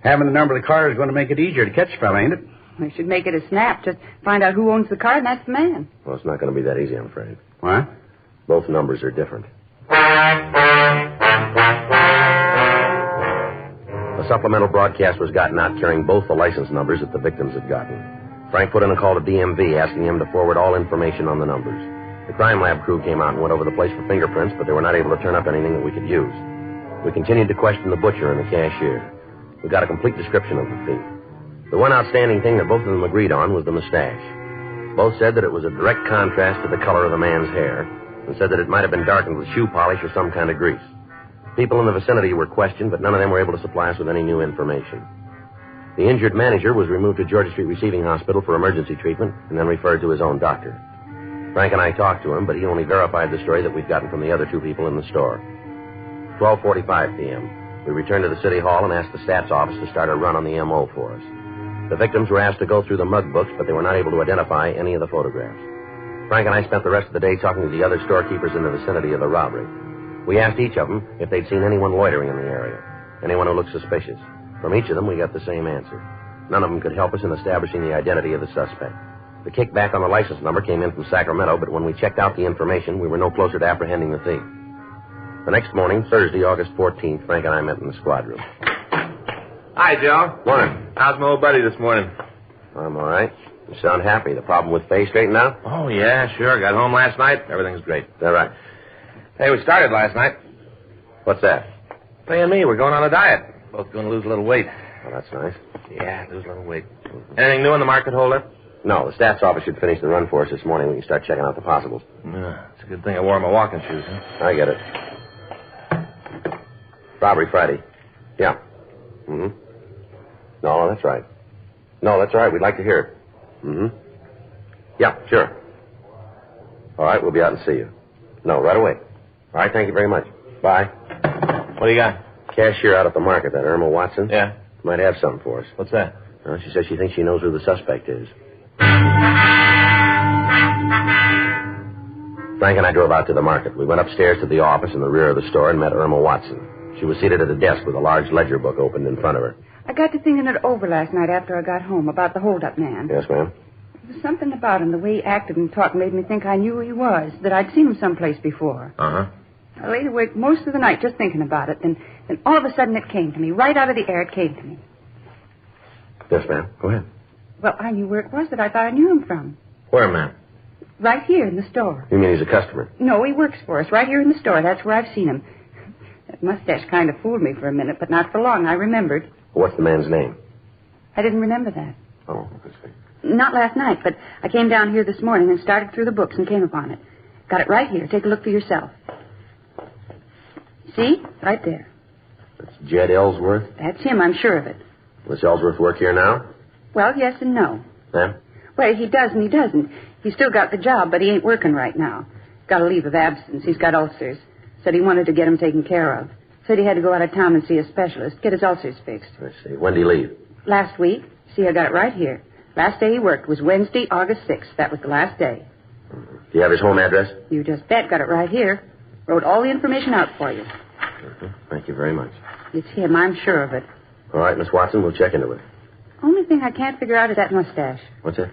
Having the number of the car is going to make it easier to catch a fella, ain't it? We should make it a snap. Just find out who owns the car, and that's the man. Well, it's not going to be that easy, I'm afraid. What? Both numbers are different. A supplemental broadcast was gotten out carrying both the license numbers that the victims had gotten. Frank put in a call to DMV asking him to forward all information on the numbers. The crime lab crew came out and went over the place for fingerprints, but they were not able to turn up anything that we could use. We continued to question the butcher and the cashier. We got a complete description of the thief. The one outstanding thing that both of them agreed on was the mustache. Both said that it was a direct contrast to the color of the man's hair, and said that it might have been darkened with shoe polish or some kind of grease. People in the vicinity were questioned, but none of them were able to supply us with any new information. The injured manager was removed to Georgia Street Receiving Hospital for emergency treatment and then referred to his own doctor. Frank and I talked to him, but he only verified the story that we've gotten from the other two people in the store. 12:45 p.m. We returned to the city hall and asked the stats office to start a run on the M.O. for us. The victims were asked to go through the mug books, but they were not able to identify any of the photographs. Frank and I spent the rest of the day talking to the other storekeepers in the vicinity of the robbery. We asked each of them if they'd seen anyone loitering in the area, anyone who looked suspicious. From each of them, we got the same answer. None of them could help us in establishing the identity of the suspect. The kickback on the license number came in from Sacramento, but when we checked out the information, we were no closer to apprehending the thief. The next morning, Thursday, August 14th, Frank and I met in the squad room. Hi, Joe. Morning. How's my old buddy this morning? I'm all right. You sound happy. The problem with Faye straightened out? Oh, yeah, sure. Got home last night. Everything's great. Is that right? Hey, we started last night. What's that? Faye and me, we're going on a diet. Both going to lose a little weight. Well, that's nice. Yeah, lose a little weight. Anything new in the market holder? No, the stats office should finish the run for us this morning. We can start checking out the possibles. Yeah, it's a good thing I wore my walking shoes, huh? I get it. Robbery Friday. Yeah. Mm-hmm. No, that's right. No, that's all right. We'd like to hear it. Mm-hmm. Yeah, sure. All right, we'll be out and see you. No, right away. All right, thank you very much. Bye. What do you got? Cashier out at the market, that Irma Watson. Yeah? Might have something for us. What's that? Well, she says she thinks she knows who the suspect is. Frank and I drove out to the market. We went upstairs to the office in the rear of the store and met Irma Watson. She was seated at a desk with a large ledger book opened in front of her. I got to thinking it over last night after I got home about the hold-up man. Yes, ma'am? There was something about him, the way he acted and talked made me think I knew who he was, that I'd seen him someplace before. Uh-huh. I laid awake most of the night just thinking about it, then all of a sudden it came to me. Right out of the air it came to me. Yes, ma'am. Go ahead. Well, I knew where it was that I thought I knew him from. Where, ma'am? Right here in the store. You mean he's a customer? No, he works for us, right here in the store. That's where I've seen him. That mustache kind of fooled me for a minute, but not for long. I remembered. What's the man's name? I didn't remember that. Oh, I see. Not last night, but I came down here this morning and started through the books and came upon it. Got it right here. Take a look for yourself. See? Right there. That's Jed Ellsworth? That's him, I'm sure of it. Does Ellsworth work here now? Well, yes and no. Yeah? Well, he does and he doesn't. He's still got the job, but he ain't working right now. Got a leave of absence. He's got ulcers. Said he wanted to get them taken care of. Said he had to go out of town and see a specialist, get his ulcers fixed. I see. When did he leave? Last week. See, I got it right here. Last day he worked was Wednesday, August 6th. That was the last day. Do you have his home address? You just bet. Got it right here. Wrote all the information out for you. Thank you very much. It's him. I'm sure of it. All right, Miss Watson, we'll check into it. Only thing I can't figure out is that mustache. What's that?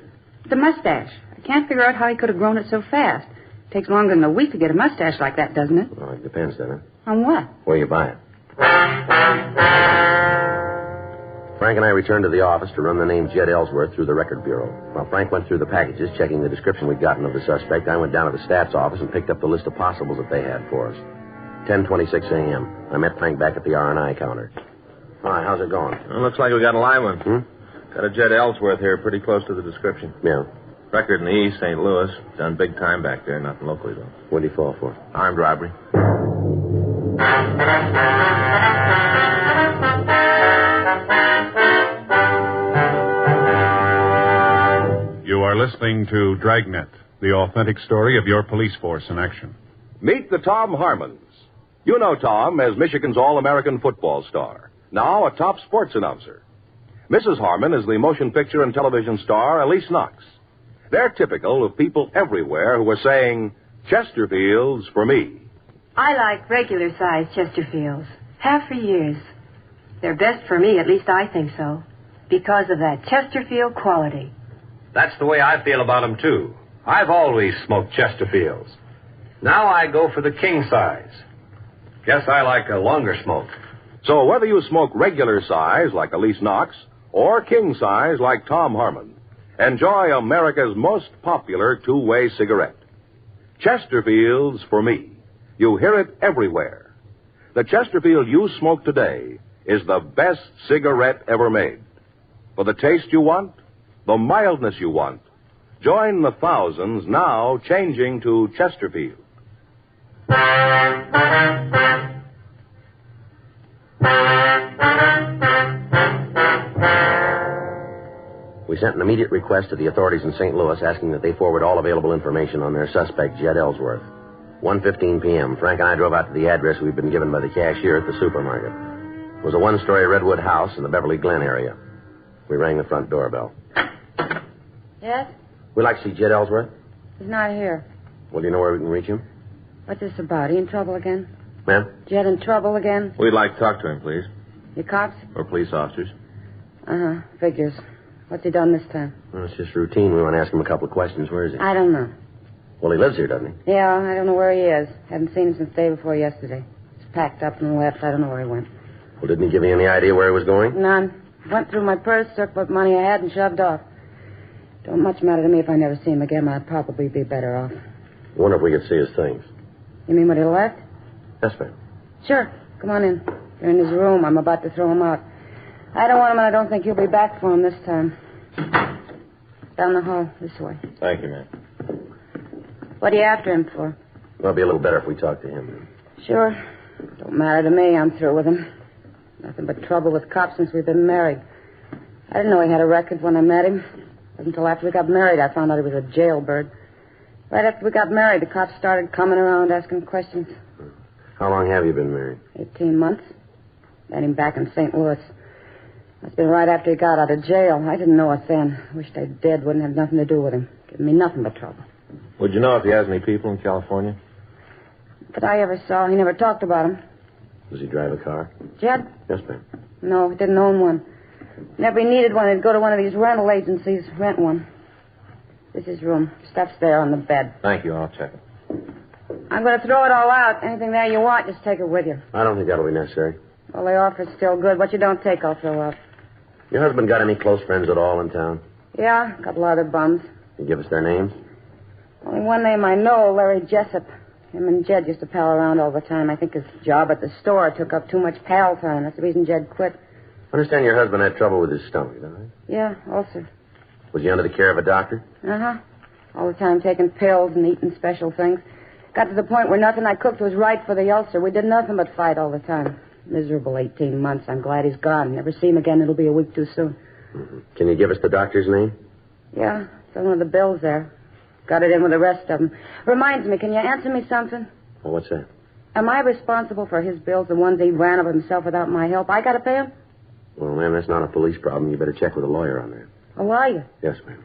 The mustache. I can't figure out how he could have grown it so fast. Takes longer than a week to get a mustache like that, doesn't it? Well, it depends, doesn't it? On what? Where you buy it. Frank and I returned to the office to run the name Jed Ellsworth through the record bureau. While Frank went through the packages, checking the description we'd gotten of the suspect, I went down to the stats office and picked up the list of possibles that they had for us. 10:26 a.m. I met Frank back at the R&I counter. Hi, how's it going? Well, looks like we got a live one. Got a Jed Ellsworth here, pretty close to the description. Yeah. Record in the East, St. Louis. Done big time back there, nothing locally, though. What did he fall for? Armed robbery. You are listening to Dragnet, the authentic story of your police force in action. Meet the Tom Harmons. You know Tom as Michigan's All-American football star, now a top sports announcer. Mrs. Harmon is the motion picture and television star Elise Knox. They're typical of people everywhere who are saying, Chesterfields for me. I like regular-sized Chesterfields. Have for years. They're best for me, at least I think so, because of that Chesterfield quality. That's the way I feel about them, too. I've always smoked Chesterfields. Now I go for the king size. Guess I like a longer smoke. So whether you smoke regular size like Elise Knox or king size like Tom Harmon, enjoy America's most popular two-way cigarette. Chesterfields for me. You hear it everywhere. The Chesterfield you smoke today is the best cigarette ever made. For the taste you want, the mildness you want, join the thousands now changing to Chesterfield. We sent an immediate request to the authorities in St. Louis asking that they forward all available information on their suspect, Jed Ellsworth. 1:15 p.m., Frank and I drove out to the address we'd been given by the cashier at the supermarket. It was a one-story redwood house in the Beverly Glen area. We rang the front doorbell. Yes? We'd like to see Jed Ellsworth. He's not here. Well, do you know where we can reach him? What's this about? He in trouble again? Ma'am? Jed in trouble again? We'd like to talk to him, please. You cops? Or police officers. Uh-huh. Figures. What's he done this time? Well, it's just routine. We want to ask him a couple of questions. Where is he? I don't know. Well, he lives here, doesn't he? Yeah, I don't know where he is. Haven't seen him since the day before yesterday. He's packed up and left. I don't know where he went. Well, didn't he give you any idea where he was going? None. Went through my purse, took what money I had, and shoved off. Don't much matter to me if I never see him again. I'd probably be better off. I wonder if we could see his things. You mean what he left? Yes, ma'am. Sure. Come on in. They're in his room. I'm about to throw him out. I don't want him, and I don't think you'll be back for him this time. Down the hall, this way. Thank you, ma'am. What are you after him for? Well, it'd be a little better if we talked to him. Sure. Don't matter to me. I'm through with him. Nothing but trouble with cops since we've been married. I didn't know he had a record when I met him. It wasn't until after we got married I found out he was a jailbird. Right after we got married, the cops started coming around asking questions. How long have you been married? 18 months. Met him back in St. Louis. Must have been right after he got out of jail. I didn't know it then. Wished I did. Wouldn't have nothing to do with him. Giving me nothing but trouble. Would you know if he has any people in California? But I ever saw, he never talked about him. Does he drive a car? Jed? Yes, ma'am. No, he didn't own one. Whenever he needed one, he'd go to one of these rental agencies, rent one. This is his room. Stuff's there on the bed. Thank you. I'll check it. I'm going to throw it all out. Anything there you want, just take it with you. I don't think that'll be necessary. Well, the offer's still good. What you don't take, I'll throw out. Your husband got any close friends at all in town? Yeah, a couple other bums. Can you give us their names? Only one name I know, Larry Jessup. Him and Jed used to pal around all the time. I think his job at the store took up too much pal time. That's the reason Jed quit. I understand your husband had trouble with his stomach, is that right? Yeah, ulcer. Was he under the care of a doctor? Uh-huh. All the time taking pills and eating special things. Got to the point where nothing I cooked was right for the ulcer. We did nothing but fight all the time. Miserable 18 months. I'm glad he's gone. Never see him again. It'll be a week too soon. Mm-hmm. Can you give us the doctor's name? Yeah, it's on one of the bills there. Got it in with the rest of them. Reminds me, can you answer me something? Oh, what's that? Am I responsible for his bills, the ones he ran of himself without my help? I got to pay him? Well, ma'am, that's not a police problem. You better check with a lawyer on that. Oh, are you? Yes, ma'am.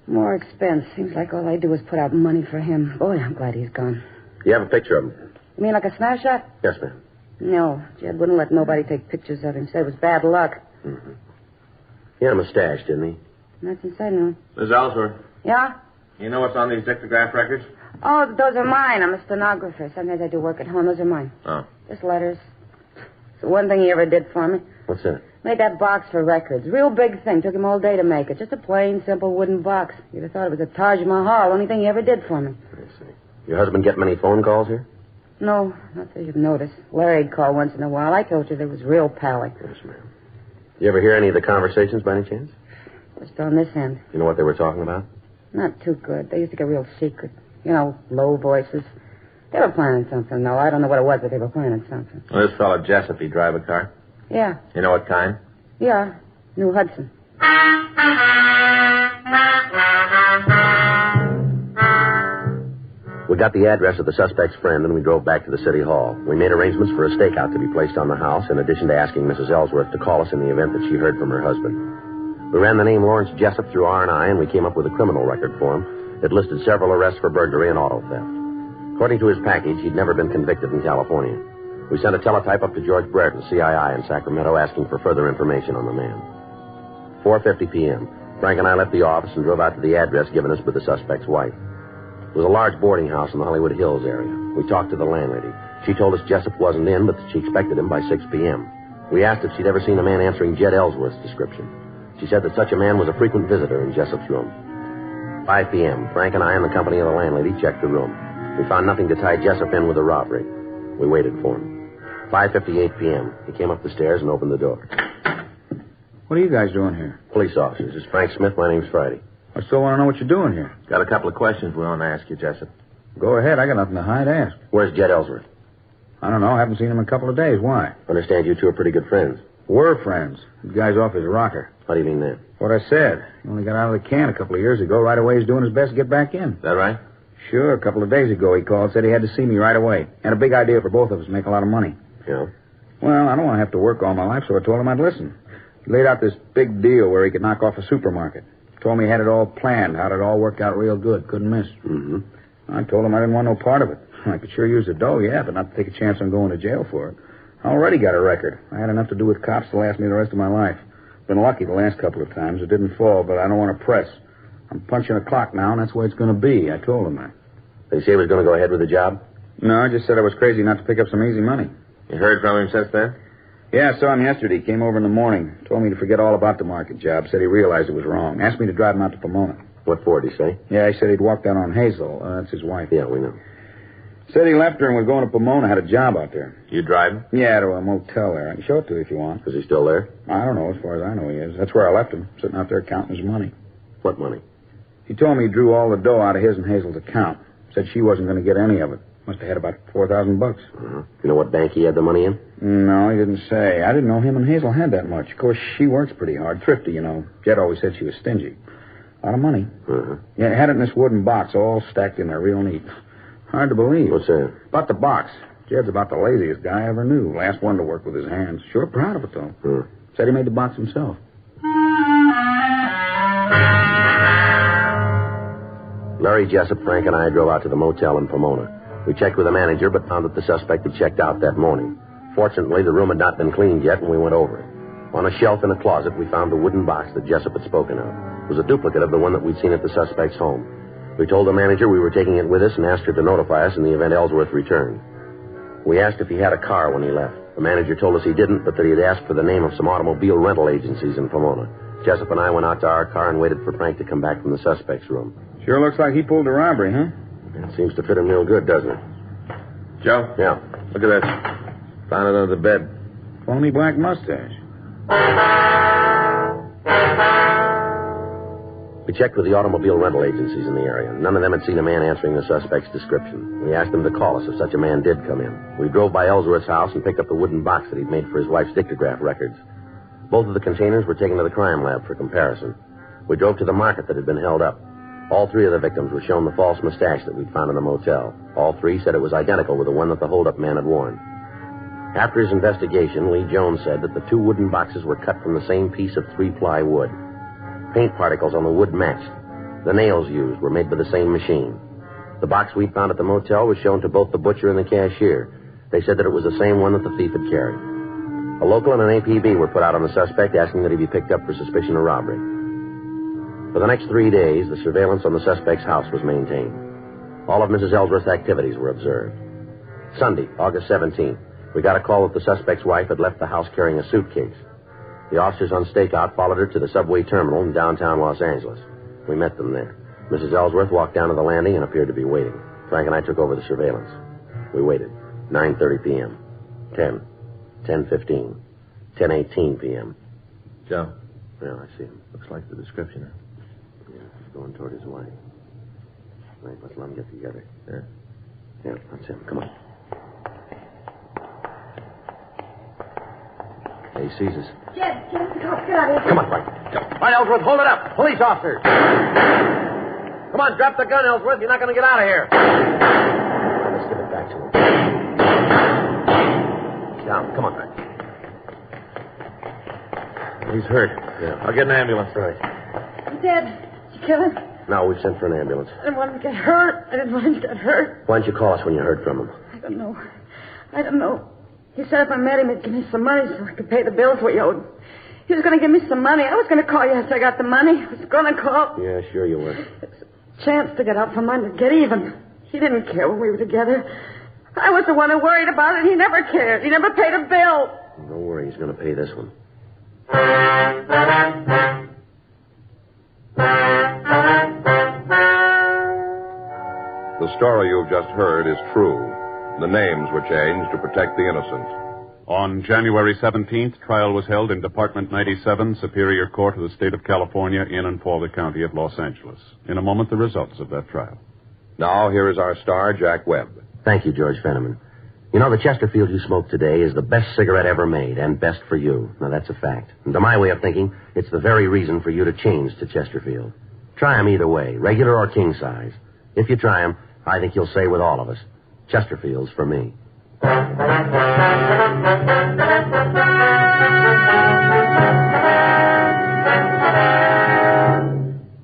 More expense. Seems like all I do is put out money for him. Boy, I'm glad he's gone. You have a picture of him? You mean like a snapshot? Yes, ma'am. No, Jed wouldn't let nobody take pictures of him. Said it was bad luck. Mm-hmm. He had a mustache, didn't he? Not since I knew him. Miss Ellsworth, Yeah? you know what's on these dictograph records? Oh, those are mine. I'm a stenographer. Sometimes I do work at home. Those are mine. Oh. Just letters. It's the one thing he ever did for me. What's that? Made that box for records. Real big thing. Took him all day to make it. Just a plain, simple wooden box. You'd have thought it was a Taj Mahal. Only thing he ever did for me. I see. Your husband get many phone calls here? No, not that you've noticed. Larry'd call once in a while. I told you they was real pally. Yes, ma'am. You ever hear any of the conversations by any chance? Just on this end. You know what they were talking about? Not too good. They used to get real secret. You know, low voices. They were planning something, though. I don't know what it was, but they were planning something. Well, this fellow Jessup, he drive a car? Yeah. You know what kind? Yeah. New Hudson. We got the address of the suspect's friend, and we drove back to the city hall. We made arrangements for a stakeout to be placed on the house, in addition to asking Mrs. Ellsworth to call us in the event that she heard from her husband. We ran the name Lawrence Jessup through R&I, and we came up with a criminal record for him. It listed several arrests for burglary and auto theft. According to his package, he'd never been convicted in California. We sent a teletype up to George Brereton, CII in Sacramento, asking for further information on the man. 4:50 p.m. Frank and I left the office and drove out to the address given us by the suspect's wife. It was a large boarding house in the Hollywood Hills area. We talked to the landlady. She told us Jessup wasn't in, but that she expected him by 6 p.m. We asked if she'd ever seen a man answering Jed Ellsworth's description. She said that such a man was a frequent visitor in Jessup's room. 5 p.m., Frank and I, in the company of the landlady, checked the room. We found nothing to tie Jessup in with the robbery. We waited for him. 5:58 p.m. He came up the stairs and opened the door. What are you guys doing here? Police officers. This is Frank Smith. My name's Friday. I still want to know what you're doing here. Got a couple of questions we want to ask you, Jessup. Go ahead. I got nothing to hide. Ask. Where's Jed Ellsworth? I don't know. I haven't seen him in a couple of days. Why? Understand you two are pretty good friends. We're friends. The guy's off his rocker. How do you mean that? What I said. He only got out of the can a couple of years ago. Right away, he's doing his best to get back in. Is that right? Sure. A couple of days ago, he called, said he had to see me right away. Had a big idea for both of us, make a lot of money. Yeah? Well, I don't want to have to work all my life, so I told him I'd listen. He laid out this big deal where he could knock off a supermarket. Told me he had it all planned, how'd it all work out real good. Couldn't miss. Mm-hmm. I told him I didn't want no part of it. I could sure use the dough, yeah, but not to take a chance on going to jail for it. I already got a record. I had enough to do with cops to last me the rest of my life. Been lucky the last couple of times. It didn't fall, but I don't want to press. I'm punching a clock now, and that's the way it's going to be. I told him that. Did he say he was going to go ahead with the job? No, I just said I was crazy not to pick up some easy money. You heard from him since then? Yeah, I saw him yesterday. He came over in the morning. Told me to forget all about the market job. Said he realized it was wrong. Asked me to drive him out to Pomona. What for, did he say? Yeah, he said he'd walk down on Hazel. That's his wife. Yeah, we know. Said he left her and was going to Pomona. Had a job out there. You drive him? Yeah, to a motel there. I can show it to you if you want. Is he still there? I don't know. As far as I know, he is. That's where I left him, sitting out there counting his money. What money? He told me he drew all the dough out of his and Hazel's account. Said she wasn't going to get any of it. Must have had about $4,000. Uh-huh. You know what bank he had the money in? No, he didn't say. I didn't know him and Hazel had that much. Of course, she works pretty hard. Thrifty, you know. Jed always said she was stingy. A lot of money. Uh-huh. Yeah, had it in this wooden box, all stacked in there, real neat. Hard to believe. What's that? About the box. Jed's about the laziest guy I ever knew. Last one to work with his hands. Sure proud of it, though. Said he made the box himself. Larry Jessup, Frank, and I drove out to the motel in Pomona. We checked with the manager, but found that the suspect had checked out that morning. Fortunately, the room had not been cleaned yet, and we went over it. On a shelf in a closet, we found the wooden box that Jessup had spoken of. It was a duplicate of the one that we'd seen at the suspect's home. We told the manager we were taking it with us and asked her to notify us in the event Ellsworth returned. We asked if he had a car when he left. The manager told us he didn't, but that he had asked for the name of some automobile rental agencies in Pomona. Jessup and I went out to our car and waited for Frank to come back from the suspect's room. Sure looks like he pulled a robbery, huh? It seems to fit him real good, doesn't it? Joe? Yeah. Look at that. Found it under the bed. Phony black mustache. We checked with the automobile rental agencies in the area. None of them had seen a man answering the suspect's description. We asked them to call us if such a man did come in. We drove by Ellsworth's house and picked up the wooden box that he'd made for his wife's dictograph records. Both of the containers were taken to the crime lab for comparison. We drove to the market that had been held up. All three of the victims were shown the false mustache that we'd found in the motel. All three said it was identical with the one that the hold-up man had worn. After his investigation, Lee Jones said that the two wooden boxes were cut from the same piece of 3-ply wood. Paint particles on the wood matched. The nails used were made by the same machine. The box we'd found at the motel was shown to both the butcher and the cashier. They said that it was the same one that the thief had carried. A local and an APB were put out on the suspect, asking that he be picked up for suspicion of robbery. For the next 3 days, the surveillance on the suspect's house was maintained. All of Mrs. Ellsworth's activities were observed. Sunday, August 17th, we got a call that the suspect's wife had left the house carrying a suitcase. The officers on stakeout followed her to the subway terminal in downtown Los Angeles. We met them there. Mrs. Ellsworth walked down to the landing and appeared to be waiting. Frank and I took over the surveillance. We waited. 9:30 p.m. 10. 10:15. 10:18 p.m. Joe? Yeah, I see him. Looks like the description. Yeah, he's going toward his wife. Right, let's let them get together. Yeah, that's him. Come on. He sees us. Jed, get out of here. Come on, Frank. All right, Ellsworth, hold it up. Police officers. Come on, drop the gun, Ellsworth. You're not going to get out of here. Let's give it back to him. Down. Come on, Frank. He's hurt. Yeah. I'll get an ambulance. Right. Dad, did you kill him? No, we've sent for an ambulance. I didn't want him to get hurt. I didn't want him to get hurt. Why didn't you call us when you heard from him? I don't know. He said if I met him, he'd give me some money so I could pay the bills we owed. He was going to give me some money. I was going to call you after I got the money. I was going to call. Yeah, sure you were. It's a chance to get out for money, to get even. He didn't care when we were together. I was the one who worried about it. He never cared. He never paid a bill. Don't worry, he's going to pay this one. The story you've just heard is true. The names were changed to protect the innocent. On January 17th, trial was held in Department 97, Superior Court of the State of California, in and for the County of Los Angeles. In a moment, the results of that trial. Now, here is our star, Jack Webb. Thank you, George Fenneman. You know, the Chesterfield you smoked today is the best cigarette ever made, and best for you. Now, that's a fact. And to my way of thinking, it's the very reason for you to change to Chesterfield. Try 'em either way, regular or king size. If you try 'em, I think you'll say with all of us, Chesterfield's for me.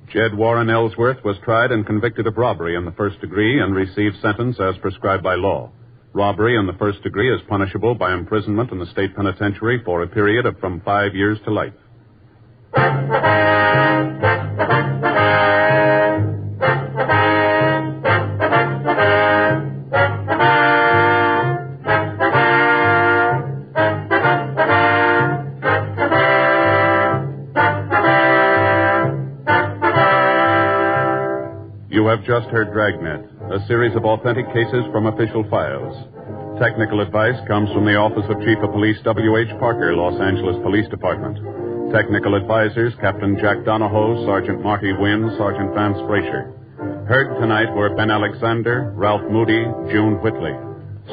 Jed Warren Ellsworth was tried and convicted of robbery in the first degree and received sentence as prescribed by law. Robbery in the first degree is punishable by imprisonment in the state penitentiary for a period of from 5 years to life. You have just heard Dragnet, a series of authentic cases from official files. Technical advice comes from the Office of Chief of Police W.H. Parker, Los Angeles Police Department. Technical advisors, Captain Jack Donahoe, Sergeant Marty Wynn, Sergeant Vance Frazier. Heard tonight were Ben Alexander, Ralph Moody, June Whitley.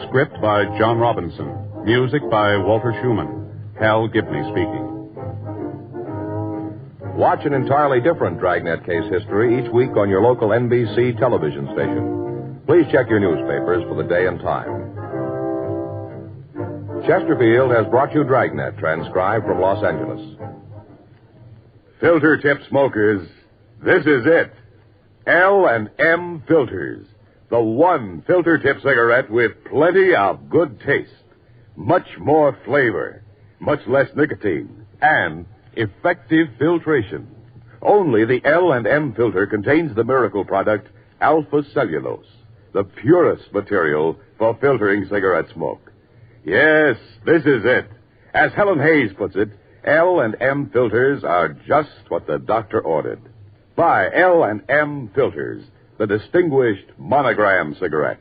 Script by John Robinson. Music by Walter Schumann. Hal Gibney speaking. Watch an entirely different Dragnet case history each week on your local NBC television station. Please check your newspapers for the day and time. Chesterfield has brought you Dragnet, transcribed from Los Angeles. Filter tip smokers, this is it. L&M Filters. The one filter tip cigarette with plenty of good taste. Much more flavor. Much less nicotine. And effective filtration. Only the L&M filter contains the miracle product alpha cellulose, the purest material for filtering cigarette smoke. Yes, this is it. As Helen Hayes puts it, L&M filters are just what the doctor ordered. Buy L&M filters, the distinguished monogram cigarette.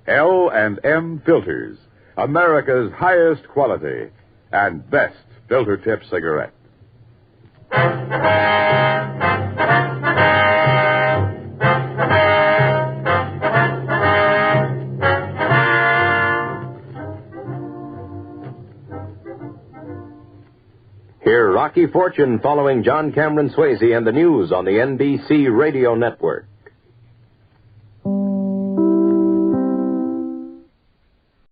L&M filters, America's highest quality and best filter tip cigarette. Hear Rocky Fortune following John Cameron Swayze and the news on the NBC Radio Network.